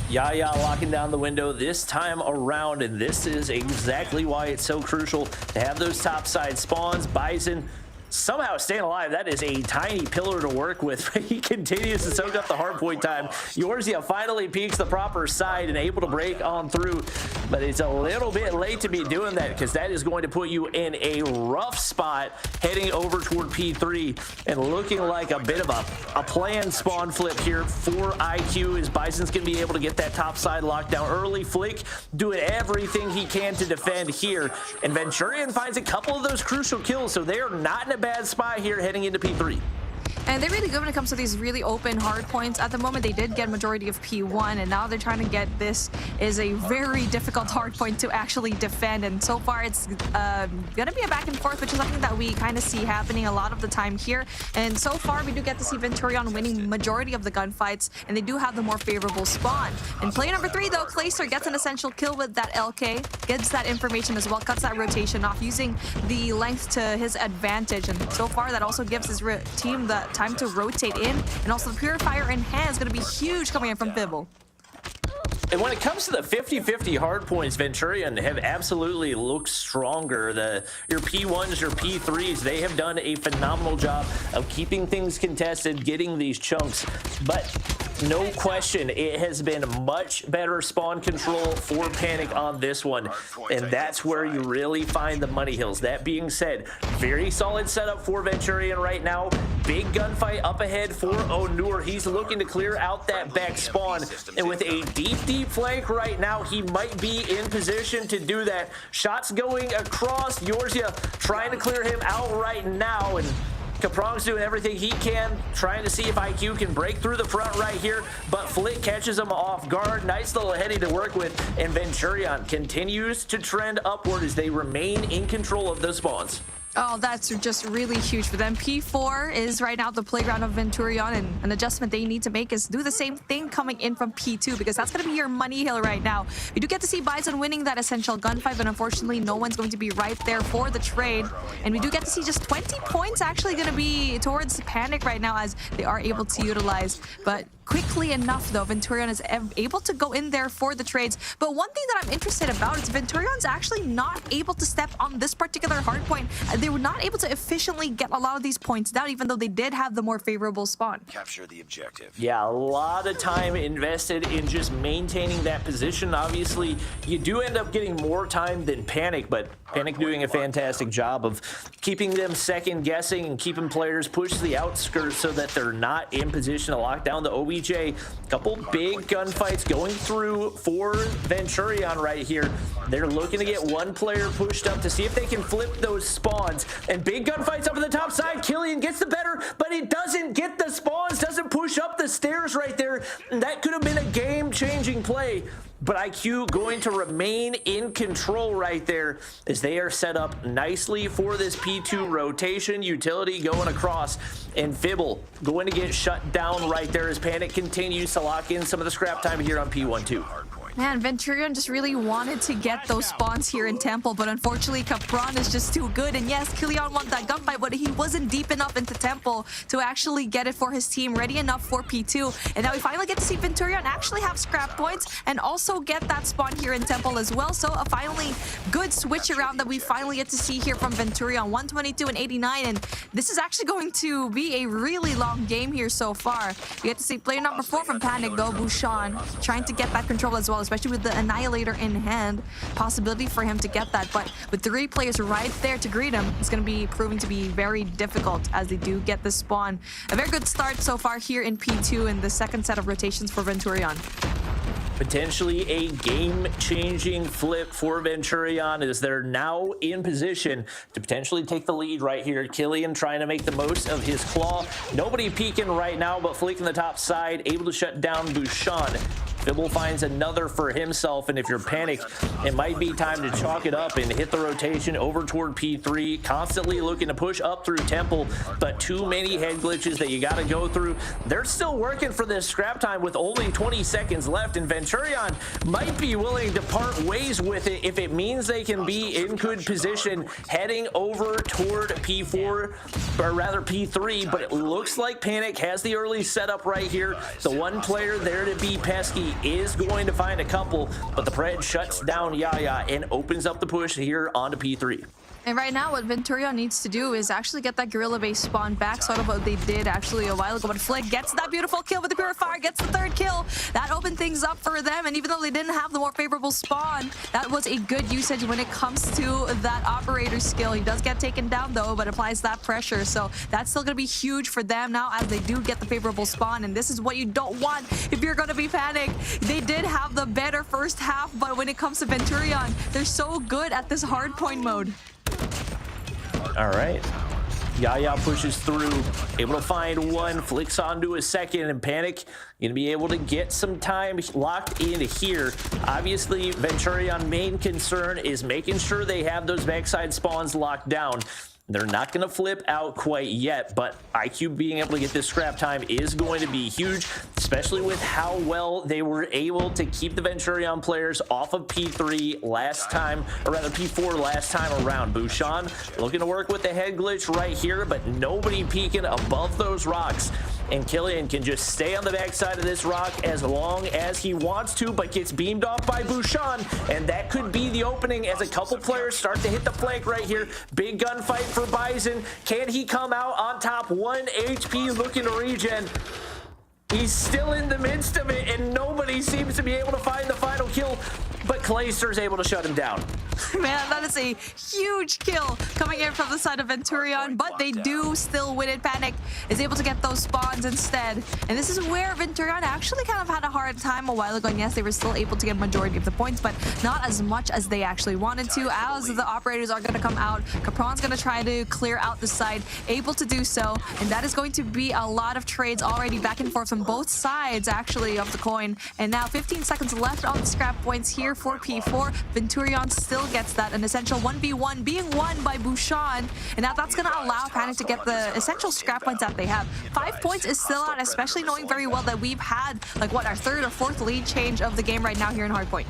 Yaya locking down the window this time around, and this is exactly why it's so crucial to have those top side spawns. Bison somehow staying alive. That is a tiny pillar to work with. He continues to soak up the hardpoint time. Yorzia finally peeks the proper side and able to break on through, but it's a little bit late to be doing that because that is going to put you in a rough spot heading over toward P3 and looking like a bit of a planned spawn flip here for IQ as Bison's going to be able to get that top side locked down early. Flick doing everything he can to defend here, and Venturian finds a couple of those crucial kills, so they are not in a bad spot here heading into P3. And they're really good when it comes to these really open hard points. At the moment, they did get majority of P1, and now they're trying to get this is a very difficult hard point to actually defend. And so far, it's going to be a back and forth, which is something that we kind of see happening a lot of the time here. And so far, we do get to see Venturian winning majority of the gunfights, and they do have the more favorable spawn. And player number 3, though, Clayster gets an essential kill with that LK, gets that information as well, cuts that rotation off, using the length to his advantage. And so far, that also gives his team the time to rotate in, and also the Purifier in hand is going to be huge coming in from Fibble. And when it comes to the 50-50 hard points, Venturian have absolutely looked stronger. Your P1s, your P3s, they have done a phenomenal job of keeping things contested, getting these chunks. But no question, it has been much better spawn control for Panic on this one. And that's where you really find the money hills. That being said, very solid setup for Venturian right now. Big gunfight up ahead for Onur. He's looking to clear out that back spawn. And with a deep flank right now, he might be in position to do that. Shots going across. Yorzia trying to clear him out right now. And Capron's doing everything he can, trying to see if IQ can break through the front right here, but Flick catches him off guard. Nice little heady to work with, and Venturian continues to trend upward as they remain in control of those spawns. Oh, that's just really huge for them. P4 is right now the playground of Venturian, and an adjustment they need to make is do the same thing coming in from P2, because that's going to be your money hill right now. We do get to see Bison winning that essential gunfight, but unfortunately no one's going to be right there for the trade. And we do get to see just 20 points actually going to be towards Panic right now, as they are able to utilize. But quickly enough, though, Venturian is able to go in there for the trades. But one thing that I'm interested about is Venturian's actually not able to step on this particular hardpoint. They were not able to efficiently get a lot of these points down, even though they did have the more favorable spawn. Capture the objective. Yeah, a lot of time invested in just maintaining that position. Obviously, you do end up getting more time than Panic, but Panic doing a fantastic job of keeping them second guessing and keeping players push to the outskirts so that they're not in position to lock down the OBJ. A couple big gunfights going through for Venturian right here. They're looking to get one player pushed up to see if they can flip those spawns. And big gunfights up on the top side. Killian gets the better, but he doesn't get the spawns, doesn't push up the stairs right there. That could have been a game-changing play. But IQ going to remain in control right there as they are set up nicely for this P2 rotation. Utility going across, and Fibble going to get shut down right there as Panic continues to lock in some of the scrap time here on P1-2. Man, Venturian just really wanted to get those spawns here in Temple, but unfortunately Capron is just too good. And yes, Killian won that gunfight, but he wasn't deep enough into Temple to actually get it for his team, ready enough for P2. And now we finally get to see Venturian actually have scrap points and also get that spawn here in Temple as well. So a finally good switch around that we finally get to see here from Venturian, 122 and 89. And this is actually going to be a really long game here so far. We get to see player number 4 from Panic, though, Bushan, trying to get that control as well, especially with the Annihilator in hand. Possibility for him to get that, but with 3 players right there to greet him, it's going to be proving to be very difficult as they do get the spawn. A very good start so far here in P2 in the second set of rotations for Venturian. Potentially a game-changing flip for Venturian as they're now in position to potentially take the lead right here. Killian trying to make the most of his claw. Nobody peeking right now, but fleeking the top side, able to shut down Bushan. Fibble finds another for himself, and if you're Panic, it might be time to chalk it up and hit the rotation over toward P3. Constantly looking to push up through Temple, but too many head glitches that you got to go through. They're still working for this scrap time with only 20 seconds left, and Venturian might be willing to part ways with it if it means they can be in good position heading over toward P4, or rather P3, but it looks like Panic has the early setup right here. The one player there to be pesky is going to find a couple, but the Pred shuts down Yaya and opens up the push here onto P3. And right now, what Venturian needs to do is actually get that Gorilla Base spawn back, sort of what they did actually a while ago. But Flick gets that beautiful kill with the Purifier, gets the 3rd kill. That opened things up for them, and even though they didn't have the more favorable spawn, that was a good usage when it comes to that Operator skill. He does get taken down, though, but applies that pressure. So that's still going to be huge for them now as they do get the favorable spawn. And this is what you don't want if you're going to be Panic. They did have the better first half, but when it comes to Venturian, they're so good at this hardpoint mode. All right. Yaya pushes through, able to find one, flicks onto a second, and Panic going to be able to get some time locked in here. Obviously, Venturian main concern is making sure they have those backside spawns locked down. They're not going to flip out quite yet, but IQ being able to get this scrap time is going to be huge, especially with how well they were able to keep the Venturian players off of P3 last time, or rather P4 last time around. Bushan looking to work with the head glitch right here, but nobody peeking above those rocks. And Killian can just stay on the backside of this rock as long as he wants to, but gets beamed off by Bushan, and that could be the opening as a couple players start to hit the flank right here. Big gunfight for Bison. Can he come out on top? 1 HP looking to regen. He's still in the midst of it, and nobody seems to be able to find the final kill, but Clayster's able to shut him down. Man, that is a huge kill coming in from the side of Venturian, but they do still win it. Panic is able to get those spawns instead. And this is where Venturian actually kind of had a hard time a while ago. And yes, they were still able to get majority of the points, but not as much as they actually wanted to, as the operators are going to come out. Capron's going to try to clear out the side, able to do so. And that is going to be a lot of trades already back and forth from both sides, actually, of the coin. And now 15 seconds left on the scrap points here for P4. Venturian still gets that, an essential 1v1 being won by Bouchon. And now that's going to allow Panic to get the essential scrap points that they have. 5 points is still out, especially knowing very well that we've had, like, what, our third or fourth lead change of the game right now here in Hardpoint.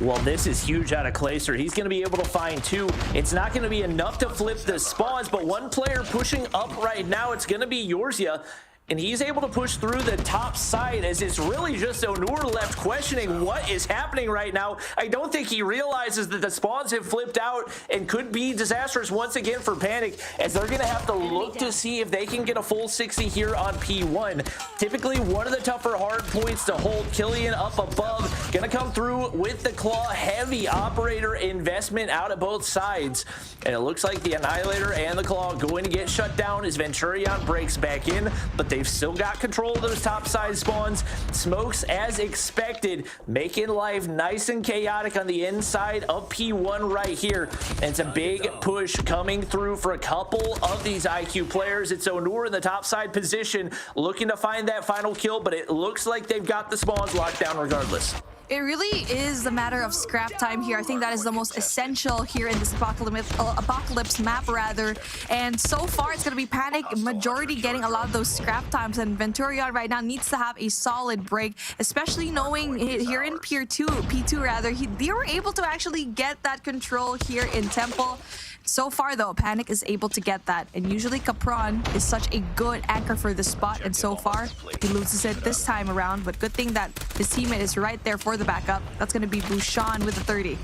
Well, this is huge out of Clayster. He's going to be able to find 2. It's not going to be enough to flip the spawns, but one player pushing up right now, it's going to be Yorzia. And he's able to push through the top side as it's really just Onur left questioning what is happening right now. I don't think he realizes that the spawns have flipped out and could be disastrous once again for Panic, as they're going to have to look to see if they can get a full 60 here on P1. Typically one of the tougher hard points to hold. Killian up above, going to come through with the claw. Heavy operator investment out of both sides. And it looks like the Annihilator and the claw going to get shut down as Venturian breaks back in, but they've still got control of those top side spawns. Smokes as expected, making life nice and chaotic on the inside of P1 right here. And it's a big push coming through for a couple of these IQ players. It's Onur in the top side position, looking to find that final kill, but it looks like they've got the spawns locked down regardless. It really is a matter of scrap time here. I think that is the most essential here in this apocalypse map, rather. And so far, it's going to be Panic majority getting a lot of those scrap times. And Venturian right now needs to have a solid break, especially knowing here in P2 rather, they were able to actually get that control here in Temple. So far, though, Panic is able to get that. And usually Capron is such a good anchor for this spot. And so far, he loses it this time around. But good thing that his teammate is right there for the backup. That's going to be Bouchon with the 30.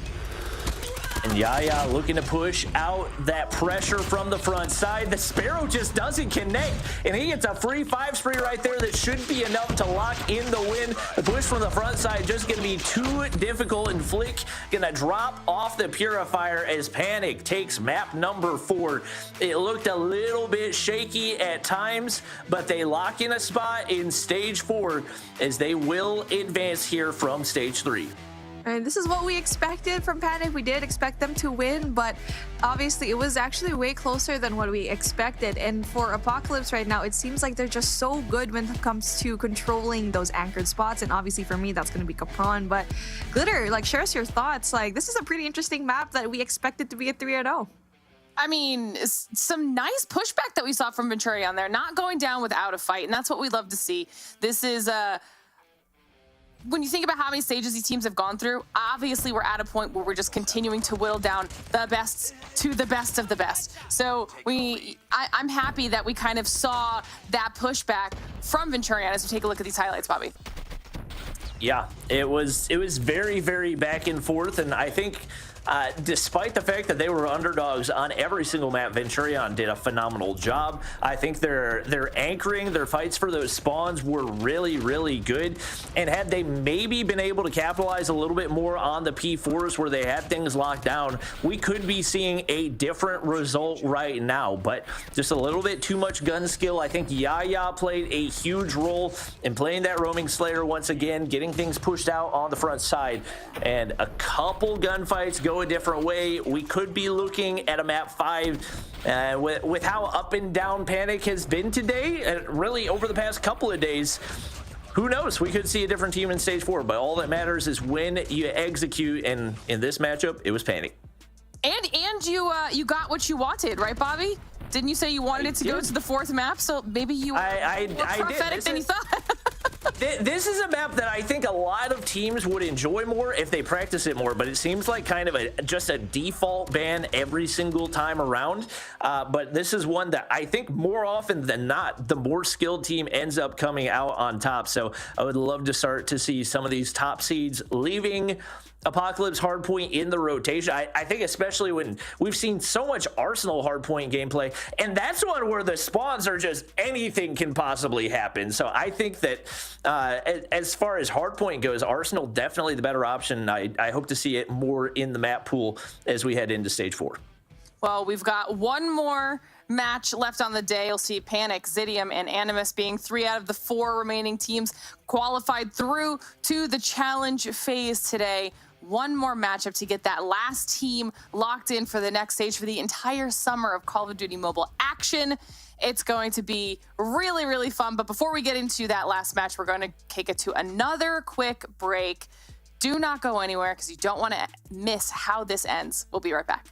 And Yaya looking to push out that pressure from the front side. The Sparrow just doesn't connect, and he gets a free 5 spree right there that should be enough to lock in the win. The push from the front side just going to be too difficult, and Flick going to drop off the Purifier as Panic takes map number 4. It looked a little bit shaky at times, but they lock in a spot in stage 4 as they will advance here from stage 3. And this is what we expected from Panic. We did expect them to win, but obviously it was actually way closer than what we expected. And for Apocalypse right now, it seems like they're just so good when it comes to controlling those anchored spots. And obviously for me, that's going to be Capron. But Glitter, like, share us your thoughts. Like, this is a pretty interesting map that we expected to be a 3-0. I mean, some nice pushback that we saw from Venturian there, not going down without a fight. And that's what we love to see. This is when you think about how many stages these teams have gone through, obviously we're at a point where we're just continuing to whittle down the best to the best of the best. So I'm happy that we kind of saw that pushback from Venturian as we take a look at these highlights, Bobby. Yeah, it was very, very back and forth, and I think despite the fact that they were underdogs on every single map, Venturian did a phenomenal job. I think their anchoring, their fights for those spawns were really, really good. And had they maybe been able to capitalize a little bit more on the P4s where they had things locked down, we could be seeing a different result right now. But just a little bit too much gun skill. I think Yaya played a huge role in playing that roaming Slayer once again, getting things pushed out on the front side. And a couple gunfights go a different way. We could be looking at a map 5 with how up and down Panic has been today, and really over the past couple of days. Who knows? We could see a different team in stage 4, but all that matters is when you execute, and in this matchup, it was Panic. And you got what you wanted, right, Bobby? Didn't you say you wanted it to go to the 4th map? So maybe you were more prophetic than you thought. This is a map that I think a lot of teams would enjoy more if they practice it more, but it seems like kind of just a default ban every single time around. But this is one that I think more often than not, the more skilled team ends up coming out on top. So I would love to start to see some of these top seeds leaving Apocalypse hardpoint in the rotation. I think especially when we've seen so much Arsenal hardpoint gameplay, and that's one where the spawns are just anything can possibly happen. So I think that as far as hardpoint goes, Arsenal definitely the better option. I hope to see it more in the map pool as we head into stage 4. Well, we've got one more match left on the day. You'll see Panic, Zidium, and Animus being 3 out of the 4 remaining teams qualified through to the challenge phase today. one more matchup to get that last team locked in for the next stage for the entire summer of Call of Duty Mobile action. It's going to be really, really fun. But before we get into that last match, we're going to take it to another quick break. Do not go anywhere because you don't want to miss how this ends. We'll be right back.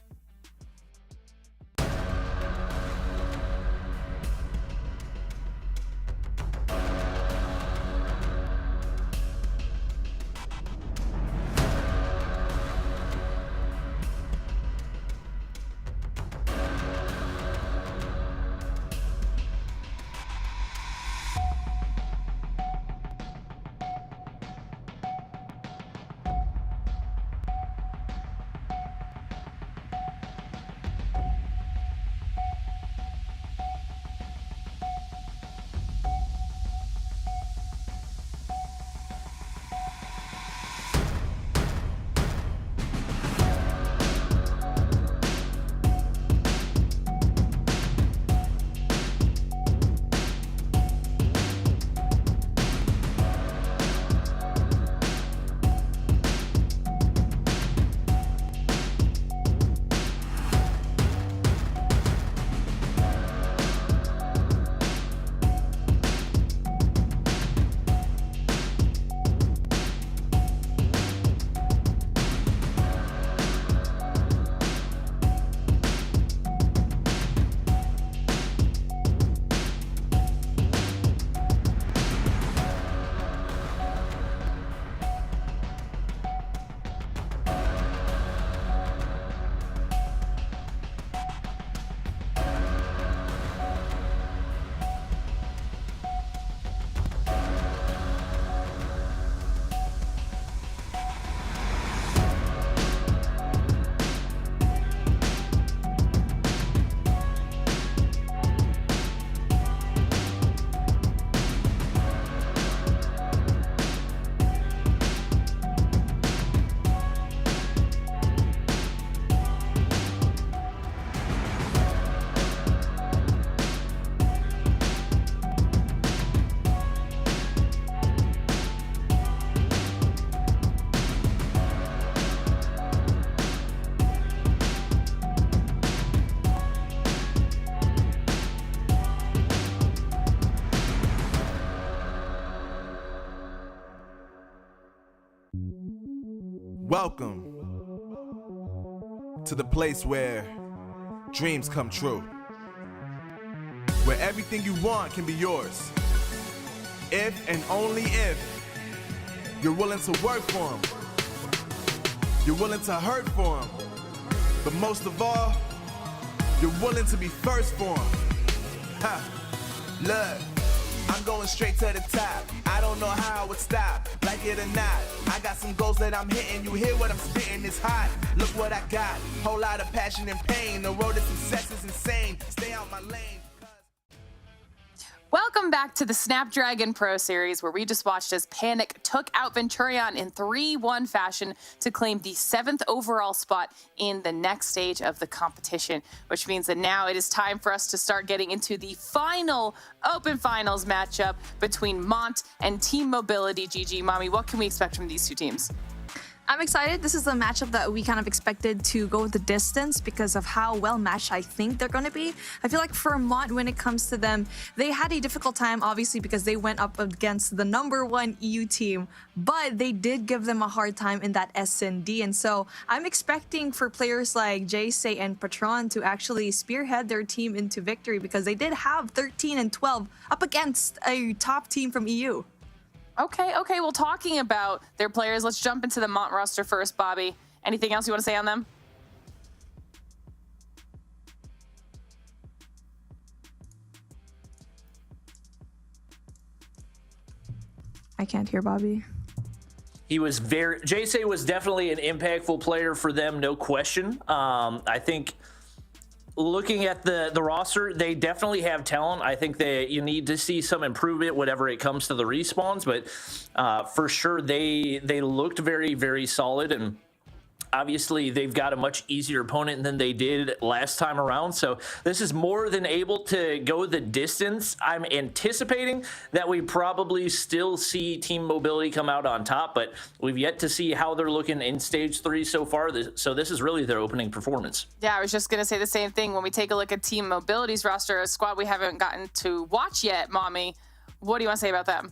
Welcome to the place where dreams come true, where everything you want can be yours, if and only if you're willing to work for them, you're willing to hurt for them, but most of all, you're willing to be first for them. Ha! Look, I'm going straight to the top. I don't know how I would stop, like it or not. I got some goals that I'm hitting. You hear what I'm spitting? It's hot. Look what I got. Whole lot of passion and pain. The road to success is insane. Stay out my lane. Welcome back to the Snapdragon Pro Series, where we just watched as Panic took out Venturian in 3-1 fashion to claim the 7th overall spot in the next stage of the competition, which means that now it is time for us to start getting into the final Open Finals matchup between Mont and Team Mobility. GG, Mommy, what can we expect from these two teams? I'm excited. This is a matchup that we kind of expected to go the distance because of how well matched I think they're going to be. I feel like for Mont, when it comes to them, they had a difficult time, obviously, because they went up against the #1 EU team, but they did give them a hard time in that S&D. And so I'm expecting for players like JSay and Patron to actually spearhead their team into victory because they did have 13 and 12 up against a top team from EU. Okay. Well, talking about their players, let's jump into the Mont roster first, Bobby. Anything else you want to say on them? I can't hear Bobby. He was JSay was definitely an impactful player for them, no question. I think looking at the roster, they definitely have talent. I think that you need to see some improvement whenever it comes to the respawns, but for sure they looked very, very solid. And Obviously, they've got a much easier opponent than they did last time around, so this is more than able to go the distance. I'm anticipating that we probably still see Team Mobility come out on top, but we've yet to see how they're looking in Stage 3 so far, so this is really their opening performance. Yeah, I was just going to say the same thing. When we take a look at Team Mobility's roster, a squad we haven't gotten to watch yet, Mommy, what do you want to say about them?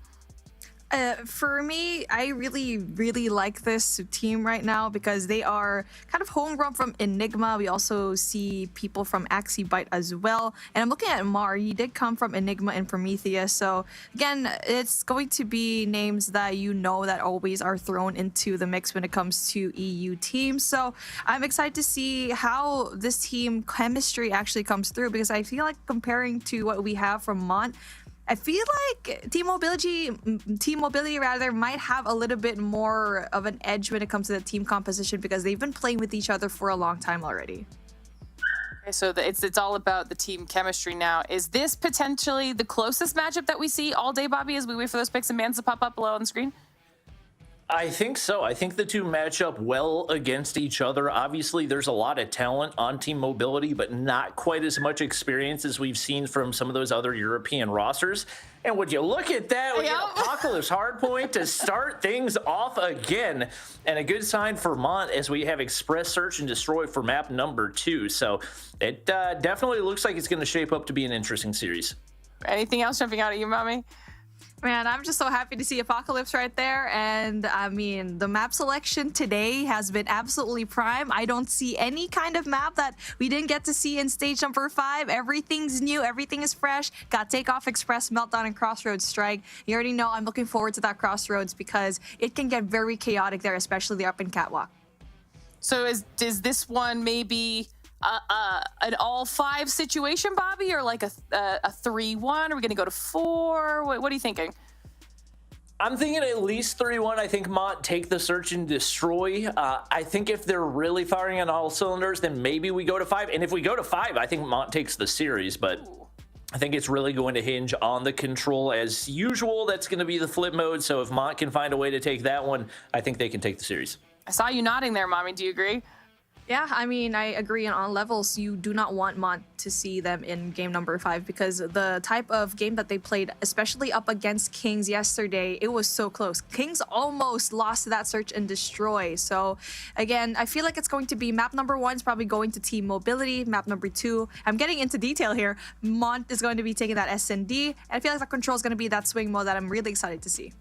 For me, I really like this team right now because they are kind of homegrown from Enigma. We also see people from Axibite as well. And I'm looking at Mar. He did come from Enigma and Prometheus. So again, it's going to be names that you know that always are thrown into the mix when it comes to EU teams. So I'm excited to see how this team chemistry actually comes through, because I feel like comparing to what we have from Mont, I feel like Team Mobility might have a little bit more of an edge when it comes to the team composition, because they've been playing with each other for a long time already. Okay, so it's all about the team chemistry now. Is this potentially the closest matchup that we see all day, Bobby, as we wait for those picks and bans to pop up below on the screen? I think so. I think the two match up well against each other. Obviously, there's a lot of talent on Team Mobility, but not quite as much experience as we've seen from some of those other European rosters. And would you look at that? We get Apocalypse Hardpoint to start things off again. And a good sign for Mont as we have Express Search and Destroy for map number 2. So it definitely looks like it's going to shape up to be an interesting series. Anything else jumping out at you, Mommy? Man, I'm just so happy to see Apocalypse right there. And I mean, the map selection today has been absolutely prime. I don't see any kind of map that we didn't get to see in stage number 5. Everything's new. Everything is fresh. Got Takeoff, Express, Meltdown, and Crossroads Strike. You already know I'm looking forward to that Crossroads because it can get very chaotic there, especially the up and catwalk. So is this one maybe an all-5 situation, Bobby, or like a 3-1? Are we going to go to 4? What are you thinking? I'm thinking at least 3-1. I think Mont take the search and destroy. I think if they're really firing on all cylinders, then maybe we go to 5. And if we go to 5, I think Mont takes the series. But I think it's really going to hinge on the control as usual. That's going to be the flip mode. So if Mont can find a way to take that one, I think they can take the series. I saw you nodding there, Mommy. Do you agree? Yeah, I mean, I agree on all levels. You do not want Mont to see them in game number 5 because the type of game that they played, especially up against Kings yesterday, it was so close. Kings almost lost that search and destroy. So again, I feel like it's going to be map number 1 is probably going to Team Mobility. Map number 2, I'm getting into detail here. Mont is going to be taking that S&D. And I feel like that control is going to be that swing mode that I'm really excited to see.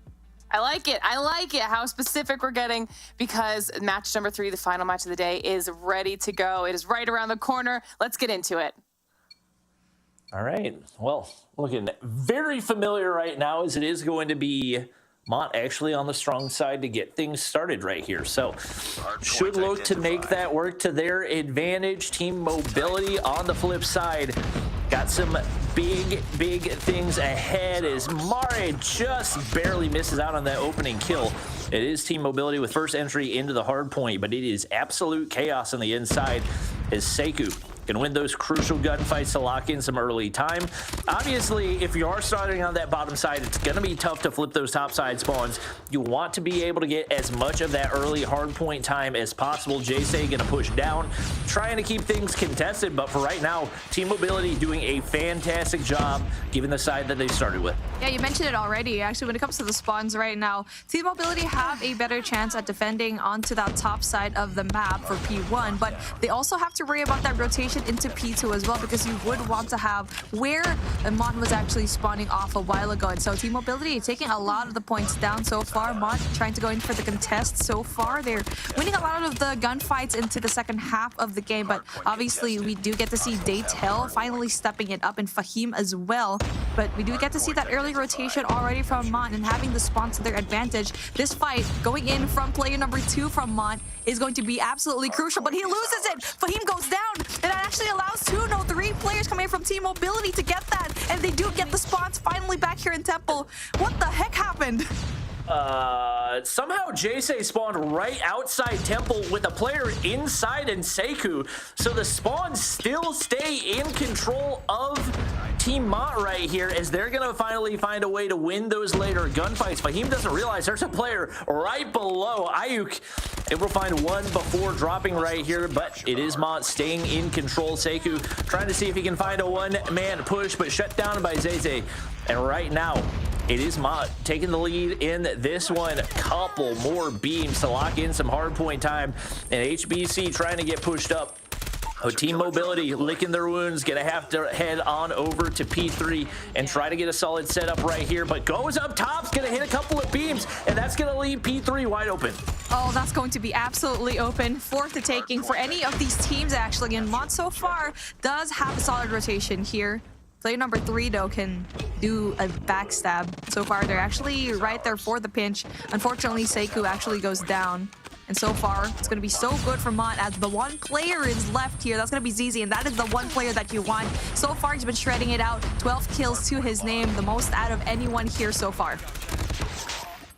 I like it. I like it. How specific we're getting, because match number 3, the final match of the day, is ready to go. It is right around the corner. Let's get into it. All right. Well, looking very familiar right now, as it is going to be Mont actually on the strong side to get things started right here. So should look to make that work to their advantage. Team Mobility on the flip side got some big things ahead as Mare just barely misses out on that opening kill. It is Team Mobility with first entry into the hard point, but it is absolute chaos on the inside as Seku can win those crucial gunfights to lock in some early time. Obviously, if you are starting on that bottom side, it's going to be tough to flip those top side spawns. You want to be able to get as much of that early hard point time as possible. Jay-Say going to push down, trying to keep things contested, but for right now, Team Mobility doing a fantastic job given the side that they started with. Yeah, you mentioned it already. Actually, when it comes to the spawns right now, Team Mobility have a better chance at defending onto that top side of the map for P1, but they also have to worry about that rotation into P2 as well, because you would want to have where Mont was actually spawning off a while ago. And so Team Mobility taking a lot of the points down so far. Mont trying to go in for the contest so far. They're winning a lot of the gunfights into the second half of the game, but obviously we do get to see Daytel finally stepping it up, and Fahim as well. But we do get to see that early rotation already from Mont and having the spawns to their advantage. This fight going in from player number 2 from Mont is going to be absolutely crucial, but he loses it. Fahim goes down, and that actually allows 3 players coming in from Team Mobility to get that, and they do get the spawns finally back here in Temple. What the heck happened? Somehow Jace spawned right outside Temple with a player inside and Sekou. So the spawns still stay in control of Team Mont right here, as they're going to finally find a way to win those later gunfights. Fahim doesn't realize there's a player right below Ayuk. Able to find one before dropping right here, but it is Mont staying in control. Sekou trying to see if he can find a one-man push, but shut down by Zeze. And right now, it is Mont taking the lead in this one. A couple more beams to lock in some hardpoint time. And HBC trying to get pushed up. Oh, Team Mobility licking their wounds. Gonna have to head on over to P3 and try to get a solid setup right here. But goes up top's gonna hit a couple of beams, and that's gonna leave P3 wide open. Oh, that's going to be absolutely open. Fourth to taking for any of these teams, actually. And Mont so far does have a solid rotation here. Player number 3, though, can do a backstab. So far, they're actually right there for the pinch. Unfortunately, Sekou actually goes down. And so far, it's going to be so good for Mont as the one player is left here. That's going to be ZZ, and that is the one player that you want. So far, he's been shredding it out. 12 kills to his name, the most out of anyone here so far.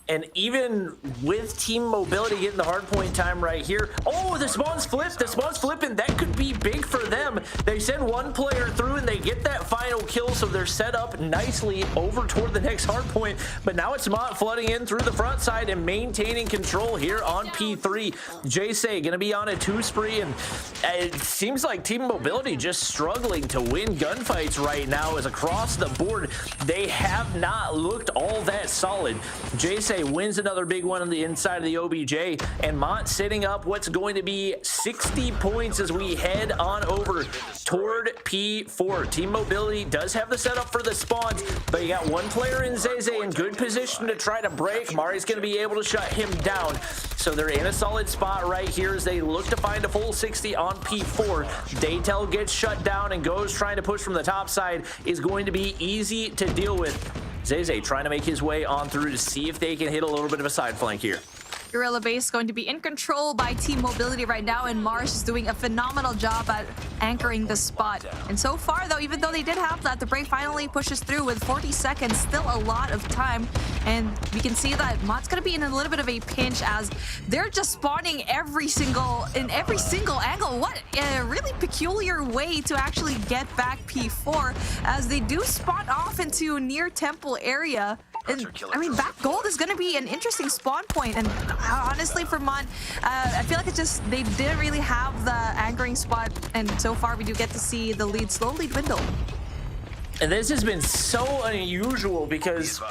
And even with Team Mobility getting the hardpoint time right here, oh, the spawn's flipped. The spawn's flipping. That could be big for them. They send one player through and they get that final kill, so they're set up nicely over toward the next hardpoint. But now it's Mont flooding in through the front side and maintaining control here on P3. Jace gonna be on a 2 spree, and it seems like Team Mobility just struggling to win gunfights right now, as across the board they have not looked all that solid. Jace wins another big one on the inside of the OBJ, and Mont setting up what's going to be 60 points as we head on over toward P4. Team Mobility does have the setup for the spawns, but you got one player in Zeze in good position to try to break. Mari's going to be able to shut him down, so they're in a solid spot right here as they look to find a full 60 on P4. Daytel gets shut down, and goes trying to push from the top side is going to be easy to deal with. Zeze trying to make his way on through to see if they can hit a little bit of a side flank here. Gorilla Base going to be in control by Team Mobility right now, and Mars is doing a phenomenal job at anchoring the spot. And so far, though, even though they did have that, the break finally pushes through with 40 seconds, still a lot of time. And we can see that Mont's going to be in a little bit of a pinch as they're just spawning in every single angle. What a really peculiar way to actually get back P4, as they do spawn off into near Temple area. And I mean, back gold is going to be an interesting spawn point, and honestly for Mont, I feel like it's just they didn't really have the anchoring spot, and so far we do get to see the lead slowly dwindle. And this has been so unusual because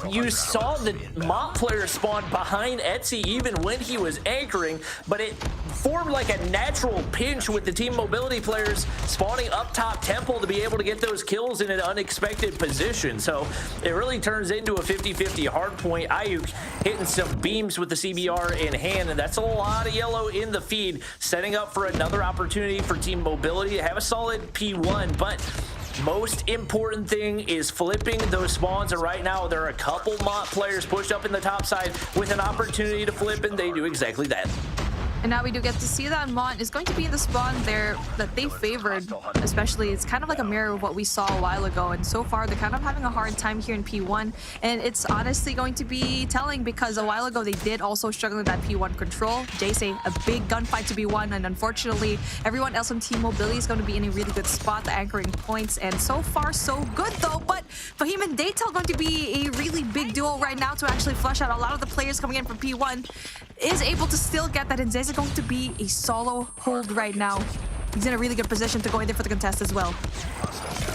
you saw the Mont player spawn behind Etsy even when he was anchoring, but it formed like a natural pinch with the Team Mobility players spawning up top Temple to be able to get those kills in an unexpected position. So it really turns into a 50-50 hardpoint. Ayuk hitting some beams with the CBR in hand, and that's a lot of yellow in the feed, setting up for another opportunity for Team Mobility to have a solid P1. But most important thing is flipping those spawns, and right now there are a couple Mont players pushed up in the top side with an opportunity to flip, and they do exactly that. And now we do get to see that Mont is going to be in the spawn there that they favored, especially. It's kind of like a mirror of what we saw a while ago, and so far they're kind of having a hard time here in P1, and it's honestly going to be telling because a while ago they did also struggle with that P1 control. Jace, a big gunfight to be won, and unfortunately everyone else on Team Mobility is going to be in a really good spot, the anchoring points, and so far so good though. But Fahim and Daytel going to be a really big duo right now to actually flush out a lot of the players coming in from P1. Is able to still get that, and Zeze going to be a solo hold right now. He's in a really good position to go in there for the contest as well.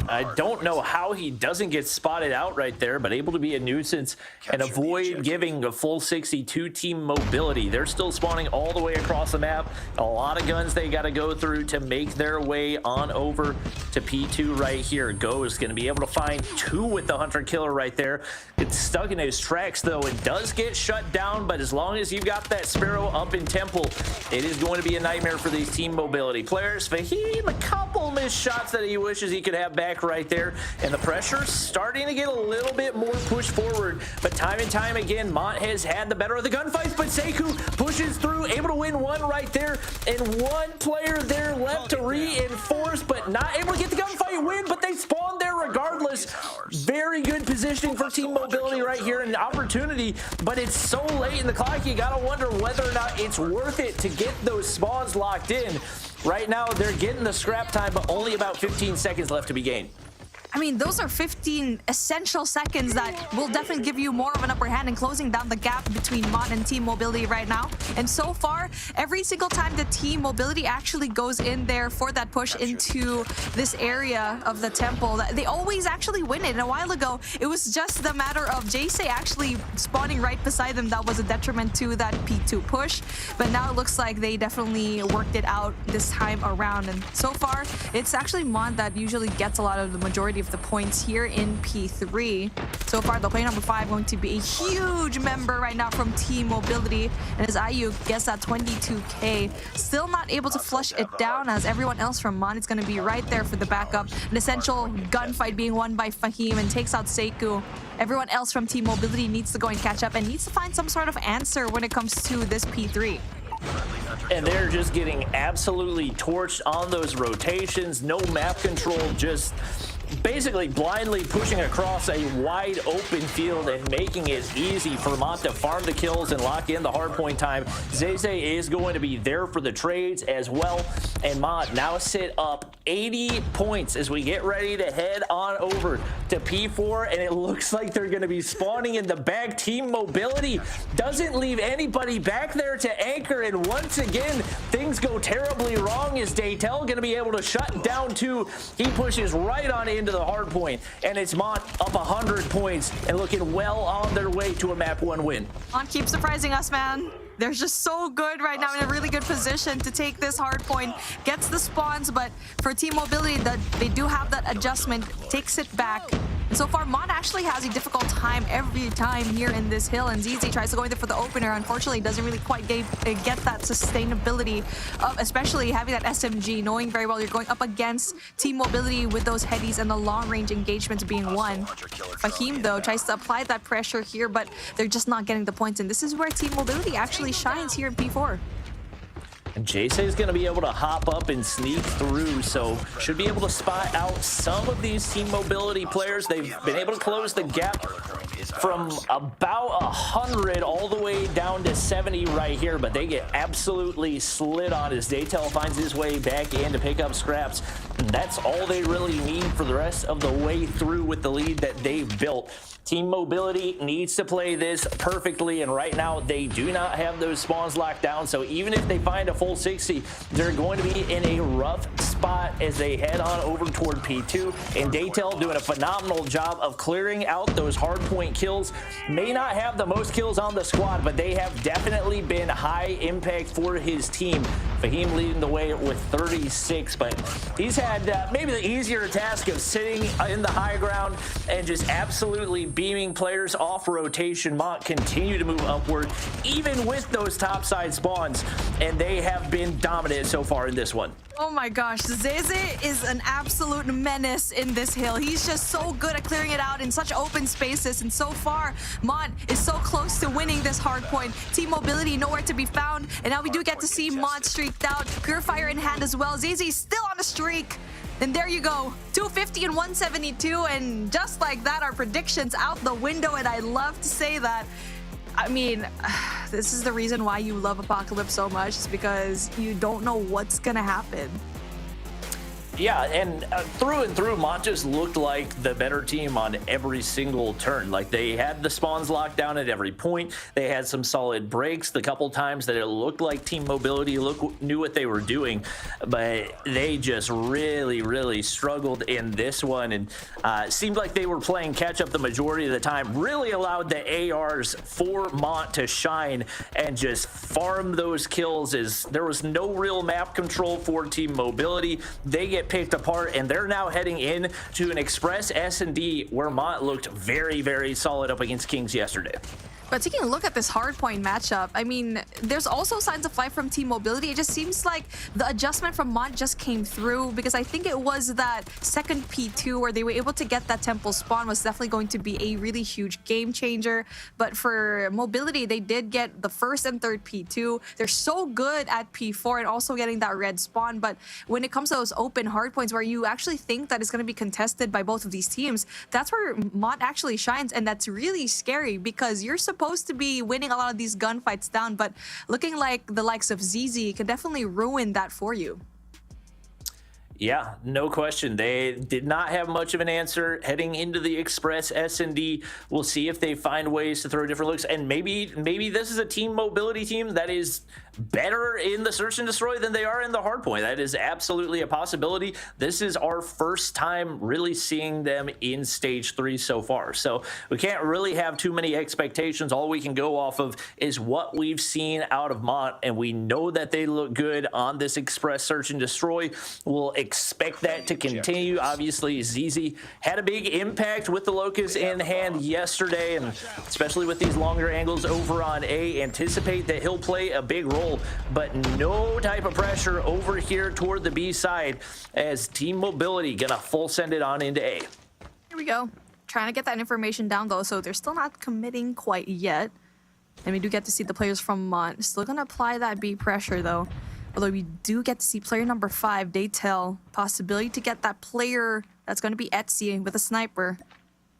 I don't know how he doesn't get spotted out right there, but able to be a nuisance and avoid giving a full 60 to Team Mobility. They're still spawning all the way across the map. A lot of guns they got to go through to make their way on over to P2 right here. Go's going to be able to find 2 with the Hunter Killer right there. It's stuck in his tracks, though. It does get shut down, but as long as you've got that Sparrow up in Temple, it is going to be a nightmare for these Team Mobility players. Fahim, a couple missed shots that he wishes he could have back right there, and the pressure's starting to get a little bit more push forward, but time and time again Mont has had the better of the gunfights, but Sekou pushes through, able to win one right there, and one player there left to reinforce, but not able to get the gunfight win, but they spawned there regardless. Very very good positioning for Team Mobility right here, an opportunity, but it's so late in the clock, you gotta wonder whether or not it's worth it to get those spawns locked in. Right now, they're getting the scrap time, but only about 15 seconds left to be gained. I mean, those are 15 essential seconds that will definitely give you more of an upper hand in closing down the gap between Mont and Team Mobility right now. And so far, every single time the Team Mobility actually goes in there for that push into this area of the temple, they always actually win it. And a while ago, it was just the matter of Jace actually spawning right beside them that was a detriment to that P2 push. But now it looks like they definitely worked it out this time around. And so far, it's actually Mont that usually gets a lot of the majority of the points here in P3. So far, the play number 5 going to be a huge member right now from Team Mobility. And as IU gets that 22k, still not able to flush it down as everyone else from Mont is going to be right there for the backup. An essential gunfight being won by Fahim and takes out Sekou. Everyone else from Team Mobility needs to go and catch up and needs to find some sort of answer when it comes to this P3. And they're just getting absolutely torched on those rotations. No map control, just basically blindly pushing across a wide open field and making it easy for Mont to farm the kills and lock in the hardpoint time. Zeze is going to be there for the trades as well. And Mont now sit up 80 points as we get ready to head on over to P4. And it looks like they're going to be spawning in the back. Team Mobility doesn't leave anybody back there to anchor. And once again, things go terribly wrong. Is Daytel going to be able to shut down 2? He pushes right on into the hard point, and it's Mont up 100 points and looking well on their way to a map 1 win. Mont keeps surprising us, man. They're just so good right now, in a really good position to take this hard point. Gets the spawns, but for Team Mobility, they do have that adjustment, takes it back. And so far, Mont actually has a difficult time every time here in this hill, and ZZ tries to go in there for the opener. Unfortunately, doesn't really quite get that sustainability of especially having that SMG, knowing very well you're going up against Team Mobility with those headies and the long-range engagements being won. Fahim, though, tries to apply that pressure here, but they're just not getting the points, and this is where Team Mobility actually shines here in P4. And Jace is going to be able to hop up and sneak through, so should be able to spot out some of these Team Mobility players. They've been able to close the gap from about 100 all the way down to 70 right here, but they get absolutely slid on as Daytel finds his way back in to pick up scraps. And that's all they really need for the rest of the way through with the lead that they've built. Team Mobility needs to play this perfectly, and right now they do not have those spawns locked down, so even if they find a full 60, they're going to be in a rough spot as they head on over toward P2. And Daytel doing a phenomenal job of clearing out those hardpoint kills. May not have the most kills on the squad, but they have definitely been high impact for his team. Fahim leading the way with 36, but he's had maybe the easier task of sitting in the high ground and just absolutely beaming players off rotation. Mont continue to move upward even with those topside spawns, and they have been dominant so far in this one. Oh my gosh, Zeze is an absolute menace in this hill. He's just so good at clearing it out in such open spaces, and so far, Mont is so close to winning this hard point. Team Mobility nowhere to be found, and now we do get to see Mont streaked out. Purifier in hand as well. Zeze's still on a streak. And there you go, 250 and 172, and just like that, our predictions out the window, and I love to say that. I mean, this is the reason why you love Apocalypse so much, is because you don't know what's gonna happen. Yeah, and through and through, Mont just looked like the better team on every single turn. Like, they had the spawns locked down at every point. They had some solid breaks the couple times that it looked like Team Mobility knew what they were doing, but they just really struggled in this one, and seemed like they were playing catch up the majority of the time. Really allowed the ARs for Mont to shine and just farm those kills, as there was no real map control for Team Mobility. They get picked apart, and they're now heading in to an Express S&D where Mont looked very solid up against Kings yesterday. But taking a look at this hardpoint matchup, I mean, there's also signs of life from Team Mobility. It just seems like the adjustment from Mont just came through, because I think it was that second P2 where they were able to get that temple spawn was definitely going to be a really huge game changer. But for Mobility, they did get the first and third P2. They're so good at P4 and also getting that red spawn. But when it comes to those open hardpoints where you actually think that it's going to be contested by both of these teams, that's where Mont actually shines. And that's really scary, because you're supposed to be winning a lot of these gunfights down, but looking like the likes of ZZ can definitely ruin that for you. Yeah, no question. They did not have much of an answer heading into the Express S&D. We'll see if they find ways to throw different looks, and maybe this is a Team Mobility team that is better in the search and destroy than they are in the hardpoint. That is absolutely a possibility. This is our first time really seeing them in stage 3 so far, so we can't really have too many expectations. All we can go off of is what we've seen out of Mont, and we know that they look good on this Express search and destroy. We'll expect that to continue. Obviously, ZZ had a big impact with the Locust in hand yesterday, and especially with these longer angles over on A, anticipate that he'll play a big role, but no type of pressure over here toward the B side, as Team Mobility gonna full send it on into A. Here we go. Trying to get that information down though, so they're still not committing quite yet. And we do get to see the players from Mont still gonna apply that B pressure though. Although we do get to see player number 5, Daytel, possibility to get that player that's going to be Etsy with a sniper.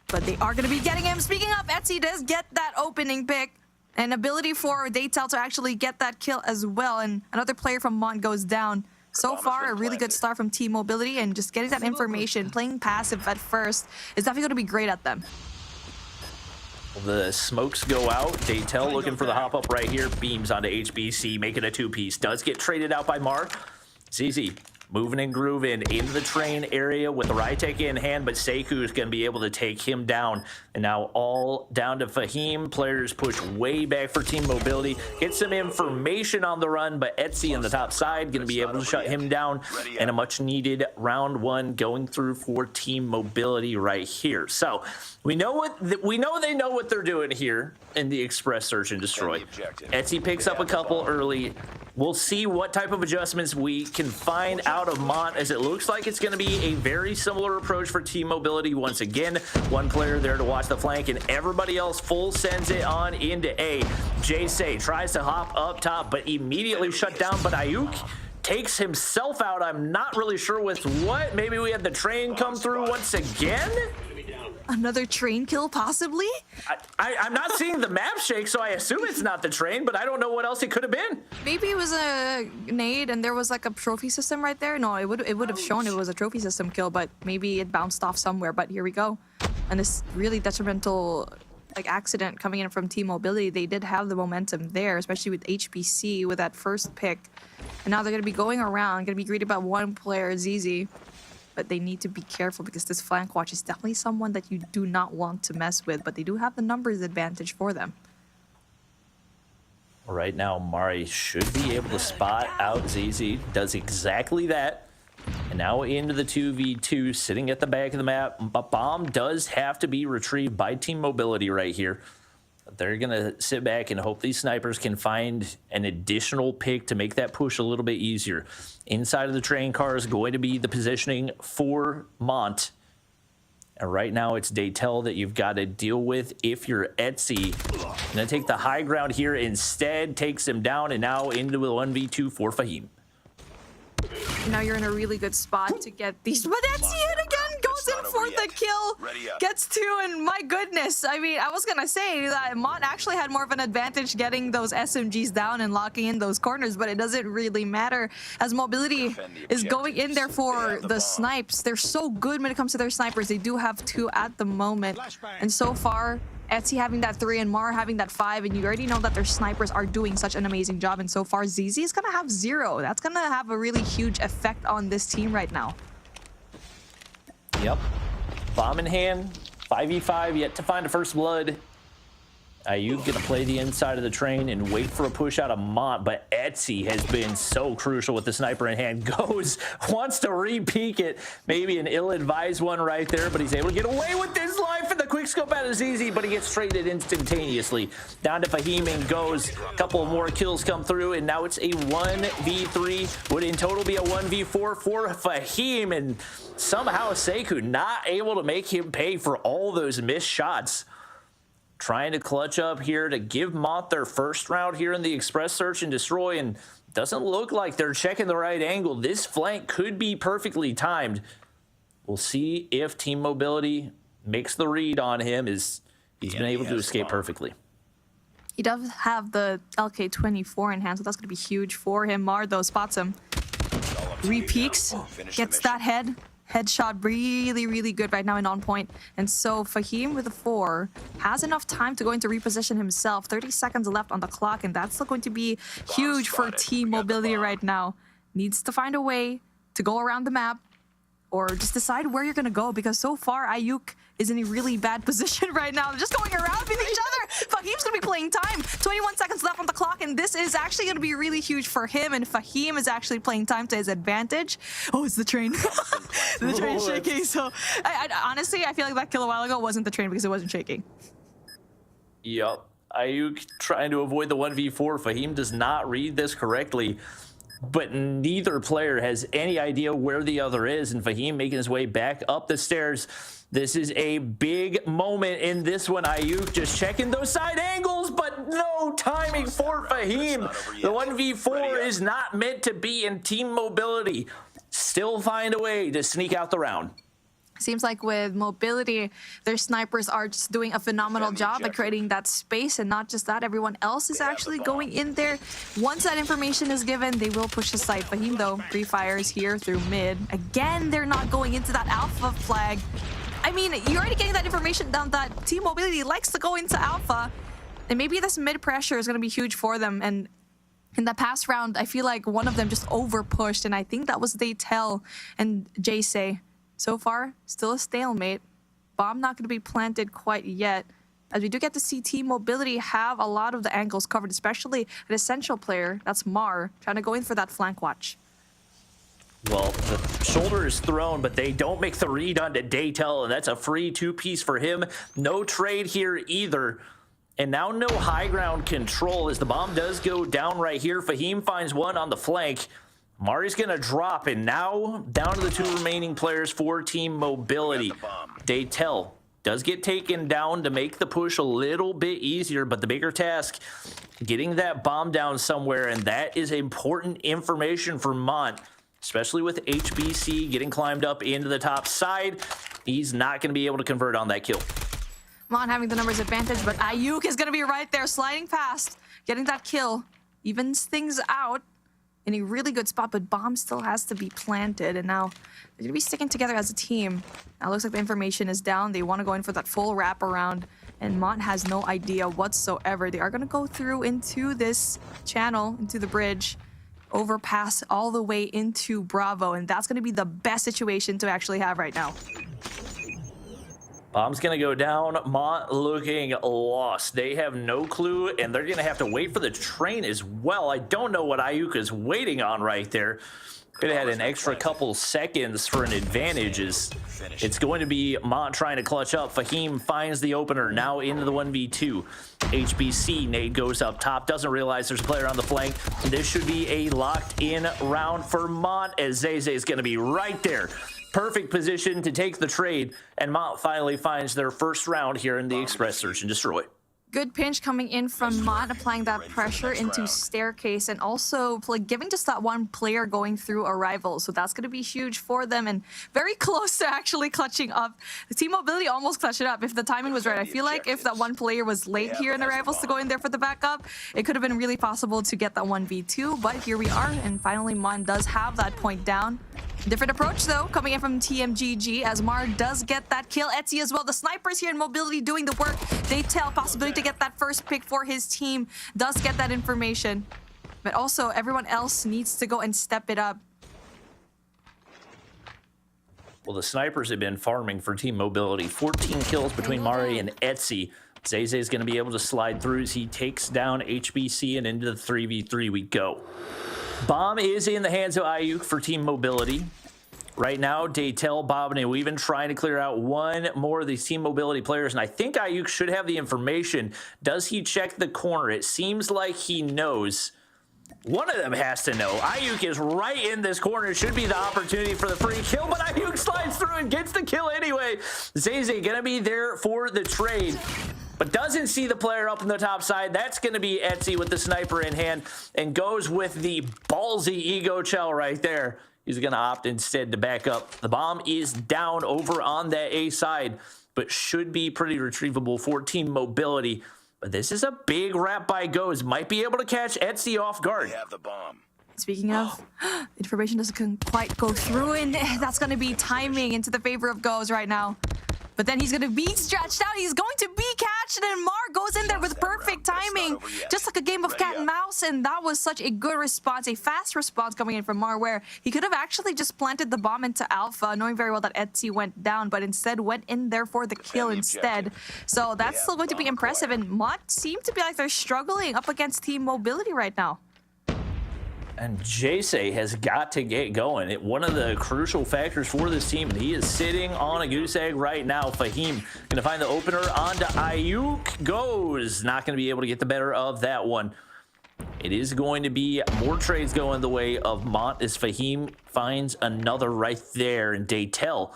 But they are going to be getting him. Speaking of, Etsy does get that opening pick. An ability for Daytel to actually get that kill as well. And another player from Mont goes down. So far, a really good start from Team Mobility, and just getting that information, playing passive at first, is definitely going to be great at them. The smokes go out. Daytel looking for the hop up right here. Beams onto HBC, making a 2-piece. Does get traded out by Mar. ZZ moving and grooving into the train area with the Rytek in hand, but Sekou is going to be able to take him down. And now all down to Fahim. Players push way back for Team Mobility. Get some information on the run, but Etsy on the top side going to be able to shut him down. And a much needed round 1 going through for Team Mobility right here. So we know they know what they're doing here in the Express search and destroy. Etsy picks up a couple early. We'll see what type of adjustments we can find out of Mont, as it looks like it's going to be a very similar approach for Team Mobility. Once again, one player there to watch the flank, and everybody else full sends it on into A. Jay tries to hop up top, but immediately shut down. But Ayuk takes himself out. I'm not really sure with what. Maybe we had the train come through once again. Another train kill, possibly? I'm not seeing the map shake, so I assume it's not the train, but I don't know what else it could have been. Maybe it was a nade and there was like a trophy system right there. No, it would have shown it was a trophy system kill, but maybe it bounced off somewhere. But here we go. And this really detrimental accident coming in from Team Mobility. They did have the momentum there, especially with HBC with that first pick. And now they're going to be going around, going to be greeted by one player, ZZ. But they need to be careful, because this flank watch is definitely someone that you do not want to mess with, but they do have the numbers advantage for them. Right now, Mari should be able to spot out ZZ. Does exactly that. And now into the 2v2, sitting at the back of the map. A bomb does have to be retrieved by Team Mobility right here. They're going to sit back and hope these snipers can find an additional pick to make that push a little bit easier. Inside of the train car is going to be the positioning for Mont. And right now it's Daytel that you've got to deal with if you're Etsy. Going to take the high ground here instead, takes him down, and now into the 1v2 for Fahim. Now you're in a really good spot to get these. But Etsy it again, goes in for the kill, gets 2, and my goodness. I mean, I was going to say that Mont actually had more of an advantage getting those SMGs down and locking in those corners, but it doesn't really matter, as Mobility is going in there for the snipes. They're so good when it comes to their snipers. They do have 2 at the moment, and so far, Etsy having that 3 and Mar having that 5, and you already know that their snipers are doing such an amazing job. And so far, ZZ is going to have 0. That's going to have a really huge effect on this team right now. Yep. Bomb in hand, 5v5, yet to find a first blood. Ayuk gonna play the inside of the train and wait for a push out of Mont, but Etsy has been so crucial with the sniper in hand. Goes, wants to re-peek it. Maybe an ill-advised one right there, but he's able to get away with his life, and the quick scope out is easy, but he gets traded instantaneously. Down to Fahim and goes. A couple more kills come through, and now it's a 1v3. Would in total be a 1v4 for Fahim, and somehow Sekou not able to make him pay for all those missed shots. Trying to clutch up here to give Mont their first round here in the Express Search and Destroy, and doesn't look like they're checking the right angle. This flank could be perfectly timed. We'll see if Team Mobility makes the read on him, as he's been able to escape perfectly. He does have the LK-24 in hand, so that's going to be huge for him. Mar, though, spots him. Re-peeks, gets that headshot really, really good right now and on point. And so Fahim with a 4 has enough time to go into reposition himself. 30 seconds left on the clock, and that's still going to be huge for Team Mobility right now. Needs to find a way to go around the map or just decide where you're going to go, because so far Ayuk is in a really bad position right now. They're just going around with each other. Fahim's going to be playing time. 21 seconds left on the clock, and this is actually going to be really huge for him, and Fahim is actually playing time to his advantage. Oh, it's the train. The train's shaking. So honestly, I feel like that kill a while ago wasn't the train because it wasn't shaking. Yup. Ayuk trying to avoid the 1v4. Fahim does not read this correctly, but neither player has any idea where the other is, and Fahim making his way back up the stairs. This is a big moment in this one. Ayuk just checking those side angles, but no timing for Fahim. The 1v4 is not meant to be, in Team Mobility still find a way to sneak out the round. Seems like with Mobility, their snipers are just doing a phenomenal job at creating that space, and not just that, everyone else is actually going in there. Once that information is given, they will push the site. Fahim, though, pre-fires here through mid. Again, they're not going into that alpha flag. I mean, you're already getting that information down that Team Mobility likes to go into alpha, and maybe this mid pressure is going to be huge for them. And in the past round, I feel like one of them just over pushed, and I think that was Daytel and Jace. So far, still a stalemate. Bomb not going to be planted quite yet, as we do get to see Team Mobility have a lot of the angles covered, especially an essential player, that's Mar, trying to go in for that flank watch. Well, the shoulder is thrown, but they don't make the read onto Daytel, and that's a free 2-piece for him. No trade here either. And now no high ground control, as the bomb does go down right here. Fahim finds one on the flank. Mari's going to drop, and now down to the 2 remaining players for Team Mobility. Daytel does get taken down to make the push a little bit easier, but the bigger task, getting that bomb down somewhere, and that is important information for Mont, especially with HBC getting climbed up into the top side. He's not going to be able to convert on that kill. Mont having the numbers advantage, but Ayuk is going to be right there, sliding past, getting that kill, evens things out in a really good spot, but bomb still has to be planted, and now they're going to be sticking together as a team. Now it looks like the information is down. They want to go in for that full wraparound, and Mont has no idea whatsoever. They are going to go through into this channel, into the bridge, overpass all the way into Bravo, and that's going to be the best situation to actually have right now. Bomb's going to go down. Mont looking lost. They have no clue, and they're going to have to wait for the train as well. I don't know what Ayuk is waiting on right there. Could have had an extra couple seconds for an advantage. It's going to be Mont trying to clutch up. Fahim finds the opener, now into the 1v2. HBC, nade goes up top, doesn't realize there's a player on the flank. This should be a locked-in round for Mont, as Zay is going to be right there. Perfect position to take the trade, and Mont finally finds their first round here in the Express Search and Destroy. Good pinch coming in from Mont, applying that pressure into Staircase, and also giving just that one player going through Arrival. So that's going to be huge for them, and very close to actually clutching up. The Team Mobility almost clutched it up if the timing was right. I feel like if that one player was late here in Arrivals to go in there for the backup, it could have been really possible to get that 1v2, but here we are, and finally Mont does have that point down. Different approach, though, coming in from TMGG, as Mar does get that kill. Etsy as well. The snipers here in Mobility doing the work. Daytel, possibility to get that first pick for his team, does get that information. But also, everyone else needs to go and step it up. Well, the snipers have been farming for Team Mobility. 14 kills between Mari and Etsy. Zayze is going to be able to slide through as he takes down HBC, and into the 3v3 we go. Bomb is in the hands of Ayuk for team mobility. Right now, Daytel, Bob, and Weavin trying to clear out one more of these team mobility players, and I think Ayuk should have the information. Does he check the corner? It seems like he knows. One of them has to know. Ayuk is right in this corner. It should be the opportunity for the free kill, but Ayuk slides through and gets the kill anyway. Zayze gonna be there for the trade, but doesn't see the player up in the top side. That's going to be Etsy with the sniper in hand, and goes with the ballsy ego shell right there. He's going to opt instead to back up. The bomb is down over on that A side, but should be pretty retrievable for team mobility. But this is a big wrap by Goes. Might be able to catch Etsy off guard. They have the bomb. Speaking of, information doesn't quite go through, and that's going to be timing into the favor of Goes right now. But then he's going to be stretched out. He's going to be catched, and Mar goes in there with perfect timing. Just like a game of cat and mouse, and that was such a good response, a fast response coming in from Mar, where he could have actually just planted the bomb into Alpha, knowing very well that Etsy went down, but instead went in there for the kill instead. So that's still going to be impressive, and Mont seem to be like they're struggling up against team mobility right now. And Jayce has got to get going. One of the crucial factors for this team, and he is sitting on a goose egg right now. Fahim going to find the opener onto Ayuk. Goes not going to be able to get the better of that one. It is going to be more trades going the way of Mont as Fahim finds another right there, and Daytel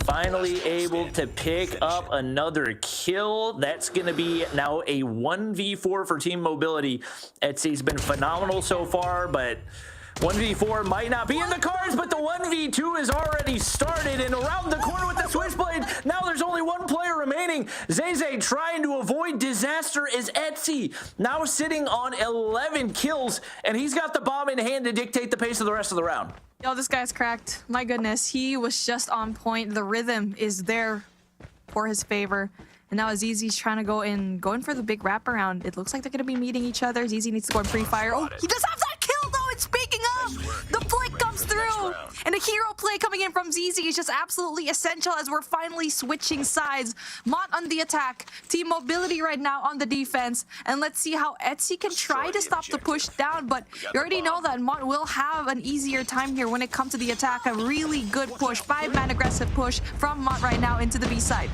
finally able to pick up another kill. That's going to be now a 1v4 for team mobility. Etsy's been phenomenal so far, but 1v4 might not be in the cards, but the 1v2 is already started, and around the corner with the switchblade, now there's only one player remaining. Zayze trying to avoid disaster is Etsy, now sitting on 11 kills, and he's got the bomb in hand to dictate the pace of the rest of the round. Yo, this guy's cracked. My goodness, he was just on point. The rhythm is there for his favor. And now Azizi's trying to go in for the big wraparound. It looks like they're going to be meeting each other. Azizi needs to go in pre-fire. Oh, he does have that kill, though. It's speaking of. The flick comes through. And a hero play coming in from ZZ is just absolutely essential as we're finally switching sides. Mont on the attack. Team mobility right now on the defense. And let's see how Etsy can try to stop the push down. But you already know that Mont will have an easier time here when it comes to the attack. A really good push. 5-man aggressive push from Mont right now into the B side.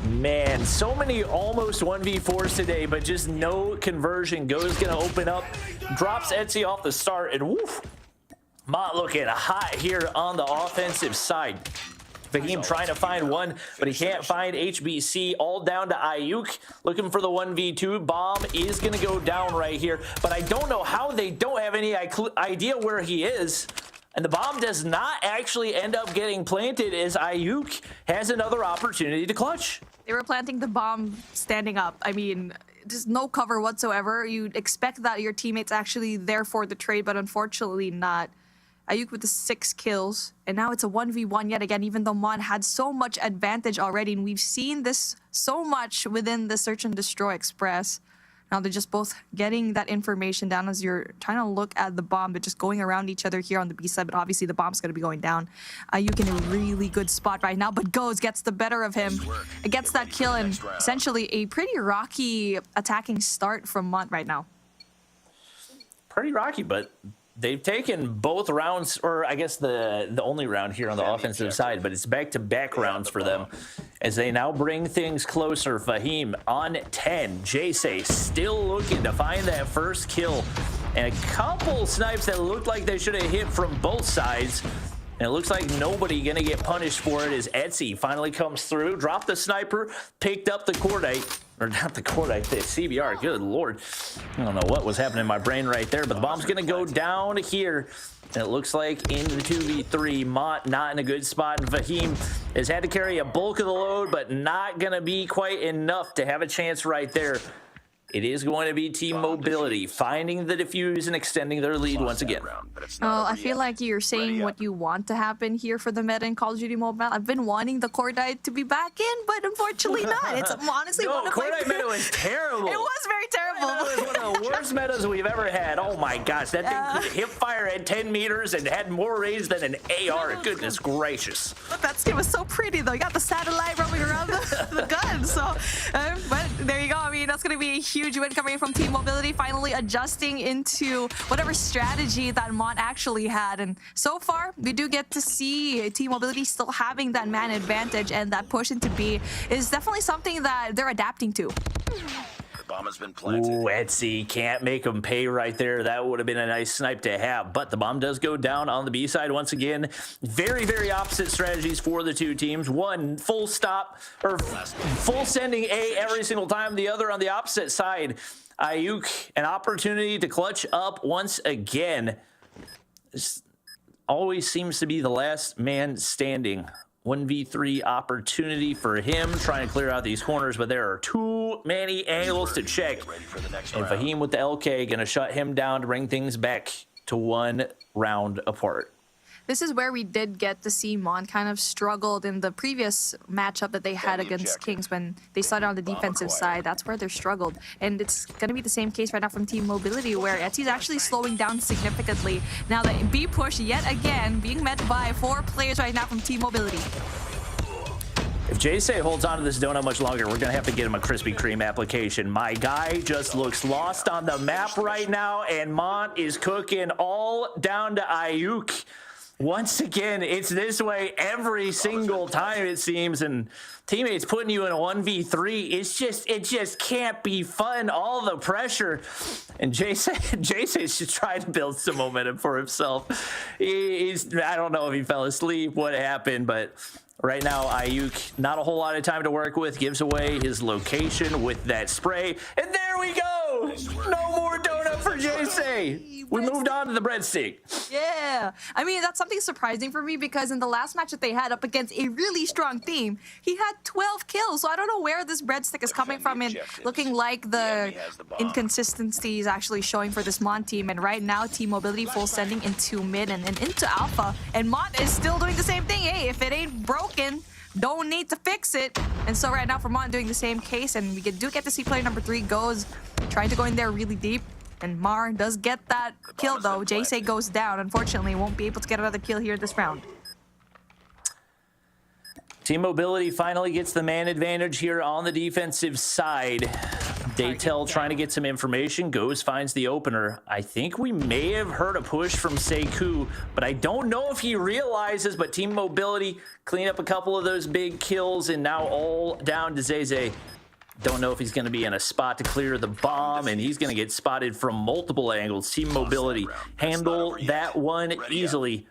Man, so many almost 1v4s today, but just no conversion. Goes gonna open up, drops Etsy off the start, and woof. Mont looking hot here on the offensive side. Fahim trying to find one, but he can't find HBC. All down to Ayuk, looking for the 1v2. Bomb is gonna go down right here, but I don't know how they don't have any idea where he is. And the bomb does not actually end up getting planted as Ayuk has another opportunity to clutch. They were planting the bomb standing up. I mean, just no cover whatsoever. You'd expect that your teammate's actually there for the trade, but unfortunately not. Ayuk with the 6 kills, and now it's a 1v1 yet again, even though Mont had so much advantage already, and we've seen this so much within the Search and Destroy Express. Now they're just both getting that information down as you're trying to look at the bomb. They're just going around each other here on the B side, but obviously the bomb's going to be going down. Ayuk in a really good spot right now, but Goes gets the better of him. It gets that kill, and essentially a pretty rocky attacking start from Mont right now. Pretty rocky, but they've taken both rounds, or I guess the only round here on the offensive side, but it's back-to-back rounds for them as they now bring things closer. Fahim on 10. Jayce still looking to find that first kill, and a couple snipes that looked like they should have hit from both sides. And it looks like nobody gonna get punished for it as Etsy finally comes through, dropped the sniper, picked up the cordite, or not the cordite, the CBR, good lord. I don't know what was happening in my brain right there, but the bomb's gonna go down here. And it looks like in the 2v3, Mont not in a good spot, and Fahim has had to carry a bulk of the load, but not gonna be quite enough to have a chance right there. It is going to be Team Mobility finding the defuse and extending their lead once again. Well, I feel like you're saying what you want to happen here for the meta in Call of Duty Mobile. I've been wanting the Cordite to be back in, but unfortunately not. It's honestly one of my... Cordite meta was terrible. It was very terrible. It was one of the worst metas we've ever had. Oh my gosh, that thing could hip fire at 10 meters and had more range than an AR. Goodness gracious. But that skin was so pretty though. You got the satellite roaming around the gun. So, but there you go. I mean, that's going to be a huge win coming from Team Mobility, finally adjusting into whatever strategy that Mont actually had. And so far, we do get to see Team Mobility still having that man advantage, and that push into B is definitely something that they're adapting to. Bomb has been planted. Ooh, Etsy can't make them pay right there. That would have been a nice snipe to have, but the bomb does go down on the B side once again. Very, very opposite strategies for the two teams. One full stop or full sending A every single time. The other on the opposite side. Ayuk, an opportunity to clutch up once again. This always seems to be the last man standing. 1v3 opportunity for him, trying to clear out these corners, but there are too many angles to check. And Fahim with the LK going to shut him down to bring things back to 1 round apart. This is where we did get to see Mont kind of struggled in the previous matchup that they had against Kings when they started on the defensive side. That's where they struggled. And it's going to be the same case right now from Team Mobility, where Etsy's actually slowing down significantly. Now the B push yet again being met by 4 players right now from Team Mobility. If Jay holds on to this donut much longer, we're going to have to get him a Krispy Kreme application. My guy just looks lost on the map right now, and Mont is cooking all down to Ayuk. Once again, it's this way every single time, it seems, and teammates putting you in a 1v3. It just can't be fun. All the pressure, and Jay's just trying to build some momentum for himself. I don't know if he fell asleep, what happened, but right now Ayuk, not a whole lot of time to work with, gives away his location with that spray, and there we go. No more donut for Jay. We moved on to the breadstick. Yeah. I mean, that's something surprising for me because in the last match that they had up against a really strong team, he had 12 kills. So I don't know where this breadstick is coming from, and looking like the inconsistency is actually showing for this Mont team. And right now, Team Mobility full sending into mid and into alpha. And Mont is still doing the same thing. Hey, if it ain't broken, don't need to fix it. And so right now for Mont doing the same case, and we do get to see player number 3 goes trying to go in there really deep. And Mar does get that kill though. Jay goes down. Unfortunately, won't be able to get another kill here this round. Team Mobility finally gets the man advantage here on the defensive side. Daytel trying to get some information. Goes, finds the opener. I think we may have heard a push from Sekou, but I don't know if he realizes, but Team Mobility clean up a couple of those big kills, and now all down to Zay. Don't know if he's going to be in a spot to clear the bomb, and he's going to get spotted from multiple angles. Team Mobility handle that one easily.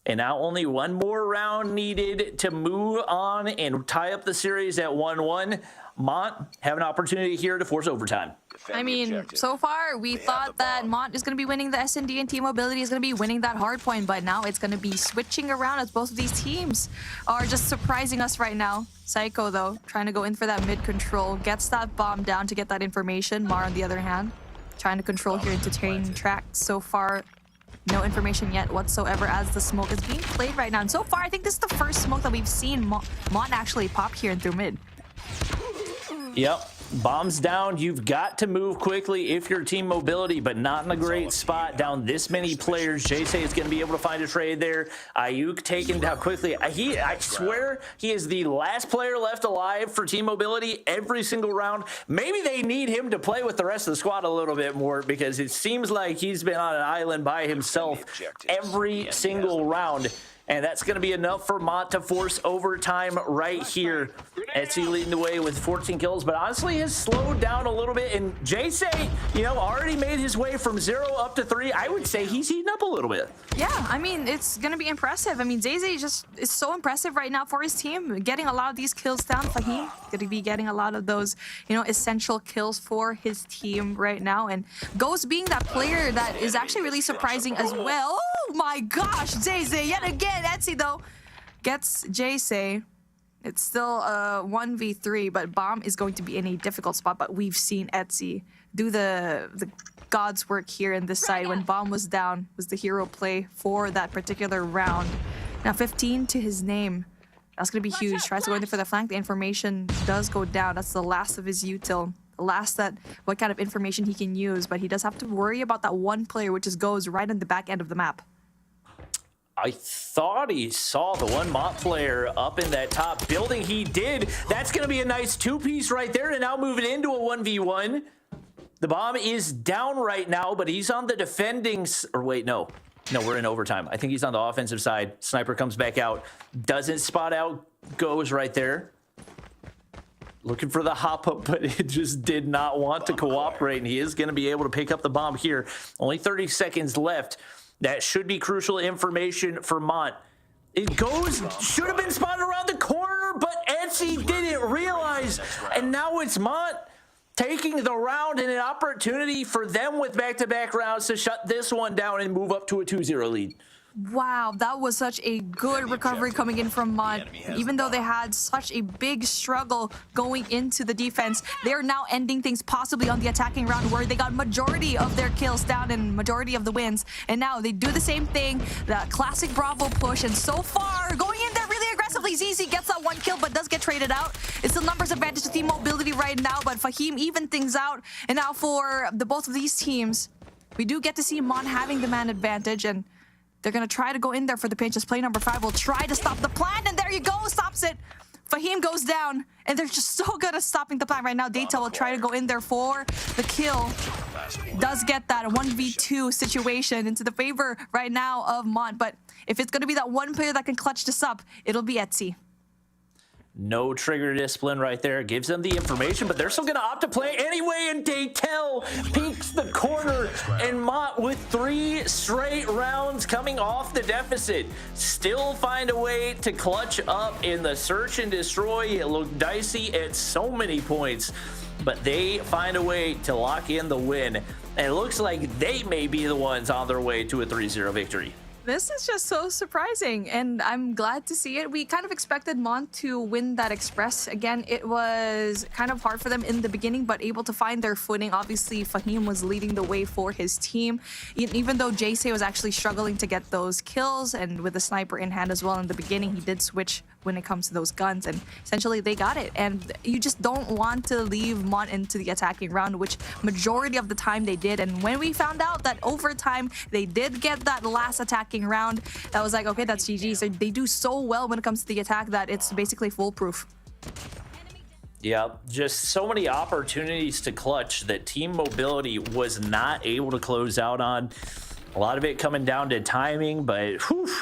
And now only one more round needed to move on and tie up the series at 1-1. Mont have an opportunity here to force overtime. I mean, so far we thought that Mont is going to be winning the S&D and Team Mobility is going to be winning that hard point, but now it's going to be switching around as both of these teams are just surprising us right now. Psycho, though, trying to go in for that mid control, gets that bomb down to get that information. Mar, on the other hand, trying to control here into train tracks. So far, no information yet whatsoever as the smoke is being played right now. And so far, I think this is the first smoke that we've seen Mont actually pop here and through mid. Yep. Bombs down. You've got to move quickly if you're Team Mobility, but not in a great spot. Down this many players. Jay is going to be able to find a trade there. Ayuk taken down quickly. I swear he is the last player left alive for Team Mobility every single round. Maybe they need him to play with the rest of the squad a little bit more, because it seems like he's been on an island by himself every single round. And that's going to be enough for Mont to force overtime right here. Etsy leading the way with 14 kills, but honestly has slowed down a little bit. And Jay, already made his way from 0 up to 3. I would say he's heating up a little bit. Yeah, I mean, it's going to be impressive. I mean, Zay just is so impressive right now for his team. Getting a lot of these kills down. Fahim going to be getting a lot of those, essential kills for his team right now. And Ghost being that player that is actually really surprising as well. Oh my gosh, Zay yet again. Etsy, though, gets Jay. It's still a 1v3, but Bomb is going to be in a difficult spot. But we've seen Etsy do the God's work here in this side. When Bomb was down, was the hero play for that particular round. Now 15 to his name. That's going to be huge. Tries to go in there for the flank. The information does go down. That's the last of his util. The last what kind of information he can use. But he does have to worry about that one player, which is goes right in the back end of the map. I thought he saw the one Mont player up in that top building. He did. That's going to be a nice two-piece right there. And now moving into a 1v1. The bomb is down right now, but he's on the defending... Or wait, no. No, we're in overtime. I think he's on the offensive side. Sniper comes back out. Doesn't spot out. Goes right there. Looking for the hop-up, but it just did not want to cooperate. And he is going to be able to pick up the bomb here. Only 30 seconds left. That should be crucial information for Mont. It goes... Should have been spotted around the corner, but Etsy didn't realize. And now it's Mont taking the round and an opportunity for them with back-to-back rounds to shut this one down and move up to a 2-0 lead. Wow, that was such a good recovery coming in from Mont. Even though they had such a big struggle going into the defense, they're now ending things possibly on the attacking round where they got majority of their kills down and majority of the wins. And now they do the same thing, the classic Bravo push. And so far, going in there really aggressively, ZZ gets that one kill but does get traded out. It's the numbers advantage to team mobility right now, but Fahim even things out. And now for both of these teams, we do get to see Mont having the man advantage, and they're going to try to go in there for the pinch as play number 5 will try to stop the plan, and there you go, stops it. Fahim goes down, and they're just so good at stopping the plan right now. Data will try to go in there for the kill. Does get that 1v2 situation into the favor right now of Mont, but if it's going to be that one player that can clutch this up, it'll be Etsy. No trigger discipline right there. Gives them the information, but they're still going to opt to play anyway, and Daytel peeks the corner, and Mont with 3 straight rounds coming off the deficit. Still find a way to clutch up in the search and destroy. It looked dicey at so many points, but they find a way to lock in the win. And it looks like they may be the ones on their way to a 3-0 victory. This is just so surprising, and I'm glad to see it. We kind of expected Mont to win that Express. Again, it was kind of hard for them in the beginning, but able to find their footing. Obviously, Fahim was leading the way for his team, even though Jayce was actually struggling to get those kills, and with the sniper in hand as well in the beginning, he did switch when it comes to those guns, and essentially they got it. And you just don't want to leave Mont into the attacking round, which majority of the time they did. And when we found out that overtime they did get that last attacking round, that was like, okay, that's GG. So they do so well when it comes to the attack that it's basically foolproof. Yeah, just so many opportunities to clutch that team mobility was not able to close out on. A lot of it coming down to timing, but whew,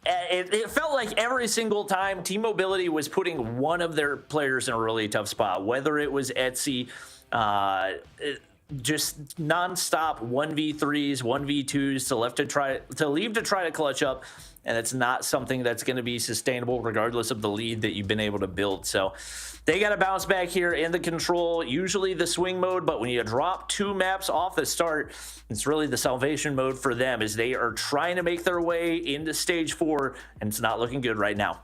it felt like every single time Team Mobility was putting one of their players in a really tough spot, whether it was Etsy, just non-stop 1v3s, 1v2s to leave to try to clutch up, and it's not something that's going to be sustainable regardless of the lead that you've been able to build. So they got to bounce back here in the control, usually the swing mode, but when you drop 2 maps off the start, it's really the salvation mode for them as they are trying to make their way into stage 4, and it's not looking good right now.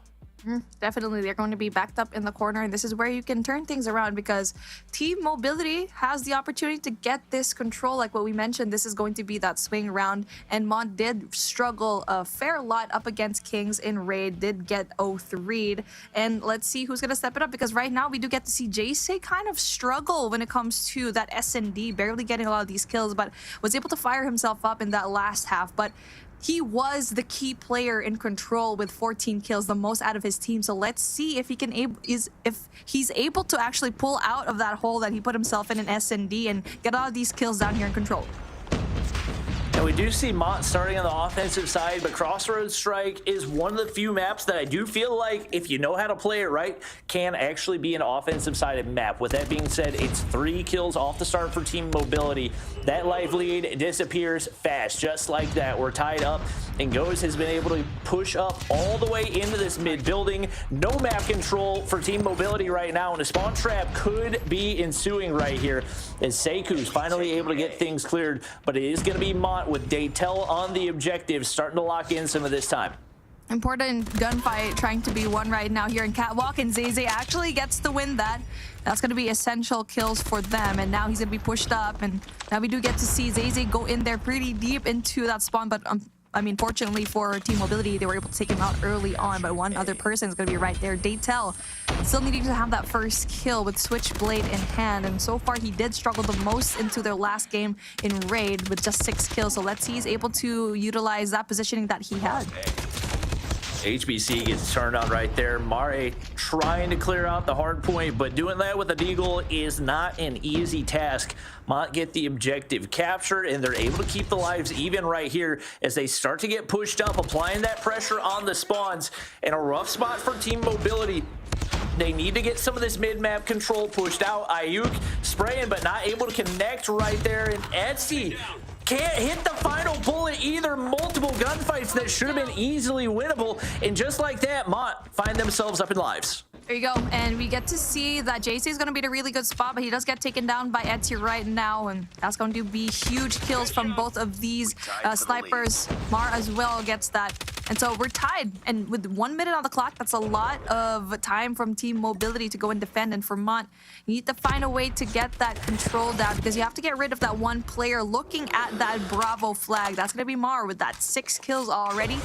Definitely, they're going to be backed up in the corner, and this is where you can turn things around because Team Mobility has the opportunity to get this control. Like what we mentioned, this is going to be that swing round, and Mont did struggle a fair lot up against Kings in Raid, did get 0-3'd, and let's see who's going to step it up because right now we do get to see Jayce kind of struggle when it comes to that S&D, barely getting a lot of these kills, but was able to fire himself up in that last half. But he was the key player in control with 14 kills, the most out of his team. So let's see if he can if he's able to actually pull out of that hole that he put himself in an S&D and get all of these kills down here in control. And we do see Mont starting on the offensive side, but Crossroads Strike is one of the few maps that I do feel like, if you know how to play it right, can actually be an offensive-sided map. With that being said, it's 3 kills off the start for Team Mobility. That life lead disappears fast, just like that. We're tied up, and Goes has been able to push up all the way into this mid-building. No map control for Team Mobility right now, and a spawn trap could be ensuing right here as Seiku's finally able to get things cleared, but it is going to be Mont with Daytel on the objective, starting to lock in some of this time. Important gunfight trying to be won right now here in Catwalk, and Zay actually gets to win that. That's going to be essential kills for them, and now he's going to be pushed up, and now we do get to see Zay go in there pretty deep into that spawn, but I mean, fortunately for Team Mobility, they were able to take him out early on, but one other person is going to be right there. Daytel still needing to have that first kill with Switchblade in hand, and so far he did struggle the most into their last game in Raid with just 6 kills, so let's see he's able to utilize that positioning that he had. HBC gets turned on right there. Mare trying to clear out the hard point, but doing that with a deagle is not an easy task. Mont get the objective captured, and they're able to keep the lives even right here as they start to get pushed up, applying that pressure on the spawns. In a rough spot for Team Mobility. They need to get some of this mid-map control pushed out. Ayuk spraying, but not able to connect right there. And Etsy can't hit the final bullet either. Multiple gunfights that should have been easily winnable. And just like that, Mont find themselves up in lives. There you go, and we get to see that JC is going to be in a really good spot, but he does get taken down by Etsy right now, and that's going to be huge kills from both of these snipers. Mar as well gets that, and so we're tied, and with 1 minute on the clock, that's a lot of time from Team Mobility to go and defend, and for Mont, you need to find a way to get that control down, because you have to get rid of that one player looking at that Bravo flag. That's going to be Mar with that 6 kills already.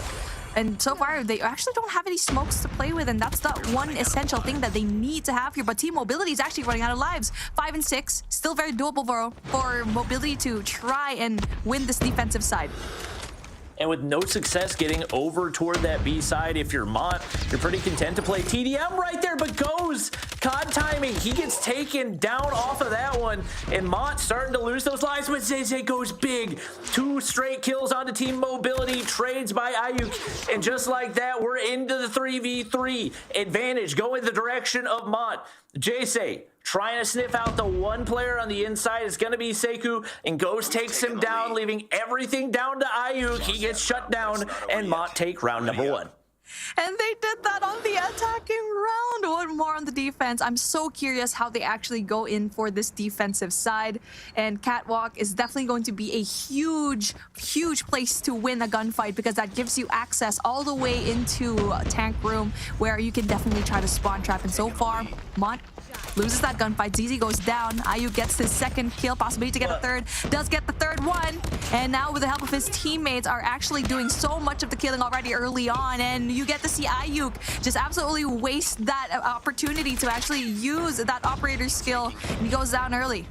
And so far, they actually don't have any smokes to play with, and that's the one essential thing that they need to have here. But Team Mobility is actually running out of lives. 5 and 6, still very doable for Mobility to try and win this defensive side. And with no success getting over toward that B side, if you're Mont, you're pretty content to play TDM right there, but goes COD timing. He gets taken down off of that one, and Mont starting to lose those lives, but Zay goes big. 2 straight kills onto Team Mobility, trades by Ayuk, and just like that, we're into the 3v3 advantage going the direction of Mont. Jay trying to sniff out the one player on the inside. It's going to be Sekou, and Ghost takes him down, leaving everything down to Ayuk. He gets shut down, and Mont take round number 1. And they did that on the attacking round. One more on the defense. I'm so curious how they actually go in for this defensive side. And Catwalk is definitely going to be a huge, huge place to win a gunfight, because that gives you access all the way into a tank room where you can definitely try to spawn trap. And so far, Mont loses that gunfight. ZZ goes down. Ayuk gets his 2nd kill, possibility to get a 3rd. Does get the 3rd one. And now with the help of his teammates are actually doing so much of the killing already early on. And you get to see Ayuk just absolutely waste that opportunity to actually use that operator skill. And he goes down early.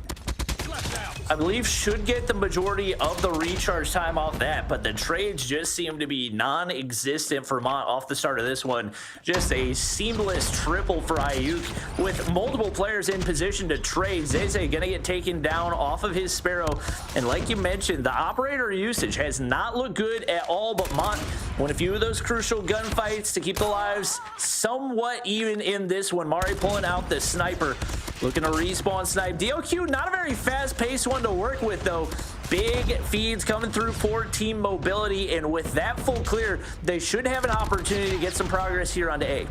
I believe should get the majority of the recharge time off that, but the trades just seem to be non-existent for Mont off the start of this one. Just a seamless triple for Ayuk with multiple players in position to trade. Zay gonna get taken down off of his Sparrow, and like you mentioned, the operator usage has not looked good at all, but Mont won a few of those crucial gunfights to keep the lives somewhat even in this one. Mari pulling out the sniper, looking to respawn snipe. DLQ, not a very fast-paced one to work with, though. Big feeds coming through for Team Mobility, and with that full clear, they should have an opportunity to get some progress here onto A.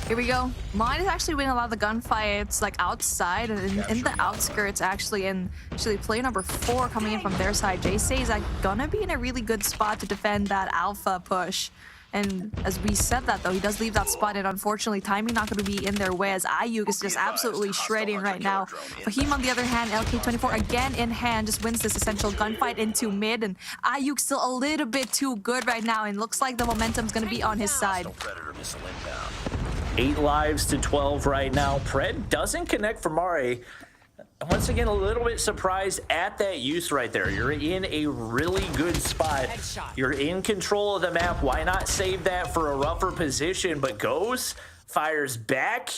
Here we go. Mont is actually winning a lot of the gunfights, like outside and in the outskirts, actually. And actually, play number 4 coming in from their side. Jay is like gonna be in a really good spot to defend that alpha push. And as we said that, though, he does leave that spot, and unfortunately, timing not going to be in their way, as Ayuk is just absolutely shredding right now. Fahim, on the other hand, LK24 again in hand, just wins this essential gunfight into mid, and Ayuk still a little bit too good right now, and looks like the momentum's going to be on his side. 8 lives to 12 right now. Pred doesn't connect for Mare. Once again, a little bit surprised at that use right there. You're in a really good spot. You're in control of the map. Why not save that for a rougher position? But goes, fires back.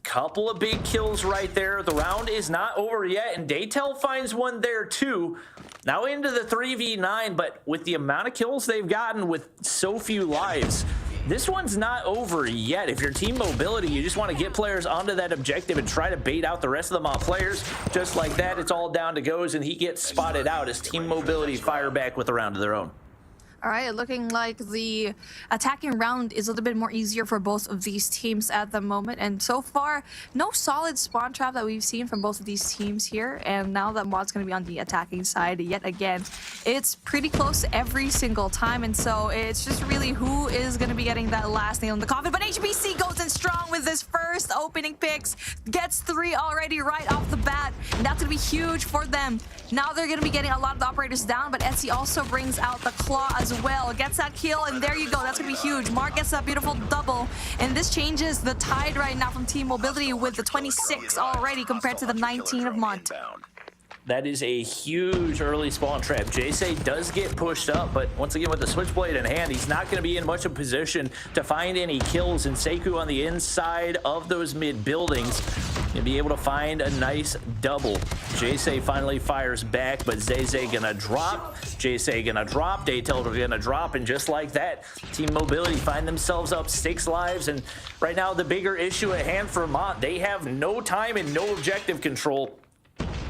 Couple of big kills right there. The round is not over yet, and Daytel finds one there too. Now into the 3v9, but with the amount of kills they've gotten with so few lives, this one's not over yet. If you're Team Mobility, you just want to get players onto that objective and try to bait out the rest of the Mont players. Just like that, it's all down to Goes, and he gets spotted out as Team Mobility fire back with a round of their own. All right, looking like the attacking round is a little bit more easier for both of these teams at the moment. And so far, no solid spawn trap that we've seen from both of these teams here. And now that Mont's going to be on the attacking side yet again, it's pretty close every single time. And so it's just really who is going to be getting that last nail in the coffin. But HBC goes in strong with this first opening picks, gets 3 already right off the bat. And that's going to be huge for them. Now they're going to be getting a lot of the operators down, but Etsy also brings out the claw as well, gets that kill, and there you go. That's gonna be huge. Mark gets that beautiful double, and this changes the tide right now from Team Mobility with the 26 already compared to the 19 of Mont. That is a huge early spawn trap. Jay does get pushed up, but once again with the switchblade in hand, he's not going to be in much of a position to find any kills. And Sekou on the inside of those mid buildings and be able to find a nice double. Jay finally fires back, but Zay gonna drop. Jay gonna drop. Daytel gonna drop, and just like that, Team Mobility find themselves up 6 lives. And right now, the bigger issue at hand for Mont, they have no time and no objective control.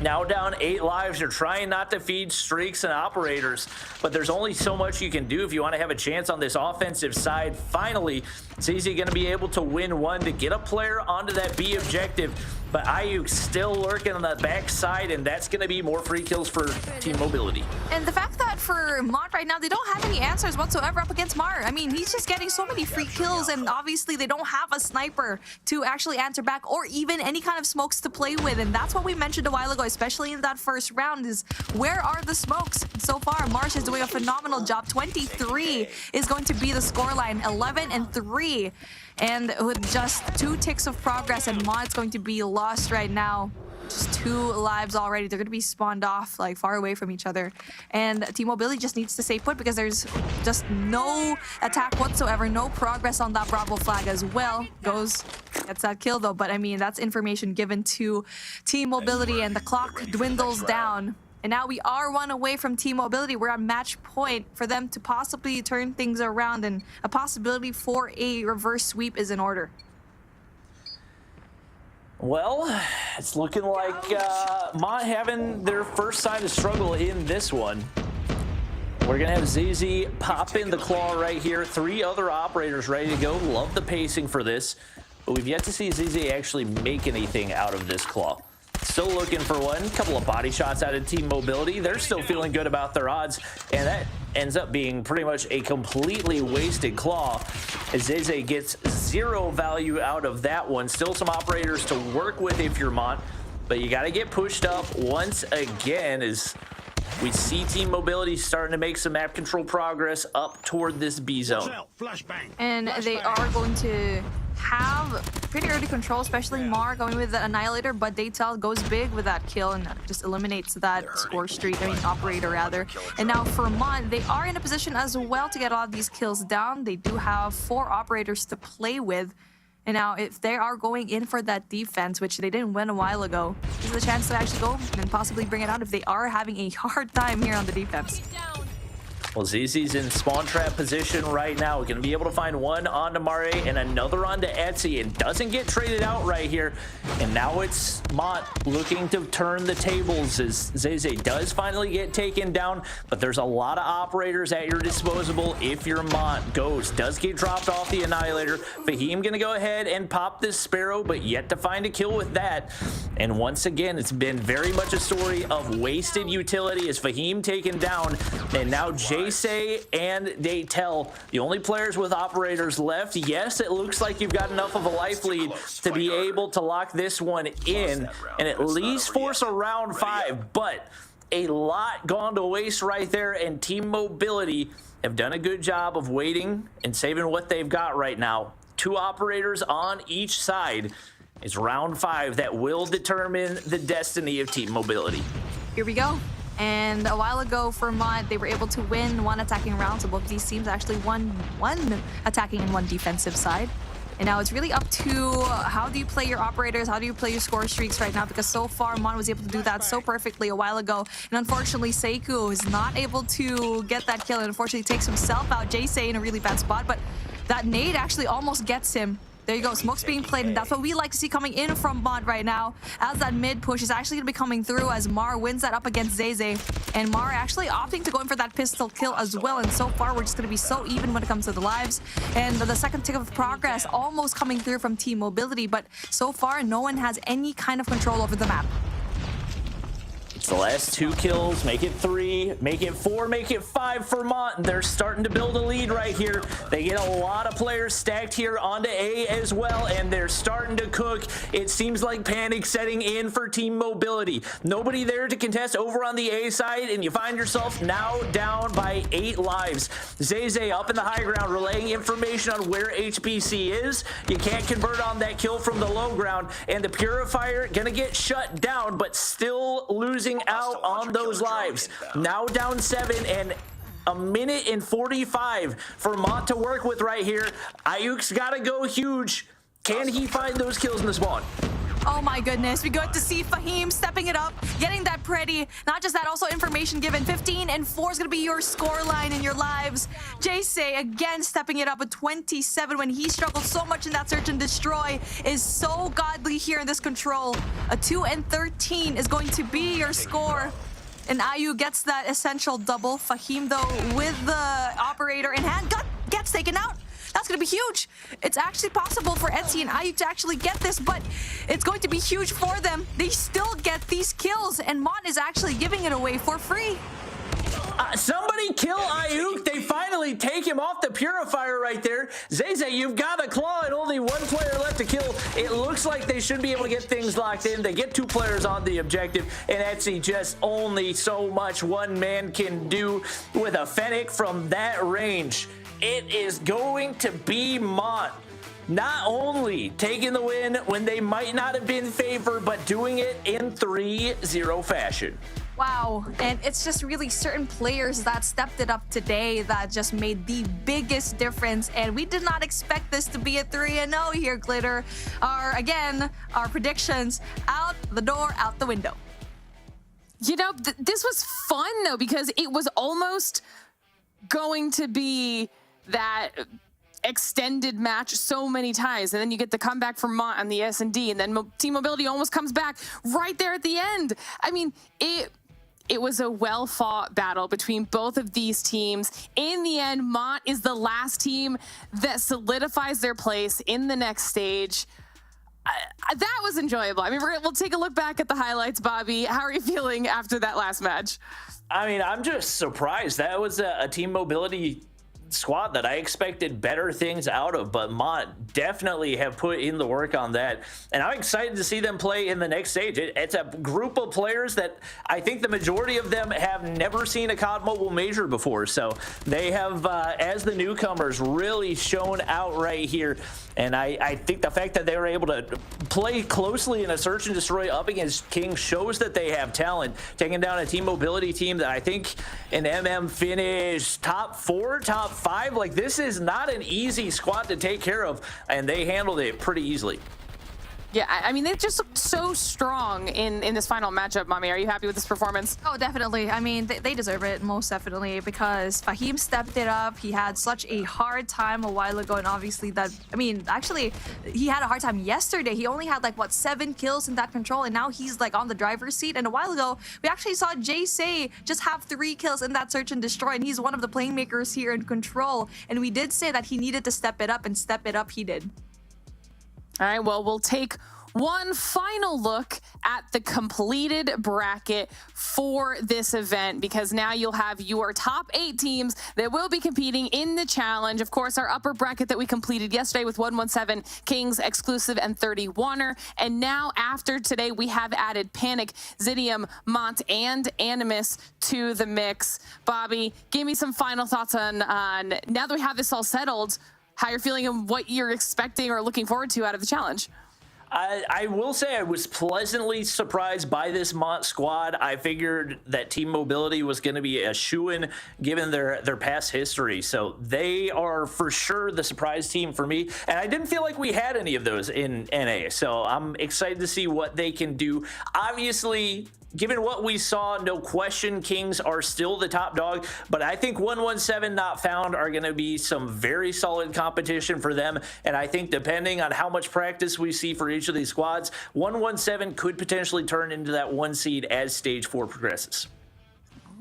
Now down 8 lives, you're trying not to feed streaks and operators, but there's only so much you can do if you want to have a chance on this offensive side. Finally, ZZ going to be able to win one to get a player onto that B objective, but Ayuk still lurking on the backside, and that's going to be more free kills for Team Mobility. And the fact that for Mont right now, they don't have any answers whatsoever up against Mar. I mean, he's just getting so many free kills, and obviously they don't have a sniper to actually answer back or even any kind of smokes to play with, and that's what we mentioned a while ago, especially in that first round, is where are the smokes? So far, Marsh is doing a phenomenal job. 23 is going to be the scoreline, 11 and 3. And with just 2 ticks of progress, and Mont's going to be lost right now. Just 2 lives already. They're going to be spawned off like far away from each other. And Team Mobility just needs to stay put because there's just no attack whatsoever, no progress on that Bravo flag as well. Gets that kill though, but I mean, that's information given to Team Mobility, and the clock dwindles down. And now we are 1 away from Team Mobility. We're at match point for them to possibly turn things around, and a possibility for a reverse sweep is in order. Well, it's looking like Mont having their first sign of struggle in this one. We're going to have ZZ pop in the claw right here. 3 other operators ready to go. Love the pacing for this, but we've yet to see ZZ actually make anything out of this claw. Still looking for one. Couple of body shots out of Team Mobility. They're still feeling good about their odds, and that ends up being pretty much a completely wasted claw, as Zay gets 0 value out of that one. Still some operators to work with if you're Mont, but you got to get pushed up once again as we see Team Mobility starting to make some map control progress up toward this B zone. And they are going to have pretty early control, especially Mar going with the Annihilator, but Daytel goes big with that kill and just eliminates that score streak, operator rather. And now for Mont, they are in a position as well to get all of these kills down. They do have 4 operators to play with. And now if they are going in for that defense, which they didn't win a while ago, this is a chance to actually go and possibly bring it out if they are having a hard time here on the defense. Well, ZZ's in spawn trap position right now. We're going to be able to find one onto Mare and another onto Etsy, and doesn't get traded out right here. And now it's Mont looking to turn the tables as Zay does finally get taken down, but there's a lot of operators at your disposal if you're Mont. Ghost does get dropped off the Annihilator. Fahim going to go ahead and pop this Sparrow, but yet to find a kill with that. And once again, it's been very much a story of wasted utility as Fahim taken down, and now Jay and Daytel, the only players with operators left. Yes, it looks like you've got enough of a life lead to be able to lock this one in and at least force a round 5, but a lot gone to waste right there, and Team Mobility have done a good job of waiting and saving what they've got right now. 2 operators on each side. It's round 5 that will determine the destiny of Team Mobility. Here we go. And a while ago for Mont, they were able to win 1 attacking round. So both of these teams actually won 1 attacking and 1 defensive side. And now it's really up to how do you play your operators, how do you play your score streaks right now, because so far Mont was able to do that so perfectly a while ago. And unfortunately, Sekou is not able to get that kill and unfortunately takes himself out. Jay in a really bad spot, but that nade actually almost gets him. There you go. Smoke's being played, and that's what we like to see coming in from Mont right now, as that mid push is actually going to be coming through as Mar wins that up against Zay. And Mar actually opting to go in for that pistol kill as well. And so far, we're just going to be so even when it comes to the lives. And the second tick of progress almost coming through from Team Mobility, but so far, no one has any kind of control over the map. It's the last 2 kills, make it 3, make it 4, make it 5 for Mont. They're starting to build a lead right here. They get a lot of players stacked here onto A as well, and they're starting to cook. It seems like panic setting in for Team Mobility. Nobody there to contest over on the A side, and you find yourself now down by 8 lives. Zay up in the high ground, relaying information on where HBC is. You can't convert on that kill from the low ground, and the Purifier gonna get shut down, but still losing out on those lives. Now down 7 and a minute and 45 for Mont to work with right here. Ayuk's gotta go huge. Can he find those kills in the spawn? Oh my goodness, we got to see Fahim stepping it up, getting that pretty. Not just that, also information given. 15 and 4 is going to be your score line in your lives. Jace again stepping it up with 27 when he struggled so much in that search and destroy. Is so godly here in this control. A 2 and 13 is going to be your score. And Ayu gets that essential double. Fahim though with the operator in hand gets taken out. That's going to be huge. It's actually possible for Etsy and Ayuk to actually get this, but it's going to be huge for them. They still get these kills, and Mont is actually giving it away for free. Somebody kill Ayuk. They finally take him off the Purifier right there. Zay, you've got a claw and only 1 player left to kill. It looks like they should be able to get things locked in. They get 2 players on the objective, and Etsy just only so much one man can do with a Fennec from that range. It is going to be Mont not only taking the win when they might not have been favored, but doing it in 3-0 fashion. Wow, and it's just really certain players that stepped it up today that just made the biggest difference, and we did not expect this to be a 3-0 here, Glitter. Our predictions out the door, out the window. You know, this was fun though, because it was almost going to be that extended match so many times, and then you get the comeback from Mont on the S&D, and then Team Mobility almost comes back right there at the end. I mean, it was a well-fought battle between both of these teams. In the end, Mont is the last team that solidifies their place in the next stage. That was enjoyable. I mean, we'll take a look back at the highlights, Bobby. How are you feeling after that last match? I mean, I'm just surprised. That was a Team Mobility squad that I expected better things out of, but Mont definitely have put in the work on that, and I'm excited to see them play in the next stage. It's a group of players that I think the majority of them have never seen a COD Mobile Major before, so they have, as the newcomers, really shown out right here. And I think the fact that they were able to play closely in a search and destroy up against King shows that they have talent, taking down a Team Mobility team that I think in MM finished top 4, top 5. Like, this is not an easy squad to take care of, and they handled it pretty easily. Yeah, I mean, they just looked so strong in this final matchup, Mommy. Are you happy with this performance? Oh, definitely. I mean, they deserve it, most definitely, because Fahim stepped it up. He had such a hard time a while ago, and obviously that, I mean, actually, he had a hard time yesterday. He only had, like, what, 7 kills in that control, and now he's, like, on the driver's seat. And a while ago, we actually saw Jace just have 3 kills in that search and destroy, and he's one of the playmakers here in control. And we did say that he needed to step it up, and step it up he did. All right, well, we'll take one final look at the completed bracket for this event, because now you'll have your top 8 teams that will be competing in the challenge. Of course, our upper bracket that we completed yesterday with 117, Kings, Exclusive, and 31er. And now after today, we have added Panic, Zidium, Mont, and Animus to the mix. Bobby, give me some final thoughts on now that we have this all settled, how you're feeling and what you're expecting or looking forward to out of the challenge. I will say I was pleasantly surprised by this Mont squad. I figured that Team Mobility was going to be a shoo-in given their past history. So they are for sure the surprise team for me. And I didn't feel like we had any of those in NA. So I'm excited to see what they can do. Obviously, given what we saw, no question, Kings are still the top dog, but I think 117 Not Found are going to be some very solid competition for them, and I think depending on how much practice we see for each of these squads, 117 could potentially turn into that 1 seed as Stage 4 progresses.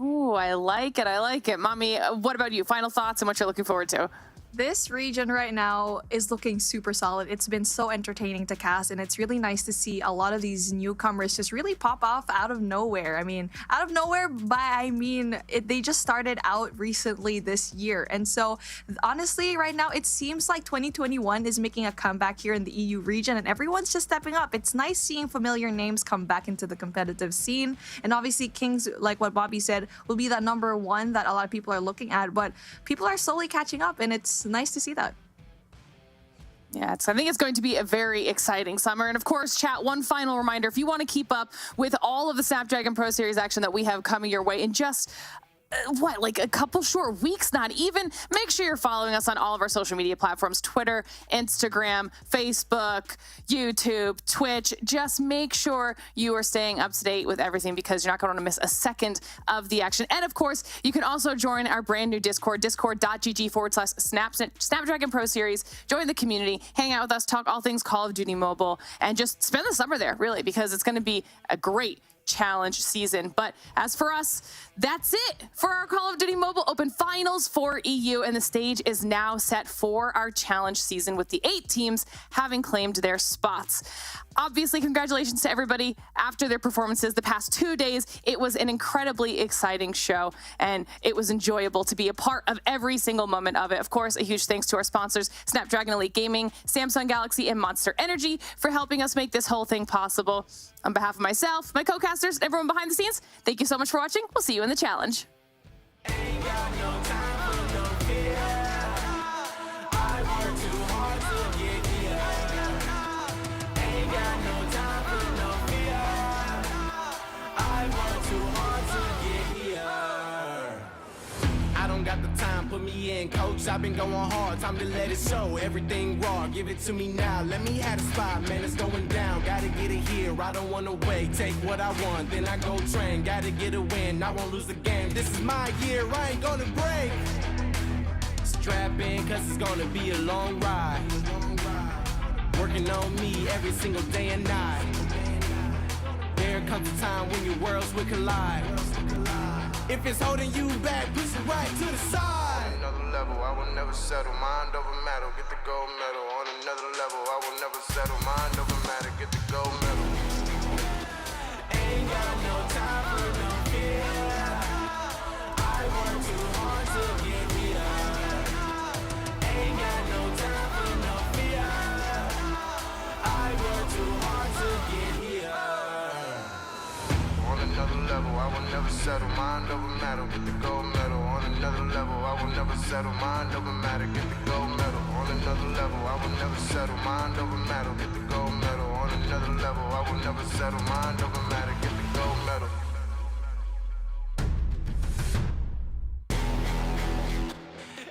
Ooh, I like it. I like it. Mommy, what about you? Final thoughts and what you're looking forward to? This region right now is looking super solid. It's been so entertaining to cast, and it's really nice to see a lot of these newcomers just really pop off out of nowhere. I mean, out of nowhere, but I mean, they just started out recently this year. And so, honestly, right now, it seems like 2021 is making a comeback here in the EU region, and everyone's just stepping up. It's nice seeing familiar names come back into the competitive scene. And obviously, Kings, like what Bobby said, will be that #1 that a lot of people are looking at, but people are slowly catching up, and it's nice to see that. Yeah, I think it's going to be a very exciting summer. And of course, chat, one final reminder, if you want to keep up with all of the Snapdragon Pro Series action that we have coming your way in just like a couple short weeks, not even, make sure you're following us on all of our social media platforms: Twitter, Instagram, Facebook, YouTube, Twitch. Just make sure you are staying up to date with everything, because you're not going to miss a second of the action. And of course, you can also join our brand new Discord, discord.gg/Snapdragon Pro Series. Join the community, hang out with us, talk all things Call of Duty Mobile, and just spend the summer there, really, because it's going to be a great challenge season. But as for us, that's it for our Call of Duty Mobile Open Finals for EU, and the stage is now set for our challenge season, with the 8 teams having claimed their spots. Obviously, congratulations to everybody after their performances the past 2 days. It was an incredibly exciting show, and it was enjoyable to be a part of every single moment of it. Of course, a huge thanks to our sponsors, Snapdragon Elite Gaming, Samsung Galaxy, and Monster Energy, for helping us make this whole thing possible. On behalf of myself, my co-casters, and everyone behind the scenes, thank you so much for watching. We'll see you in the challenge. Got the time, put me in, coach. I've been going hard, time to let it show. Everything raw, give it to me now. Let me have the spot, man, it's going down. Gotta get it here, I don't wanna wait. Take what I want, then I go train. Gotta get a win, I won't lose the game. This is my year, I ain't gonna break. Strap in, cause it's gonna be a long ride. Working on me every single day and night. There comes a time when your worlds will collide. If it's holding you back, push it right to the side. On another level, I will never settle. Mind over matter, get the gold medal. On another level, I will never settle. Mind over matter, get the gold medal. Ain't got no time for no fear. I work too hard to get here. Ain't got no time for no fear. I work too hard to get here. On another level, I will never settle. Mind over matter, get the gold medal. On another level, I will never settle. Mind over matter, get the gold medal. On another level, I will never settle. Mind over matter, get the gold medal. On another level, I will never settle. Mind over matter, get the gold medal.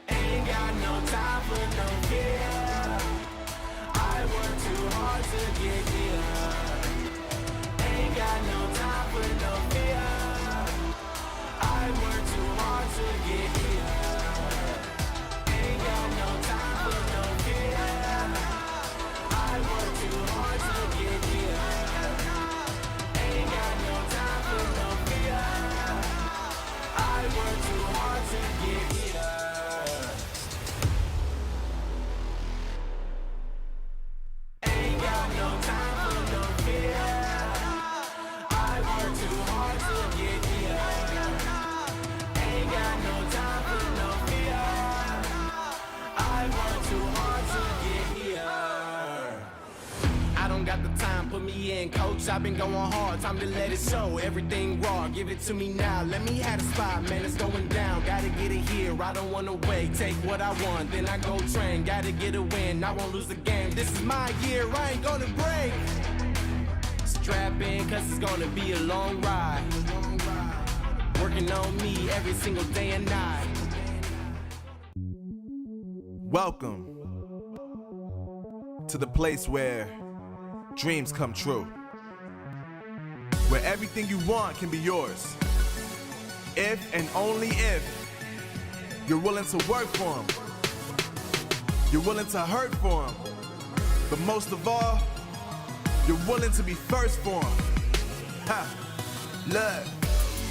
Ain't got no time for no fear. I work too hard to get here. Ain't got no time for no fear. I work too hard to get here. Ain't got no time for no fear. I work too hard to get here. Ain't got no time for no fear. I work too hard to get here. Ain't got no time for no fear. I work too hard to get here. Ain't got no time for no fear. I work too hard to get here. I don't got the time, put me in, coach. I've been going hard, time to let it show. Everything raw, give it to me now. Let me have the spot, man, it's going down. Gotta get it here, I don't wanna wait. Take what I want, then I go train. Gotta get a win, I won't lose the game. This is my year, I ain't gonna break. Strap in, cause it's gonna be a long ride. Working on me every single day and night. Welcome to the place where dreams come true. where everything you want can be yours. If and only if you're willing to work for them. You're willing to hurt for them. But most of all, you're willing to be first for them. Ha! Look,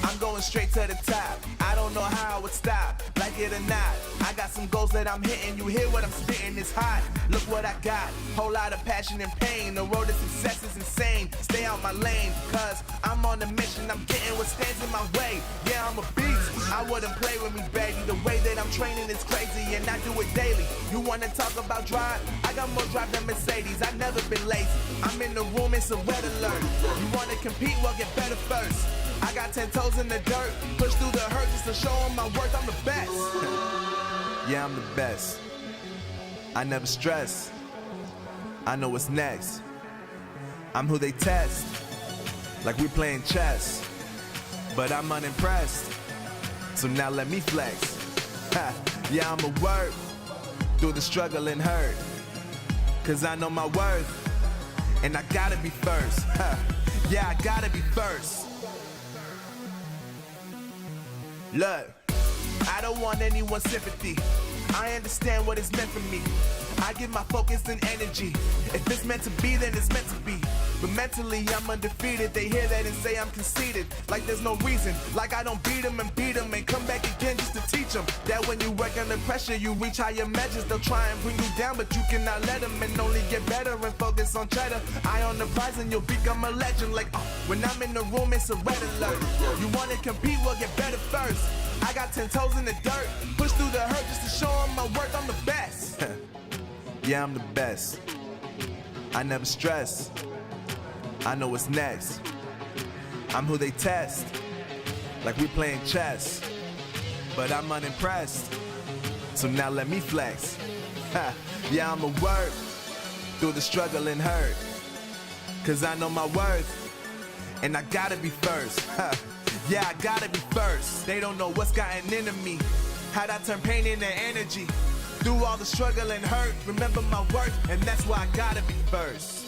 I'm going straight to the top. I don't know how I would stop, like it or not. I got some goals that I'm hitting. You hear what I'm spitting, it's hot. Look what I got, whole lot of passion and pain. The road to success is insane. Stay out my lane, cause I'm on a mission. I'm getting what stands in my way. Yeah, I'm a beast. I wouldn't play with me, baby. The way that I'm training is crazy, and I do it daily. You wanna talk about drive? I got more drive than Mercedes. I've never been lazy. I'm in the room, it's a red alert. You wanna compete? Well, get better first. I got 10 toes in the dirt, push through the hurt just to show them my worth. I'm the best. Yeah, I'm the best. I never stress. I know what's next. I'm who they test, like we playing chess. But I'm unimpressed, so now let me flex. Ha. Yeah, I'ma work through the struggle and hurt, cause I know my worth, and I gotta be first. Ha. Yeah, I gotta be first. Look, I don't want anyone's sympathy. I understand what it's meant for me. I give my focus and energy. If it's meant to be, then it's meant to be. But mentally, I'm undefeated. They hear that and say I'm conceited. Like there's no reason. Like I don't beat them and come back again just to teach them that when you work under pressure, you reach higher measures. They'll try and bring you down, but you cannot let them, and only get better and focus on cheddar. Eye on the prize and you'll become a legend. Like, when I'm in the room, it's a red alert. You wanna compete? Well, get better first. I got 10 toes in the dirt, push through the hurt just to show them my worth. I'm the best. Yeah, I'm the best. I never stress. I know what's next. I'm who they test, like we playing chess. But I'm unimpressed, so now let me flex. Ha. Yeah, I'ma work through the struggle and hurt, cause I know my worth, and I gotta be first. Ha. Yeah, I gotta be first. They don't know what's gotten into me, how'd I turn pain into energy. Through all the struggle and hurt, remember my worth, and that's why I gotta be first.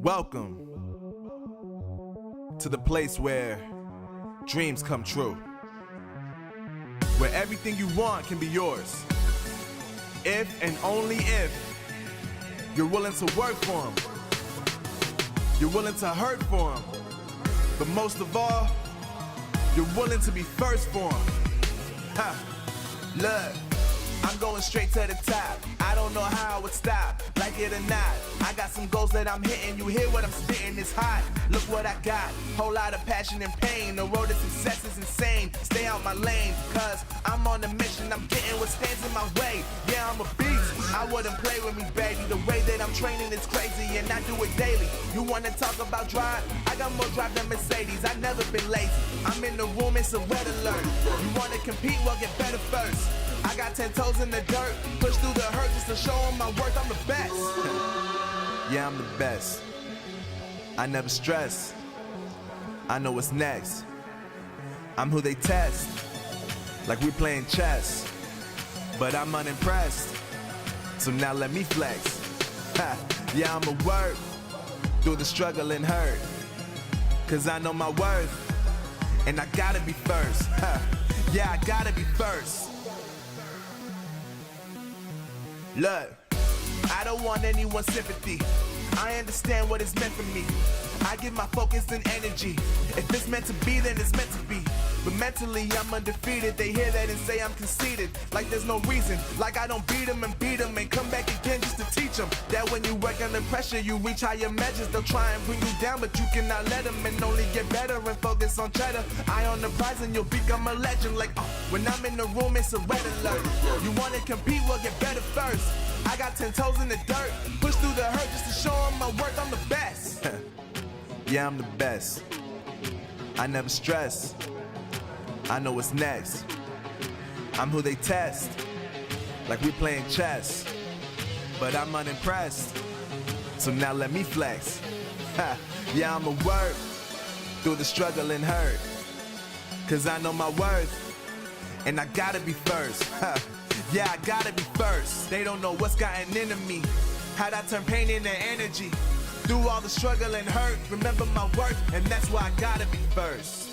Welcome to the place where dreams come true, where everything you want can be yours, if and only if you're willing to work for them, you're willing to hurt for them, but most of all, you're willing to be first for them. Ha, look, I'm going straight to the top. I don't know how I would stop, like it or not. I got some goals that I'm hitting. You hear what I'm spitting? It's hot. Look what I got. Whole lot of passion and pain. The road to success is insane. Stay out my lane, cause I'm on a mission. I'm getting what stands in my way. Yeah, I'm a beast. I wouldn't play with me, baby. The way that I'm training is crazy, and I do it daily. You wanna talk about drive? I got more drive than Mercedes. I've never been lazy. I'm in the room, it's a red alert. You wanna compete? Well, get better first. I got 10 toes in the dirt, push through the hurt just to show them my worth. I'm the best. Yeah, I'm the best. I never stress. I know what's next. I'm who they test, like we playing chess. But I'm unimpressed, so now let me flex. Ha, yeah, I'ma work through the struggle and hurt, cause I know my worth, and I gotta be first. Ha, yeah, I gotta be first. Look, I don't want anyone's sympathy. I understand what it's meant for me. I give my focus and energy. If it's meant to be, then it's meant to be. But mentally, I'm undefeated. They hear that and say I'm conceited. Like there's no reason. Like I don't beat them and come back again just to teach them that when you work under pressure, you reach higher measures. They'll try and bring you down, but you cannot let them, and only get better and focus on cheddar. Eye on the prize and you'll become a legend. Like, when I'm in the room, it's a red alert. You wanna compete? Well, get better first. I got 10 toes in the dirt, push through the hurt just to show them my worth. I'm the best. Yeah, I'm the best. I never stress. I know what's next. I'm who they test, like we playing chess. But I'm unimpressed, so now let me flex. Ha, yeah, I'ma work through the struggle and hurt, cause I know my worth, and I gotta be first. Ha, yeah, I gotta be first. They don't know what's gotten into me, how'd I turn pain into energy. Through all the struggle and hurt, remember my worth, and that's why I gotta be first.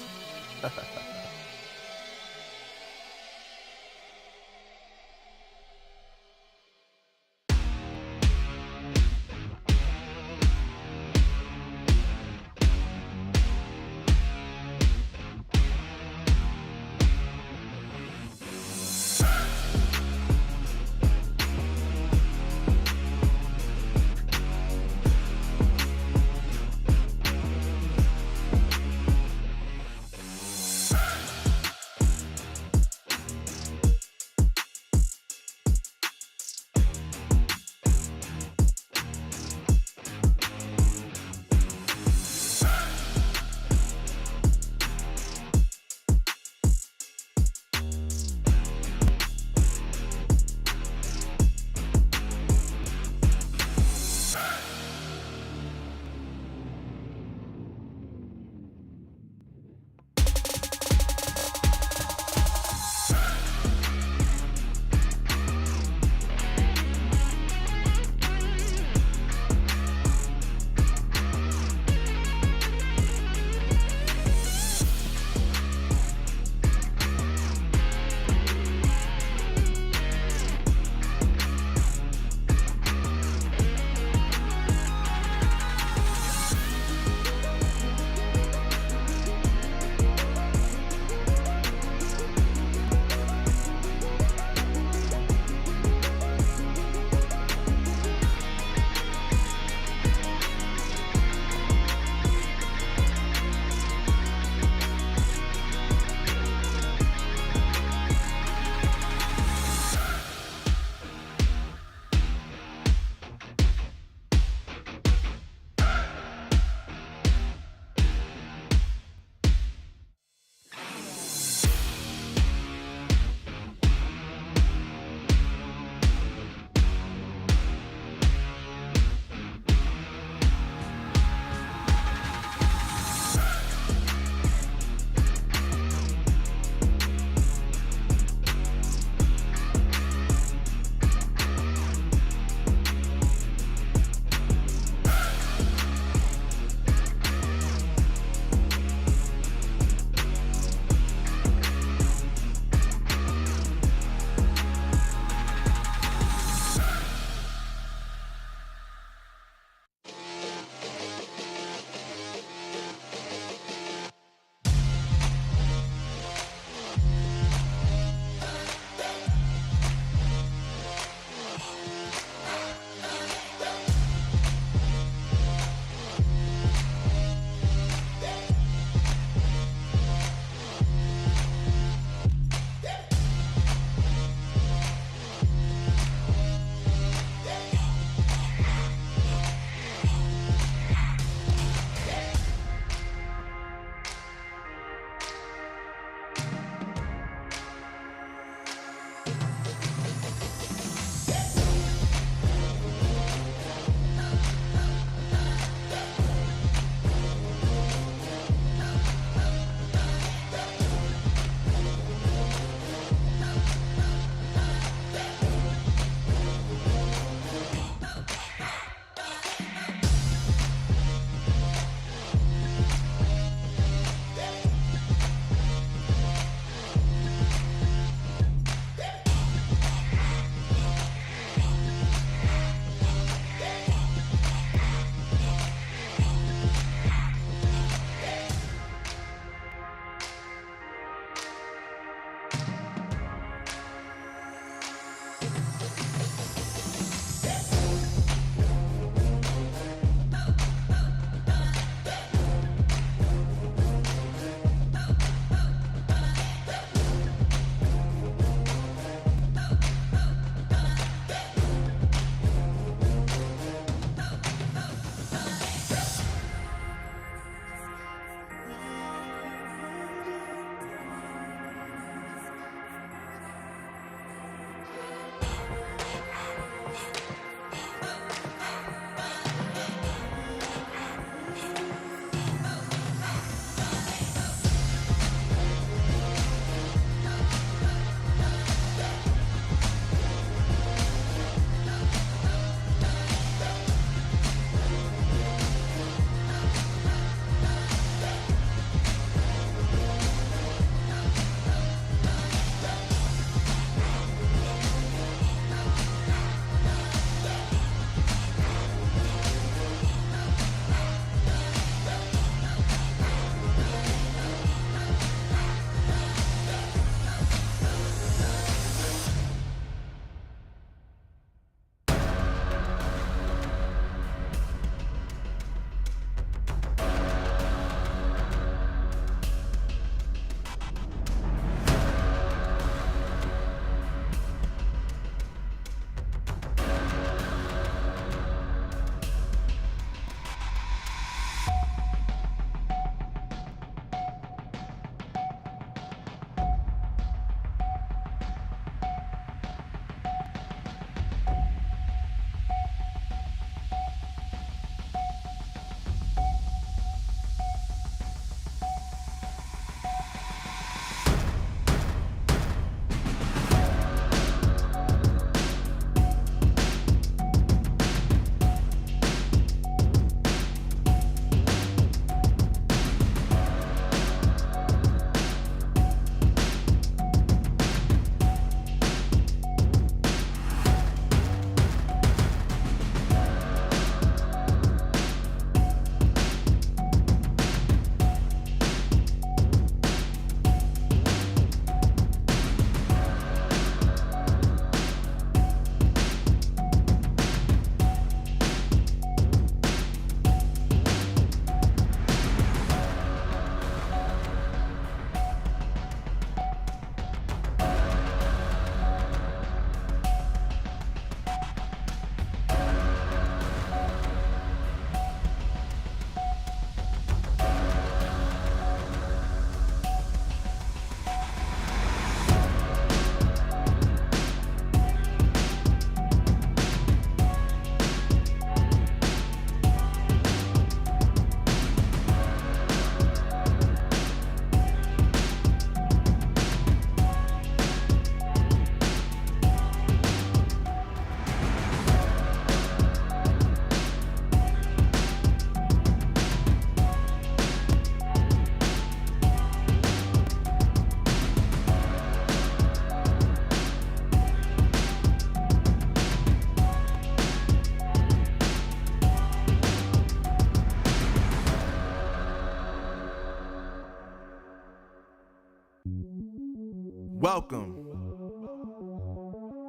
Welcome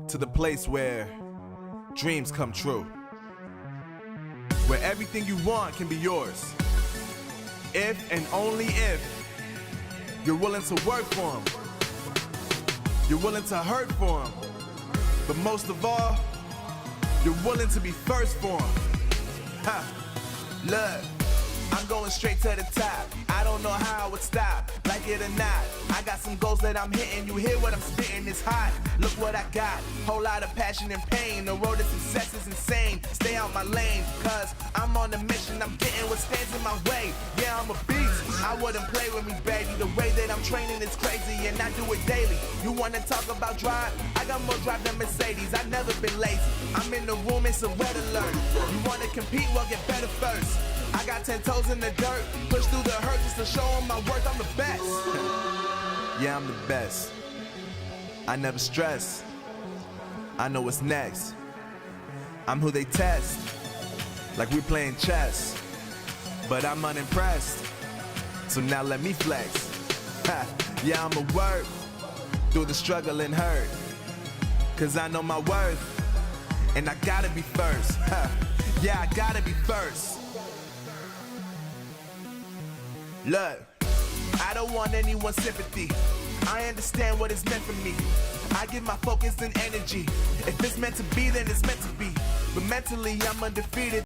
to the place where dreams come true. Where everything you want can be yours. If and only if you're willing to work for them. You're willing to hurt for them. But most of all, you're willing to be first for them. Ha! Look, I'm going straight to the top. I don't know how I would stop, like it or not. I got some goals that I'm hitting. You hear what I'm spitting, it's hot. Look what I got, whole lot of passion and pain. The road to success is insane. Stay out my lane, cause I'm on a mission. I'm getting what stands in my way. Yeah, I'm a beast. I wouldn't play with me, baby. The way that I'm training is crazy, and I do it daily. You wanna talk about drive? I got more drive than Mercedes. I've never been lazy. I'm in the room, it's a red alert. You wanna compete? Well, get better first. I got 10 toes in the dirt, push through the hurt just to show them my worth. I'm the best. Yeah, I'm the best. I never stress. I know what's next. I'm who they test, like we playing chess. But I'm unimpressed, so now let me flex. Ha. Yeah, I'ma work through the struggle and hurt, cause I know my worth, and I gotta be first. Ha. Yeah, I gotta be first. Look, I don't want anyone's sympathy. I understand what it's meant for me. I give my focus and energy. If it's meant to be, then it's meant to be. But mentally, I'm undefeated.